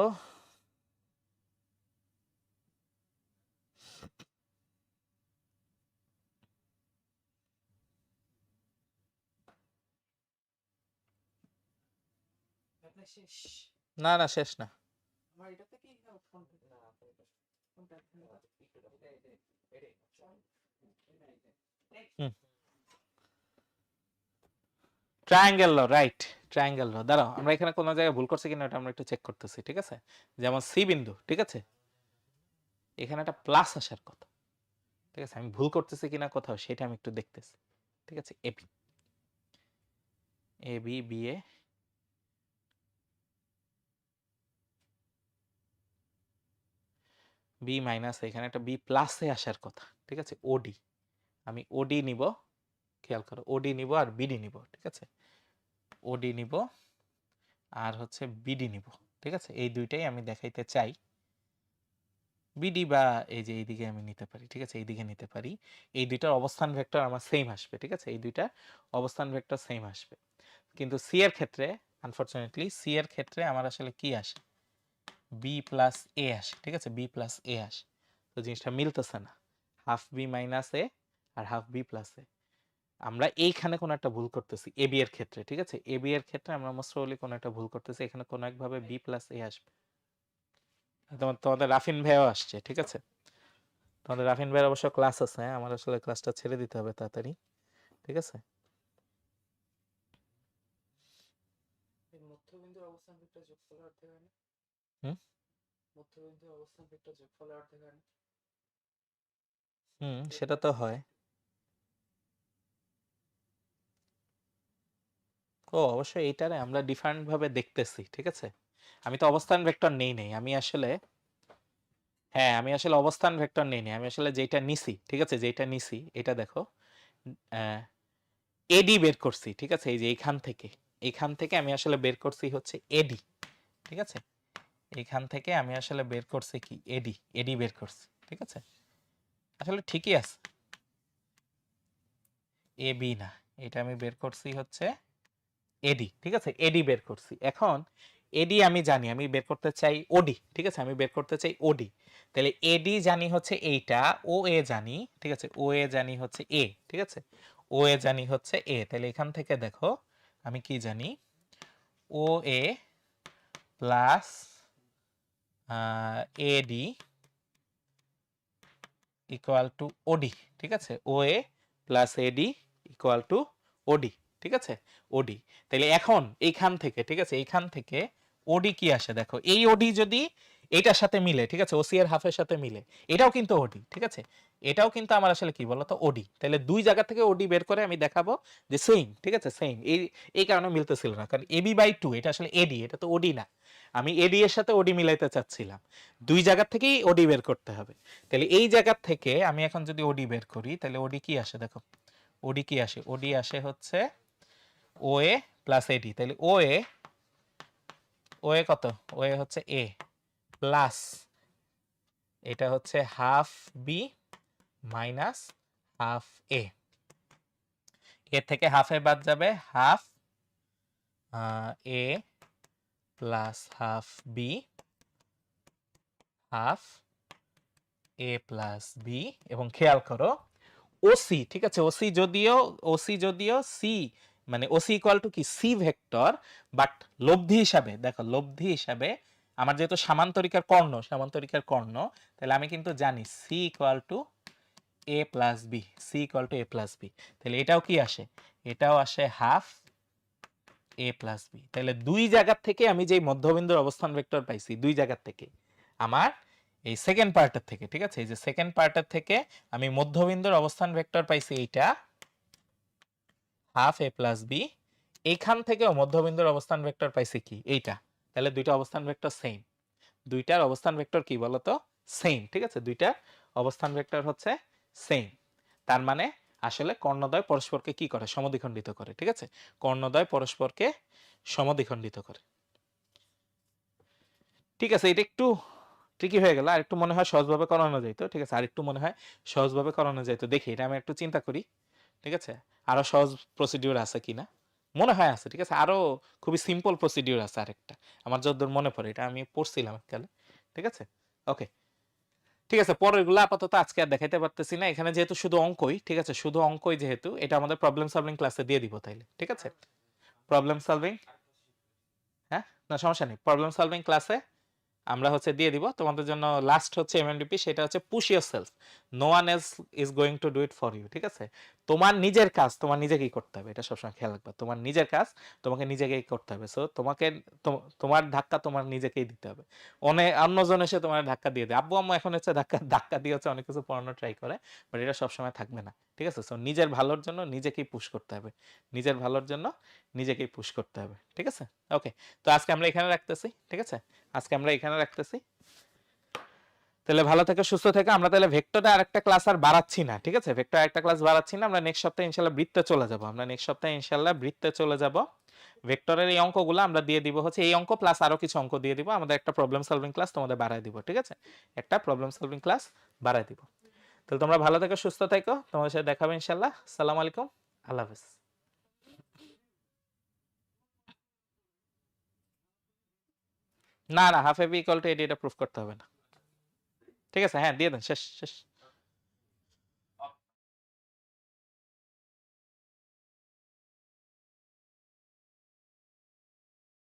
না না, শেষ না। ট্রায়াঙ্গেল ল, রাইট, ট্রায়াঙ্গেল ল। দাঁড়াও, আমরা এখানে কোনো জায়গায় ভুল করছি কিনা এটা আমরা একটু চেক করতেছি, ঠিক আছে? যেমন সি বিন্দু, ঠিক আছে? এখানে একটা প্লাস আসার কথা, ঠিক আছে? আমি ভুল করতেছি কিনা কোথাও সেটা আমি একটু দেখতেছি, ঠিক আছে? AB, A B, B A, B minus, এখানে একটা বি প্লাসে আসার কথা, ঠিক আছে? ওডি, আমি ওডি নিব, খেয়াল করো, ওডি নিব আর বিডি নিব, ঠিক আছে? ওডি নিব আর হচ্ছে বিডি নিব, ঠিক আছে? এই দুইটাই আমি দেখাইতে চাই। বিডি বা এই যে এইদিকে আমি নিতে পারি, ঠিক আছে? এইদিকে নিতে পারি। এই দুইটার অবস্থান ভেক্টর আমার সেম আসবে, ঠিক আছে? এই দুইটার অবস্থান ভেক্টর সেম আসবে, কিন্তু সি এর ক্ষেত্রে আনফরচুনেটলি সি এর ক্ষেত্রে আমার আসলে কি আসে? বি প্লাস এ আসে, ঠিক আছে? বি প্লাস এ আসে, তো জিনিসটা মিলতেছে না। হাফ বি মাইনাস এ আর হাফ বি প্লাস এ, আমরা এইখানে কোনো একটা ভুল করতেছি এবি এর ক্ষেত্রে, ঠিক আছে? এবি এর ক্ষেত্রে আমরা মোস্ট প্রবাবলি কোনো একটা ভুল করতেছি, এখানে কোনো একভাবে বি প্লাস এ আসবে। তোমাদের রাফিন ভাইও আসছে, ঠিক আছে? তোমাদের রাফিন ভাইয়ের অবশ্য ক্লাস আছে, হ্যাঁ আমার আসলে ক্লাসটা ছেড়ে দিতে হবে তাড়াতাড়ি, ঠিক আছে? মধ্যবিন্দুর অবস্থান ভেক্টর যোগফলের অর্ধেক হয় না? হুম মধ্যবিন্দুর অবস্থান ভেক্টর যোগফলের অর্ধেক হয় না? সেটা তো হয়। ও অবশ্যই এইটারে আমরা ডিফারেন্ট ভাবে দেখতেছি, ঠিক আছে? আমি তো অবস্থান ভেক্টর নেই, আমি আসলে, হ্যাঁ আমি আসলে অবস্থান ভেক্টর নেই, আমি আসলে যেটা নিছি, ঠিক আছে, যেটা নিছি এটা দেখো, এডি বের করছি, ঠিক আছে? এই যে এইখান থেকে আমি আসলে বের করছি হচ্ছে এডি, ঠিক আছে? এইখান থেকে আমি আসলে বের করছি কি এডি বের করছি, ঠিক আছে? আসলে ঠিকই আছে, এ বি না, এটা আমি বের করছি হচ্ছে এডি, ঠিক আছে? এডি বের করছি। এখন এডি আমি জানি, আমি বের করতে চাই ওডি, ঠিক আছে? আমি বের করতে চাই ওডি, তাহলে এডি জানি হচ্ছে এইটা, ও এ জানি, ঠিক আছে? ও এ জানি হচ্ছে এ, ঠিক আছে? ও এ জানি হচ্ছে এ, তাহলে এখান থেকে দেখো আমি কি জানি, ও এ প্লাস এডি ইকুয়াল টু ওডি, ঠিক আছে? ও এ প্লাস এডি ইকুয়াল টু ওডি, ঠিক আছে? ওডি, তাহলে এখন এইখান থেকে, ঠিক আছে, এইখান থেকে ওডি কি আসে দেখো, এই ওডি যদি এটার সাথে মিলে, ঠিক আছে, ওসি এর হাফের সাথে মিলে, এটাও কিন্তু ওডি, ঠিক আছে? এটাও কিন্তু আমার আসলে কি বলতো ওডি, তাহলে দুই জায়গা থেকে ওডি বের করে আমি দেখাবো যে সেম, ঠিক আছে? সেম, এই কারণে মিলতেছিল না, কারণ এবি বাই টু এটা আসলে এডি, এটা তো ওডি না, আমি এডি এর সাথে ওডি মিলাইতে চাচ্ছিলাম, দুই জায়গা থেকেই ওডি বের করতে হবে। তাহলে এই জায়গা থেকে আমি এখন যদি ওডি বের করি, তাহলে ওডি কি আসে দেখো, ওডি কি আসে, ওডি আসে হচ্ছে ও এ প্লাস এডি, তাহলে ও এ কত, ও এ হচ্ছে এ প্লাস এটা হচ্ছে হাফ বি মাইনাস হাফ এ, এর থেকে হাফে বাদ যাবে হাফ এ প্লাস হাফ বি হাফ এ প্লাস বি, এবং খেয়াল করো ওসি, ঠিক আছে, ওসি যদিও সি, মানে ওসি ইকুয়াল টু কি সি ভেক্টর, বাট লব্ধি হিসাবে দেখো, লব্ধি হিসাবে আমার যেহেতু সামান্তরিকার কর্ণ, তাহলে আমি কিন্তু জানি C equal to A plus B, C equal to A plus B, তাহলে এটাও কি আসে, এটাও আসে হাফ এ প্লাস বি, তাহলে দুই জায়গা থেকে আমি যেই মধ্যবিন্দুর অবস্থান ভেক্টর পাইছি, দুই জায়গা থেকে আমার এই সেকেন্ড পার্টের থেকে, ঠিক আছে, এই যে সেকেন্ড পার্টের থেকে আমি মধ্যবিন্দুর অবস্থান ভেক্টর পাইছি এইটা হাফ এ প্লাস বি, এইখান থেকেও মধ্যবিন্দুর অবস্থান ভেক্টর পাইছি কি এইটা, তাহলে দুইটা অবস্থান ভেক্টর সেম, দুইটার অবস্থান ভেক্টর কি বলতো সেম, ঠিক আছে? দুইটার অবস্থান ভেক্টর হচ্ছে সেম, তার মানে আসলে কর্ণদ্বয় পরস্পরকে কি করে, সমদ্বিখণ্ডিত করে, ঠিক আছে? কর্ণদ্বয় পরস্পরকে সমদ্বিখণ্ডিত করে, ঠিক আছে? এটা একটু ট্রিকি হয়ে গেল, আর একটু মনে হয় সহজভাবে করানো যাইতো, ঠিক আছে? আর একটু মনে হয় সহজভাবে করানো যাইতো, দেখি এটা আমি একটু চিন্তা করি, ঠিক আছে? আরো সহজ প্রসিডিউর আছে কিনা, মনে হয় আছে, ঠিক আছে? আরো খুবই সিম্পল প্রসিডিউর আছে আরেকটা, আমার যতদূর মনে পড়ে, এটা আমি পড়ছিলাম এককালে, ঠিক আছে? ওকে, ঠিক আছে, পরের গুলো আপাতত আজকে আর দেখাইতে পারতেছি না, এখানে যেহেতু শুধু অঙ্কই, ঠিক আছে, শুধু অঙ্কই যেহেতু, এটা আমাদের প্রবলেম সলভিং ক্লাসে দিয়ে দিব তাইলে, ঠিক আছে? প্রবলেম সলভিং, হ্যাঁ না সমস্যা নেই, প্রবলেম সলভিং ক্লাসে আমরা হচ্ছে দিয়ে দিব তোমাদের জন্য। লাস্ট হচ্ছে এমএনডিপি, সেটা হচ্ছে push yourself, no one else is going to do it for you, ঠিক আছে? তোমার নিজের কাজ তোমার নিজেকেই করতে হবে, এটা সবসময় খেয়াল রাখবা, তোমার নিজের কাজ তোমাকে নিজেকেই করতে হবে, সো তোমাকে তোমার ধাক্কা তোমার নিজেকেই দিতে হবে, অন্যজন এসে তোমার ধাক্কা দিয়ে দেয়, আব্বু আম্মু এখন হচ্ছে ধাক্কা ধাক্কা দিয়ে হচ্ছে অনেক কিছু পড়ানো ট্রাই করে, বাট এটা সবসময় থাকবে না, ঠিক আছে? সো নিজের ভালোর জন্য নিজেকেই পুশ করতে হবে, নিজের ভালোর জন্য নিজেকেই পুশ করতে হবে, ঠিক আছে? ওকে, তো আজকে আমরা এখানে রাখতেছি, ঠিক আছে? আজকে আমরা এখানে রাখতেছি, তাহলে ভালো থেকে সুস্থ থেকে, আমরা তাহলে ভেক্টরে আরেকটা ক্লাস আর বাড়াচ্ছি না, ঠিক আছে? ভেক্টর আরেকটা ক্লাস বাড়াচ্ছি না, আমরা নেক্সট সপ্তাহে ইনশাআল্লাহ বৃত্তে চলে যাব, আমরা নেক্সট সপ্তাহে ইনশাআল্লাহ বৃত্তে চলে যাব। ভেক্টরের এই অঙ্কগুলো আমরা দিয়ে দিব হচ্ছে এই অঙ্ক প্লাস আরো কিছু অঙ্ক দিয়ে দিব, আমাদের একটা প্রবলেম সলভিং ক্লাস তোমাদের বাড়ায় দিব, ঠিক আছে? একটা প্রবলেম সলভিং ক্লাস বাড়ায় দিব। তাহলে তোমরা ভালো থেকো, সুস্থ থেকো, তোমাদের সাথে দেখা হবে ইনশাআল্লাহ। আসসালামু আলাইকুম, আল্লাহ হাফেজ। না না, half A B equal to AD, এটা প্রুফ করতে হবে না, ঠিক আছে? হ্যাঁ দিয়ে দেন, শেষ শেষ।